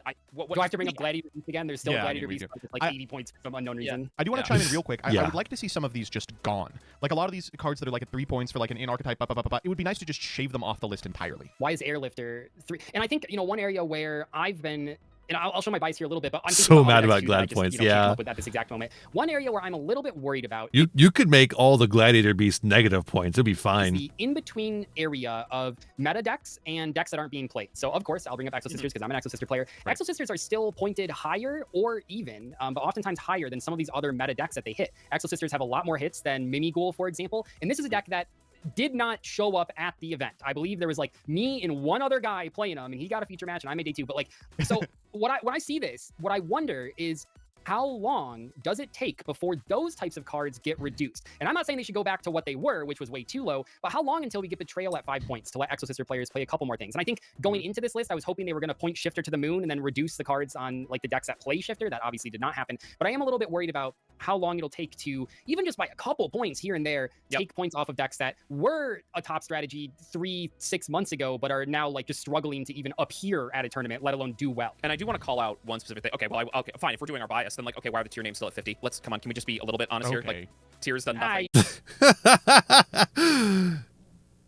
have to bring up Gladiator Beast again? There's still Gladiator Beast with like 80 points from unknown reason. I do want to chime in real quick. I would like to see some of these just gone. Like a lot of these cards that are like at 3 points for like an in archetype, it would be nice to just shave them off the list entirely. Why is Airlifter 3? And I think, you know, one area where I've been, and I'll show my bias here a little bit, but I'm so mad about Glad points. Can't come up with at this exact moment. One area where I'm a little bit worried about. You could make all the Gladiator Beast negative points. It'd be fine. The in-between area of meta decks and decks that aren't being played. So of course, I'll bring up Exo Sisters because I'm an Exo Sister player. Right. Exo Sisters are still pointed higher or even, but oftentimes higher than some of these other meta decks that they hit. Exo Sisters have a lot more hits than Mimi Ghoul, for example. And this is a deck that did not show up at the event. I believe there was like me and one other guy playing them, and he got a feature match, and I made day 2. But like, so when I see this, what I wonder is how long does it take before those types of cards get reduced? And I'm not saying they should go back to what they were, which was way too low, but how long until we get Betrayal at 5 points to let Exo Sister players play a couple more things? And I think going into this list, I was hoping they were going to point Shifter to the moon and then reduce the cards on like the decks that play Shifter. That obviously did not happen. But I am a little bit worried about how long it'll take to, even just by a couple points here and there, take points off of decks that were a top strategy 3-6 months ago, but are now like just struggling to even appear at a tournament, let alone do well. And I do want to call out one specific thing. Okay, well, okay, fine. If we're doing our bias, then like, okay, why are the tier names still at 50? Let's come on. Can we just be a little bit honest here? Like, tier's done nothing.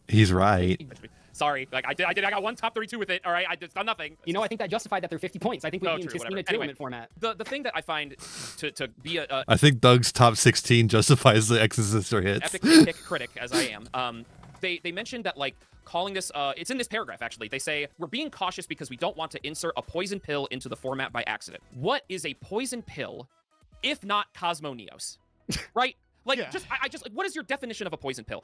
He's right. Sorry, like I got one top 32 with it. All right, I just done nothing. You know, I think that justified that they're 50 points. I think we'd be anticipating a tournament format. The thing that I find to be a I think Doug's top 16 justifies the Exo Sister hits. epic critic as I am. They mentioned that like calling this it's in this paragraph actually. They say we're being cautious because we don't want to insert a poison pill into the format by accident. What is a poison pill if not Cosmo Neos? Right? Like I just like, what is your definition of a poison pill?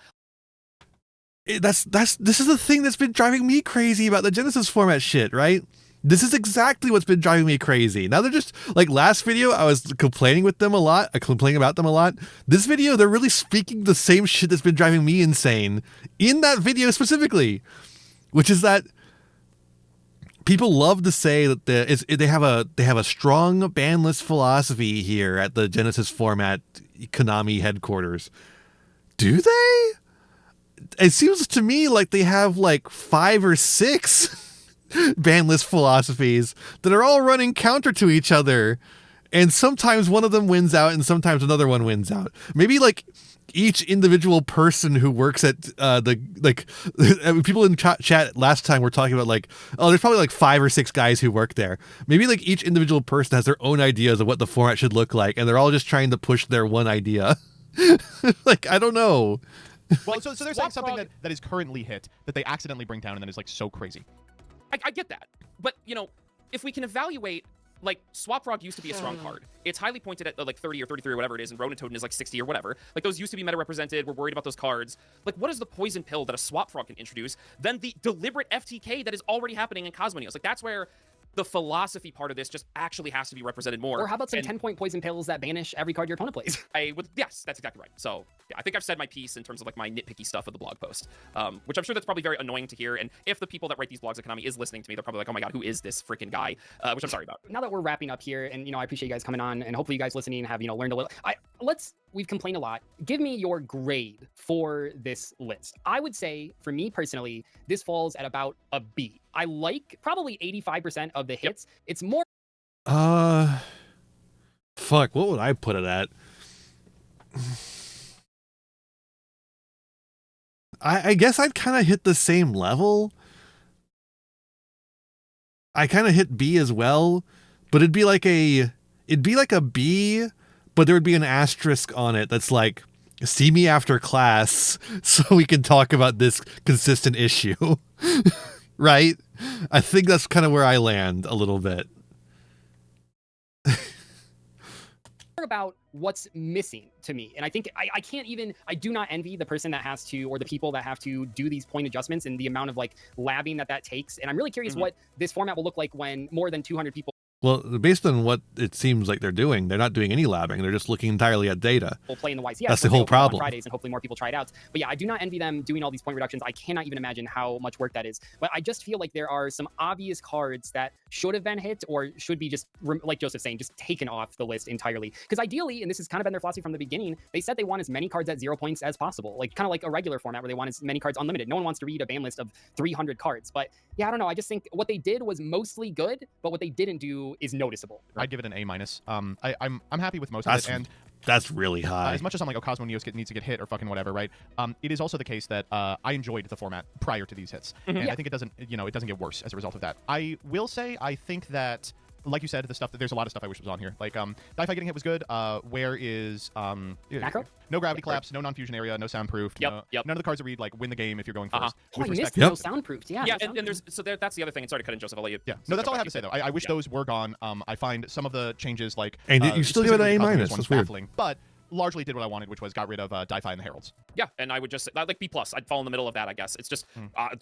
This is the thing that's been driving me crazy about the Genesis format shit, right? This is exactly what's been driving me crazy. Now they're just like last video, I was complaining about them a lot. This video, they're really speaking the same shit that's been driving me insane in that video specifically, which is that people love to say that they have a strong banlist philosophy here at the Genesis format Konami headquarters. Do they? It seems to me like they have like 5 or 6 banlist philosophies that are all running counter to each other, and sometimes one of them wins out and sometimes another one wins out. Maybe like each individual person who works at people in chat last time were talking about like, oh, there's probably like 5 or 6 guys who work there. Maybe like each individual person has their own ideas of what the format should look like, and they're all just trying to push their one idea. Like, I don't know. Well, so they're saying something that is currently hit that they accidentally bring down and then is like so crazy. I get that, but you know, if we can evaluate, like Swap Frog used to be a strong card. It's highly pointed at like 30 or 33 or whatever it is, and Ronin Totem is like 60 or whatever. Like those used to be meta represented. We're worried about those cards. Like, what is the poison pill that a Swap Frog can introduce? Then the deliberate FTK that is already happening in Cosmonios. Like that's where the philosophy part of this just actually has to be represented more. Or how about some 10-point poison pills that banish every card your opponent plays? Yes, that's exactly right. So yeah, I think I've said my piece in terms of like my nitpicky stuff of the blog post, which I'm sure that's probably very annoying to hear. And if the people that write these blogs at Konami is listening to me, they're probably like, oh my god, who is this freaking guy? Which I'm sorry about. Now that we're wrapping up here, and you know, I appreciate you guys coming on, and hopefully you guys listening have learned a little. We've complained a lot. Give me your grade for this list. I would say, for me personally, this falls at about a B. I like probably 85% of the hits. Yep. It's more. Fuck. What would I put it at? I guess I'd kind of hit the same level. I kind of hit B as well, but it'd be like a B, but there would be an asterisk on it that's like see me after class so we can talk about this consistent issue. Right? I think that's kind of where I land a little bit. About what's missing to me, and I think I can't even, I do not envy the person that has to, or the people that have to do these point adjustments and the amount of like labbing that takes. And I'm really curious what this format will look like when more than 200 people Well, based on what it seems like they're doing, they're not doing any labbing. They're just looking entirely at data. play in the YCS. That's the whole problem. On Fridays, and hopefully more people try it out. But yeah, I do not envy them doing all these point reductions. I cannot even imagine how much work that is. But I just feel like there are some obvious cards that should have been hit or should be just, like Joseph's saying, just taken off the list entirely. Because ideally, and this has kind of been their philosophy from the beginning, they said they want as many cards at 0 points as possible. Like kind of like a regular format where they want as many cards unlimited. No one wants to read a ban list of 300 cards. But yeah, I don't know. I just think what they did was mostly good, but what they didn't do is noticeable. I'd give it an A-. I'm happy with most of it, and that's really high. As much as I'm like, oh, Cosmo Neos needs to get hit or fucking whatever, right? It is also the case that I enjoyed the format prior to these hits, and I think it doesn't get worse as a result of that. I will say, I think that, like you said, there's a lot of stuff I wish was on here. Like, Di-Fi getting hit was good. Where is Macro? No gravity collapse, no non-fusion area, no soundproofed. Yep, no, yep. None of the cards that read like win the game if you're going first. Oh, I missed Yep. no soundproofed. Yeah, Yeah, no and there's that's the other thing. And sorry to cut in, Joseph. I'll let you. Yeah, no, that's all I have to say though. I wish those were gone. I find some of the changes like And you still give it an specifically A-. the Cosmo Neos ones That's weird. baffling, but largely did what I wanted, which was got rid of Di-Fi and the Heralds. Yeah, and I would just like B+. I'd fall in the middle of that, I guess. It's just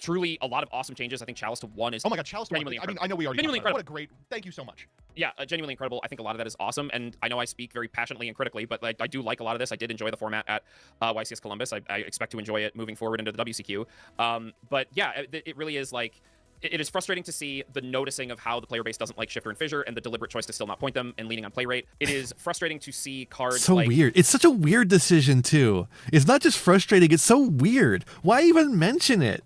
truly a lot of awesome changes. I think Chalice to 1 is Oh my god, Chalice to 1. genuinely I mean, incredible. I know we already Genuinely talked about it. What a great, thank you so much. Yeah, genuinely incredible. I think a lot of that is awesome, and I know I speak very passionately and critically, but like I do like a lot of this. I did enjoy the format at YCS Columbus. I expect to enjoy it moving forward into the WCQ. But yeah, it really is like, it is frustrating to see the noticing of how the player base doesn't like Shifter and Fissure and the deliberate choice to still not point them and leaning on play rate. It is frustrating to see cards So like... weird. It's such a weird decision too. It's not just frustrating, it's so weird. Why even mention it?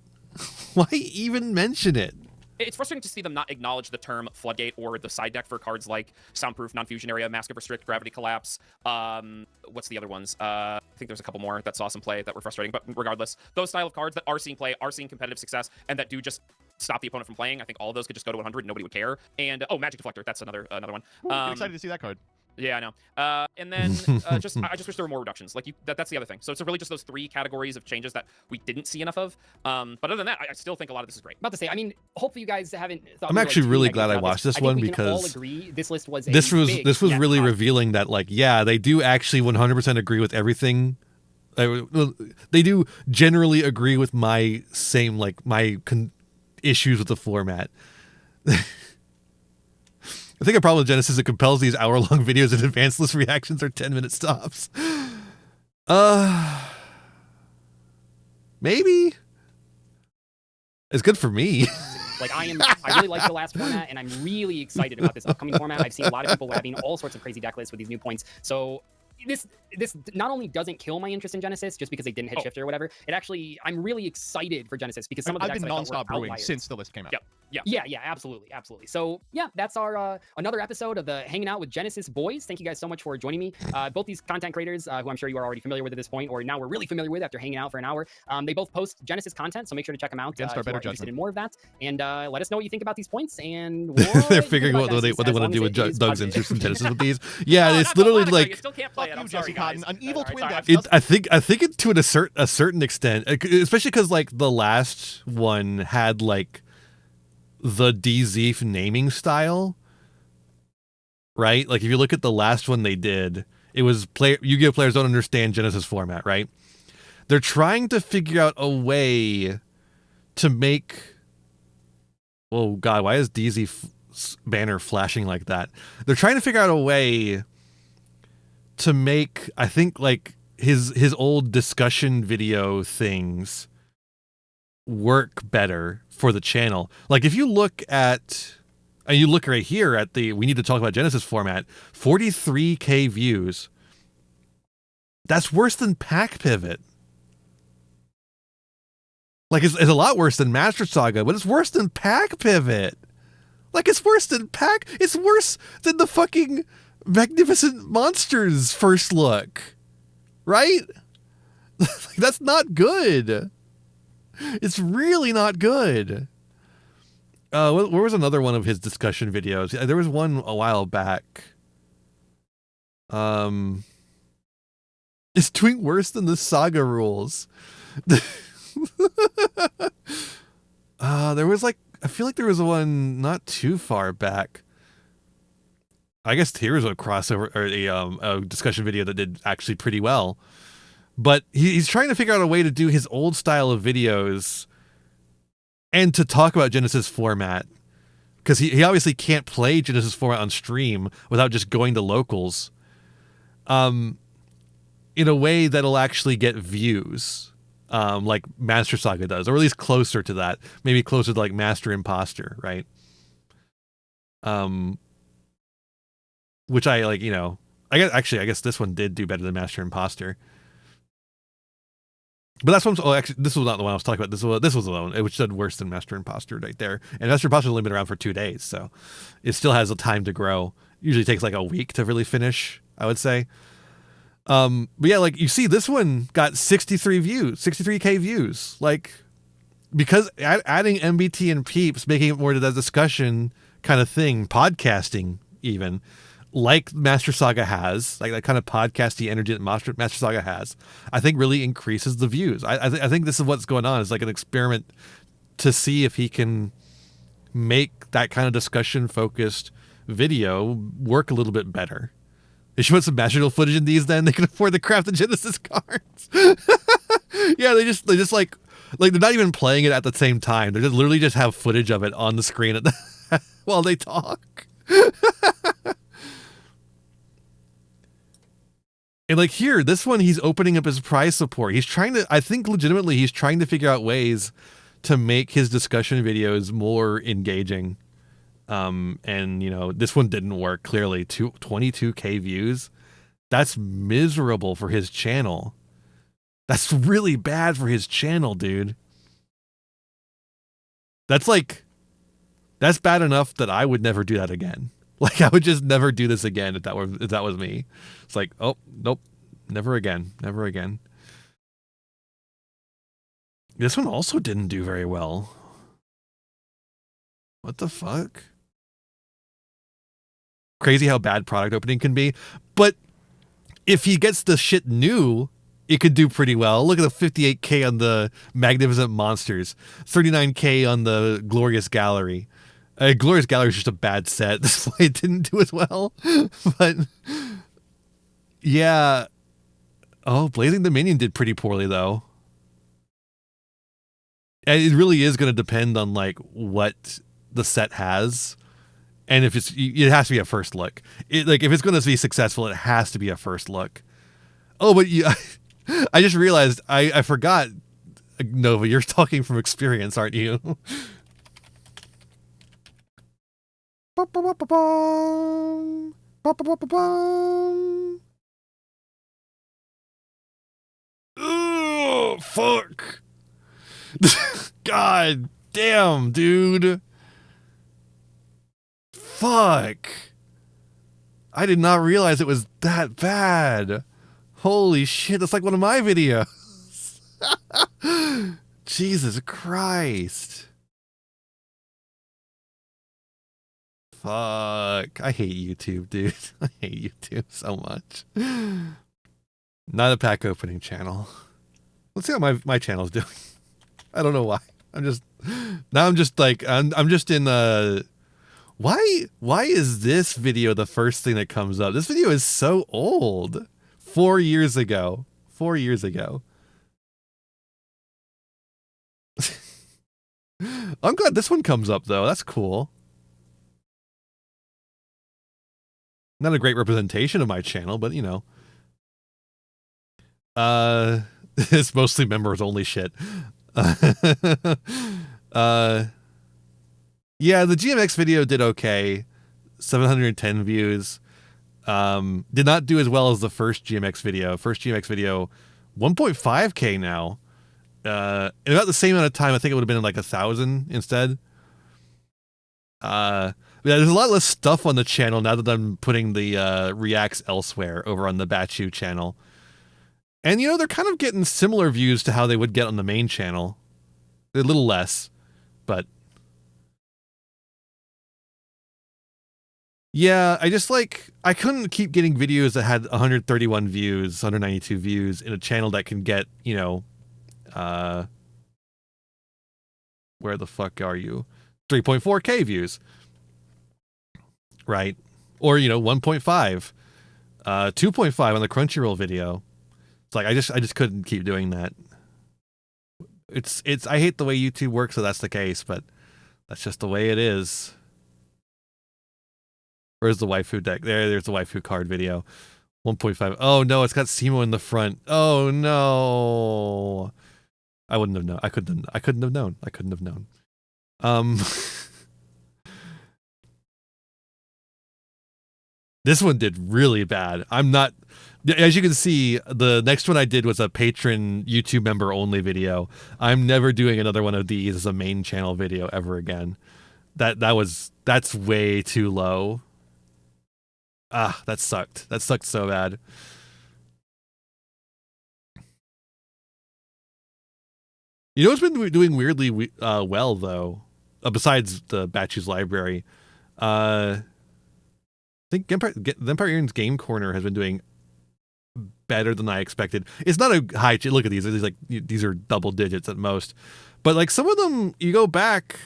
Why even mention it? It's frustrating to see them not acknowledge the term Floodgate or the side deck for cards like Soundproof, Non-Fusion Area, Mask of Restrict, Gravity Collapse. What's the other ones? I think there's a couple more that saw some play that were frustrating, but regardless, those style of cards that are seeing play, are seeing competitive success, and that do just stop the opponent from playing. I think all of those could just go to 100 and nobody would care. And Magic Deflector, that's another one. I'm excited to see that card. Yeah, I know. And then I just wish there were more reductions. Like that's the other thing. So it's really just those 3 categories of changes that we didn't see enough of. But other than that, I still think a lot of this is great. About to say, I mean, hopefully you guys haven't thought I'm we were, actually like, too really negative glad I about watched this I think one we can all because agree this list was a this was big really net revealing positive. that, like, yeah, they do actually 100% agree with everything. They do generally agree with my same, like, issues with the format. I think a problem with Genesis, it compels these hour-long videos and advanced list reactions or 10-minute stops. Maybe. It's good for me. Like I really like the last format, and I'm really excited about this upcoming format. I've seen a lot of people labbing all sorts of crazy deck lists with these new points. So this not only doesn't kill my interest in Genesis just because they didn't hit Shifter or whatever, it actually, I'm really excited for Genesis because some of the I've decks been that I thought nonstop were brewing outliers. since the list came out. Yeah, absolutely. So yeah, that's our another episode of the Hanging Out with Genesis boys. Thank you guys so much for joining me. Both these content creators, who I'm sure you are already familiar with at this point, or now we're really familiar with after hanging out for an hour. They both post Genesis content, so make sure to check them out Against our if you better are interested judgment. in more of that. And let us know what you think about these points and They're figuring out what they want to do with Doug's interest in Genesis with these. Yeah, it's literally You like, still can't play it. Fuck I'm you, sorry, Jesse guys. Cotton, an evil twin Sorry, death. I think it to a certain extent, especially because like the last one had like the DZ naming style, right? Like if you look at the last one they did, it was Yu-Gi-Oh players don't understand Genesis format, right? They're trying to figure out a way to make. Oh God, why is DZ banner flashing like that? They're trying to figure out a way to make, I think, like his old discussion video things work better for the channel. Like if you look at, and you look right here at the we need to talk about Genesis format, 43K views. That's worse than Pack Pivot. Like it's a lot worse than Master Saga, but it's worse than Pack Pivot. Like it's worse than it's worse than the fucking Magnificent Monsters first look. Right? Like, that's not good. It's really not good. Where was another one of his discussion videos? There was one a while back. It's doing worse than the Saga rules. There was like, I feel like there was one not too far back. I guess here's a crossover or a discussion video that did actually pretty well. But he's trying to figure out a way to do his old style of videos and to talk about Genesis format. Because he obviously can't play Genesis format on stream without just going to locals. In a way that'll actually get views. Like Master Saga does, or at least closer to that. Maybe closer to like Master Imposter, right? Which I like, you know, I guess this one did do better than Master Imposter. But that's what actually, this was not the one I was talking about. This was the one which did worse than Master Imposter right there. And Master Imposter has only been around for 2 days, so it still has a time to grow. Usually takes like a week to really finish, I would say. But yeah, like you see, this one got 63K views. Like, because adding MBT and Peeps, making it more to that discussion kind of thing, podcasting even, like Master Saga has, like that kind of podcasty energy that Master Saga has, I think really increases the views. I think this is what's going on. It's like an experiment to see if he can make that kind of discussion focused video work a little bit better. They should put some magical footage in these, then they can afford to craft the Genesis cards. Yeah, they just like they're not even playing it at the same time. They just literally just have footage of it on the screen while they talk. And like here, this one, he's opening up his prize support. He's trying to, I think legitimately, he's trying to figure out ways to make his discussion videos more engaging. And you know, this one didn't work, clearly. 22K views. That's miserable for his channel. That's really bad for his channel, dude. That's bad enough that I would never do that again. Like, I would just never do this again if that was me. It's like, oh, nope, never again, never again. This one also didn't do very well. What the fuck? Crazy how bad product opening can be. But if he gets the shit new, it could do pretty well. Look at the 58K on the Magnificent Monsters, 39K on the Glorious Gallery. Glorious Gallery is just a bad set. That's why it didn't do as well. But yeah. Oh, Blazing Dominion did pretty poorly though. And it really is going to depend on like what the set has. And if it has to be a first look. Like if it's going to be successful, it has to be a first look. Oh, but I just realized I forgot, Nova, you're talking from experience, aren't you? Oh, fuck. God damn, dude. Fuck. I did not realize it was that bad. Holy shit, that's like one of my videos. Jesus Christ. Fuck. I hate YouTube, dude. I hate YouTube so much. Not a pack opening channel. Let's see how my channel's doing. I don't know why. I'm just in why is this video the first thing that comes up? This video is so old. 4 years ago. 4 years ago. I'm glad this one comes up though. That's cool. Not a great representation of my channel, but you know. It's mostly members only shit. Yeah, the GMX video did okay. 710 views. Did not do as well as the first GMX video. First GMX video, 1.5K now. In about the same amount of time, I think it would have been like 1,000 instead. Yeah, there's a lot less stuff on the channel now that I'm putting the reacts elsewhere over on the Bachu channel. And, you know, they're kind of getting similar views to how they would get on the main channel. They're a little less, but Yeah, I just like I couldn't keep getting videos that had 131 views, 192 views in a channel that can get, where the fuck are you? 3.4K views, right? Or 1.5, 2.5 on the Crunchyroll video. It's like I just couldn't keep doing that. It's I hate the way YouTube works, so that's the case, but that's just the way it is. Where's the waifu deck? There's the waifu card video. 1.5. Oh no, it's got Simo in the front. Oh no. I wouldn't have known. I couldn't have known. I couldn't have known. This one did really bad. I'm not, as you can see, the next one I did was a patron YouTube member only video. I'm never doing another one of these as a main channel video ever again. That's way too low. Ah, that sucked. That sucked so bad. You know what's been doing weirdly well though, besides the Batchu's library, I think the Empire Earn's Game Corner has been doing better than I expected. It's not a high. Look at these. These are double digits at most, but like some of them, you go back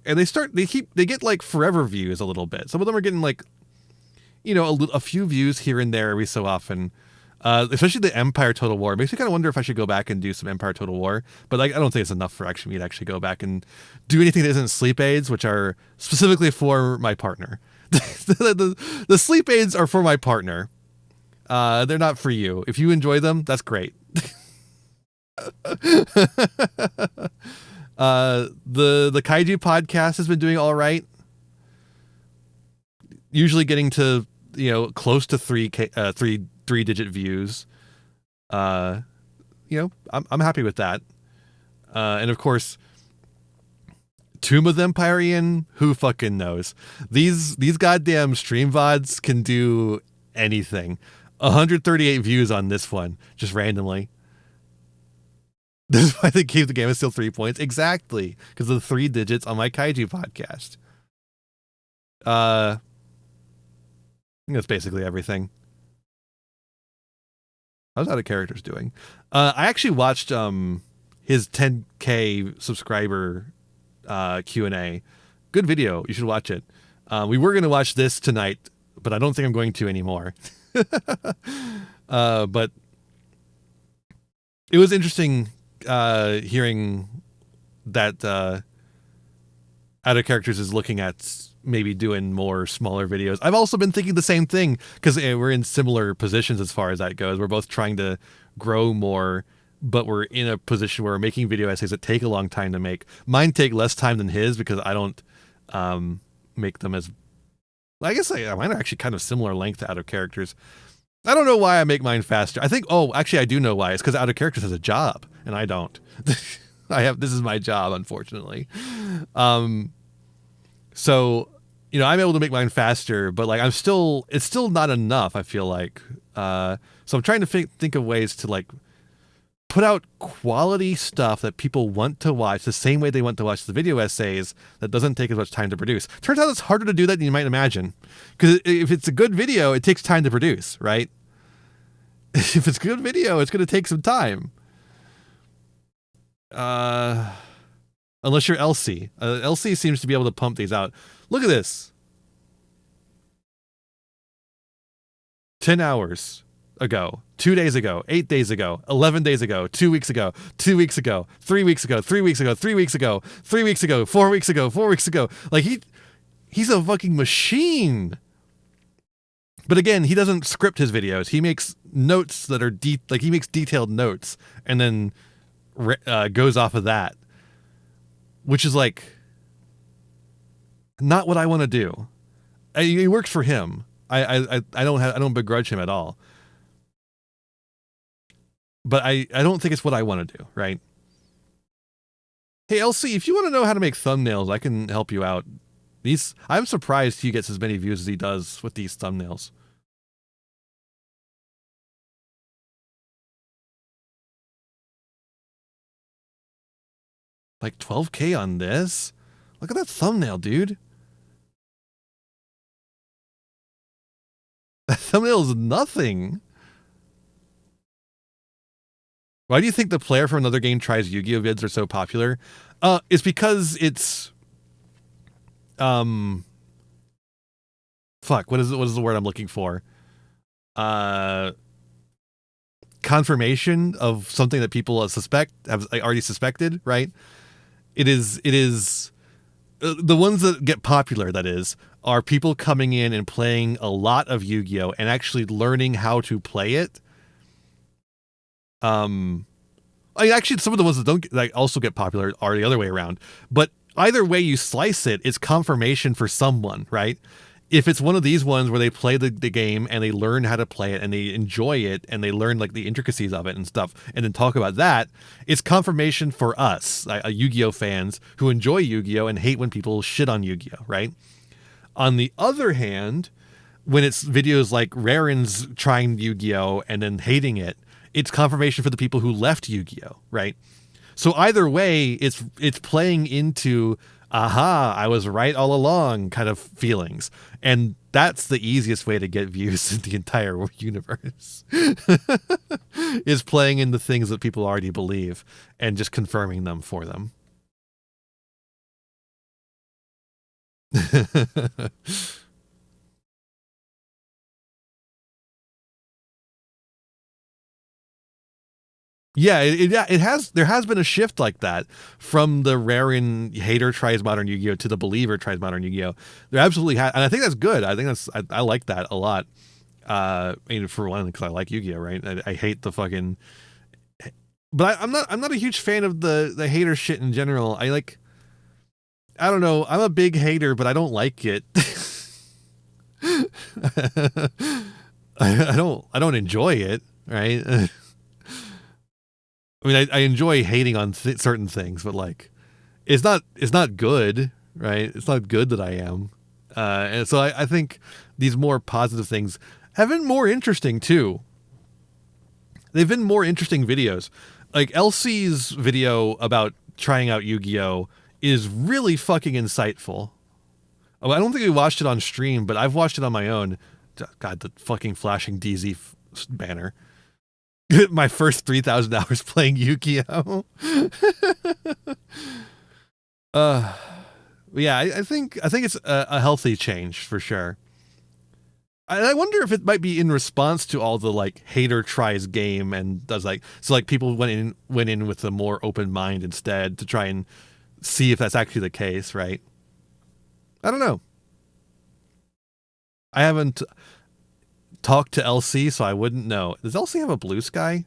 and they get like forever views a little bit. Some of them are getting like, a few views here and there every so often. Especially the Empire Total War. It makes me kind of wonder if I should go back and do some Empire Total War. But like, I don't think it's enough for me to actually go back and do anything that isn't sleep aids, which are specifically for my partner. The sleep aids are for my partner. They're not for you. If you enjoy them, that's great. The Kaiju podcast has been doing all right. Usually getting to close to three digit views. I'm happy with that. And of course, Tomb of the Empyrean, who fucking knows? These goddamn stream VODs can do anything. 138 views on this one, just randomly. This is why they gave the game still 3 points. Exactly. Because of the 3 digits on my Kaiju podcast. I think that's basically everything. How's Out of Characters doing? I actually watched his 10K subscriber Q&A. Good video. You should watch it. We were going to watch this tonight, but I don't think I'm going to anymore. But it was interesting hearing that Out of Characters is looking at maybe doing more smaller videos. I've also been thinking the same thing because we're in similar positions as far as that goes. We're both trying to grow more, but we're in a position where we're making video essays that take a long time to make. Mine take less time than his because I don't make them as... I guess mine are actually kind of similar length to Out of Characters. I don't know why I make mine faster. I think, actually I do know why. It's because Out of Characters has a job and I don't. This is my job, unfortunately. So, I'm able to make mine faster, but like it's still not enough, I feel like. So I'm trying to think of ways to like put out quality stuff that people want to watch the same way they want to watch the video essays that doesn't take as much time to produce. Turns out it's harder to do that than you might imagine. Because if it's a good video, it takes time to produce, right? If it's a good video, it's going to take some time. Unless you're LC. LC seems to be able to pump these out. Look at this. 10 hours ago, 2 days ago, 8 days ago, 11 days ago, 2 weeks ago, 2 weeks ago, 3 weeks ago, 3 weeks ago, 3 weeks ago, 3 weeks ago, 4 weeks ago, 4 weeks ago. Like he's a fucking machine. But again, he doesn't script his videos. He makes notes that are he makes detailed notes and then goes off of that. Which is like not what I want to do. It works for him. I don't begrudge him at all. But I don't think it's what I want to do, right? Hey LC, if you want to know how to make thumbnails, I can help you out. I'm surprised he gets as many views as he does with these thumbnails. Like 12K on this? Look at that thumbnail, dude. That thumbnail is nothing. Why do you think the player from another game tries Yu-Gi-Oh vids are so popular? It's because it's fuck, what is the word I'm looking for? Confirmation of something that people have already suspected, right? It is the ones that get popular, that is, are people coming in and playing a lot of Yu-Gi-Oh and actually learning how to play it. Actually, some of the ones that don't also get popular are the other way around. But either way you slice it, it's confirmation for someone, right? If it's one of these ones where they play the game and they learn how to play it and they enjoy it and they learn like the intricacies of it and stuff and then talk about that, it's confirmation for us, Yu-Gi-Oh fans who enjoy Yu-Gi-Oh and hate when people shit on Yu-Gi-Oh, right? On the other hand, when it's videos like Raren's trying Yu-Gi-Oh and then hating it, it's confirmation for the people who left Yu-Gi-Oh, right? So either way, it's playing into aha, I was right all along kind of feelings. And that's the easiest way to get views in the entire universe is playing into things that people already believe and just confirming them for them. Yeah, it has. There has been a shift like that from the Raren hater tries modern Yu-Gi-Oh to the believer tries modern Yu-Gi-Oh. There absolutely has, and I think that's good. I think I like that a lot. I mean, for one, because I like Yu-Gi-Oh, right? I hate the fucking, but I'm not a huge fan of the hater shit in general. I don't know. I'm a big hater, but I don't like it. I don't enjoy it, right? I mean, I enjoy hating on certain things, but like, it's not good, right? It's not good that I am, and so I think these more positive things have been more interesting too. They've been more interesting videos. Like LC's video about trying out Yu-Gi-Oh is really fucking insightful. Oh, I don't think we watched it on stream, but I've watched it on my own. God, the fucking flashing DZ banner. My first 3,000 hours playing Yu-Gi-Oh. Yeah, I think it's a healthy change for sure. I wonder if it might be in response to all the like hater tries game and does like, so like people went in with a more open mind instead to try and see if that's actually the case, right? I don't know. I haven't talked to LC, so I wouldn't know. Does LC have a Blue Sky?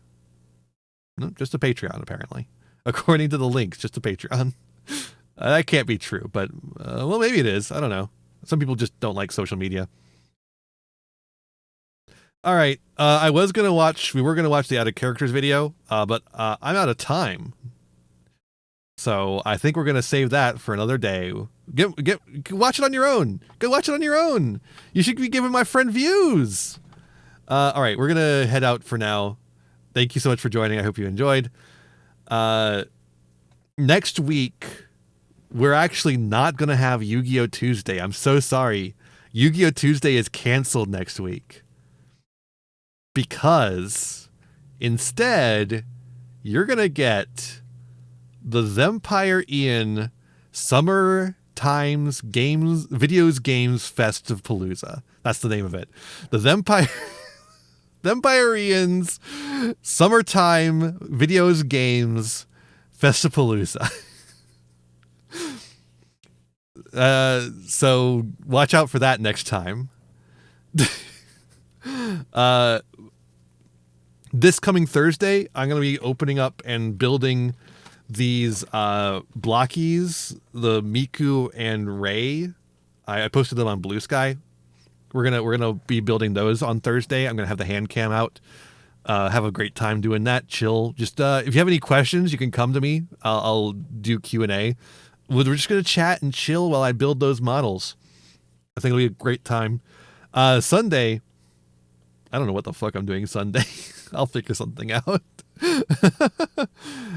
No, just a Patreon, apparently. According to the links, just a Patreon. That can't be true, but well, maybe it is. I don't know. Some people just don't like social media. All right, we were gonna watch the Out of Characters video, but I'm out of time. So I think we're gonna save that for another day. Watch it on your own. Go watch it on your own. You should be giving my friend views. All right, we're gonna head out for now. Thank you so much for joining. I hope you enjoyed. Next week, we're actually not gonna have Yu-Gi-Oh Tuesday. I'm so sorry. Yu-Gi-Oh Tuesday is canceled next week because instead you're gonna get the Vampire Ian Summer Times Games Fest of Palooza. That's the name of it. The Vampire Ian's Summertime Videos Games Festapalooza. So watch out for that next time. This coming Thursday, I'm going to be opening up and building these blockies, the Miku and Ray. I posted them on Blue Sky. We're gonna be building those on Thursday. I'm gonna have the hand cam out. Have a great time doing that. Chill. Just if you have any questions, you can come to me. I'll do Q&A. We're just gonna chat and chill while I build those models. I think it'll be a great time. Sunday, I don't know what the fuck I'm doing Sunday. I'll figure something out.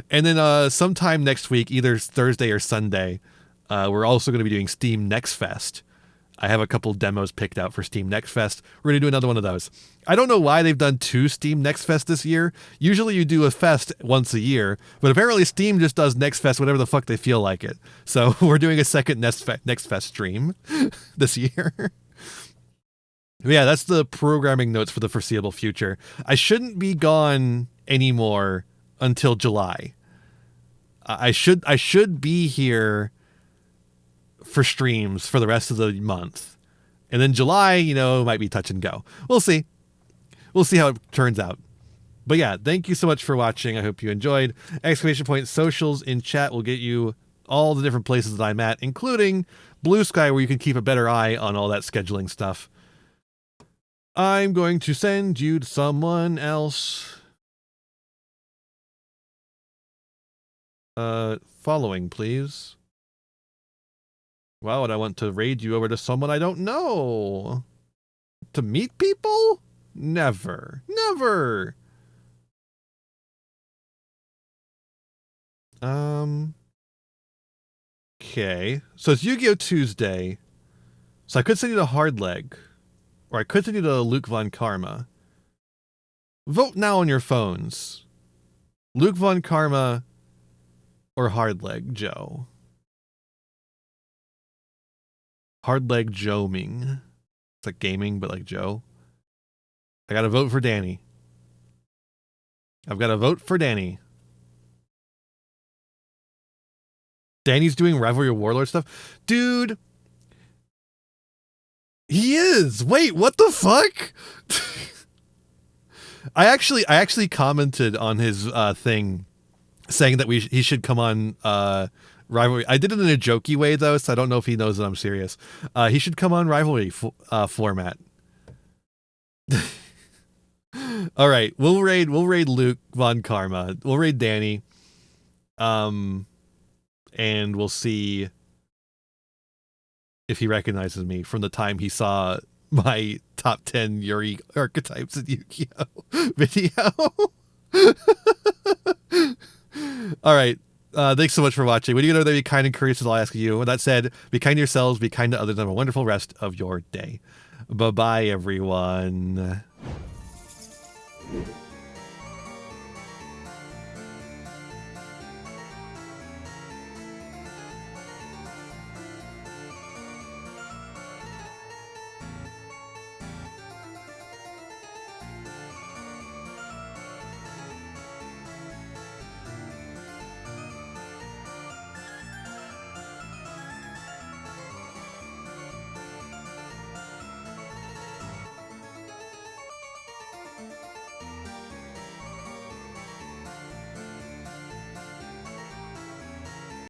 And then sometime next week, either Thursday or Sunday, we're also going to be doing Steam Next Fest. I have a couple demos picked out for Steam Next Fest. We're going to do another one of those. I don't know why they've done 2 Steam Next Fest this year. Usually you do a fest once a year, but apparently Steam just does Next Fest whenever the fuck they feel like it. So we're doing a second Next Fest stream this year. Yeah, that's the programming notes for the foreseeable future. I shouldn't be gone anymore until July. I should be here for streams for the rest of the month. And then July, might be touch and go. We'll see. We'll see how it turns out. But yeah, thank you so much for watching. I hope you enjoyed. Exclamation point socials in chat will get you all the different places that I'm at, including Blue Sky, where you can keep a better eye on all that scheduling stuff. I'm going to send you to someone else. Following, please. Why would I want to raid you over to someone I don't know? To meet people? Never. Never. Okay. So it's Yu-Gi-Oh! Tuesday. So I could send you to Hardleg. Or I could send you to Luke Von Karma. Vote now on your phones. Luke Von Karma or Hardleg Joe. Hardleg Joe Ming. It's like gaming, but like Joe. I gotta vote for Danny. I've got to vote for Danny. Danny's doing Rivalry Warlord stuff? Dude. He is. Wait, what the fuck? I actually commented on his thing saying that he should come on Rivalry. I did it in a jokey way though, so I don't know if he knows that I'm serious. He should come on Rivalry format. All right, we'll raid Luke Von Karma. We'll raid Danny. And we'll see if he recognizes me from the time he saw my top 10 Yuri archetypes in Yu-Gi-Oh! Video. All right. Thanks so much for watching. When you know that, be kind and courteous is all I ask of you. With that said, be kind to yourselves, be kind to others, and have a wonderful rest of your day. Bye-bye, everyone.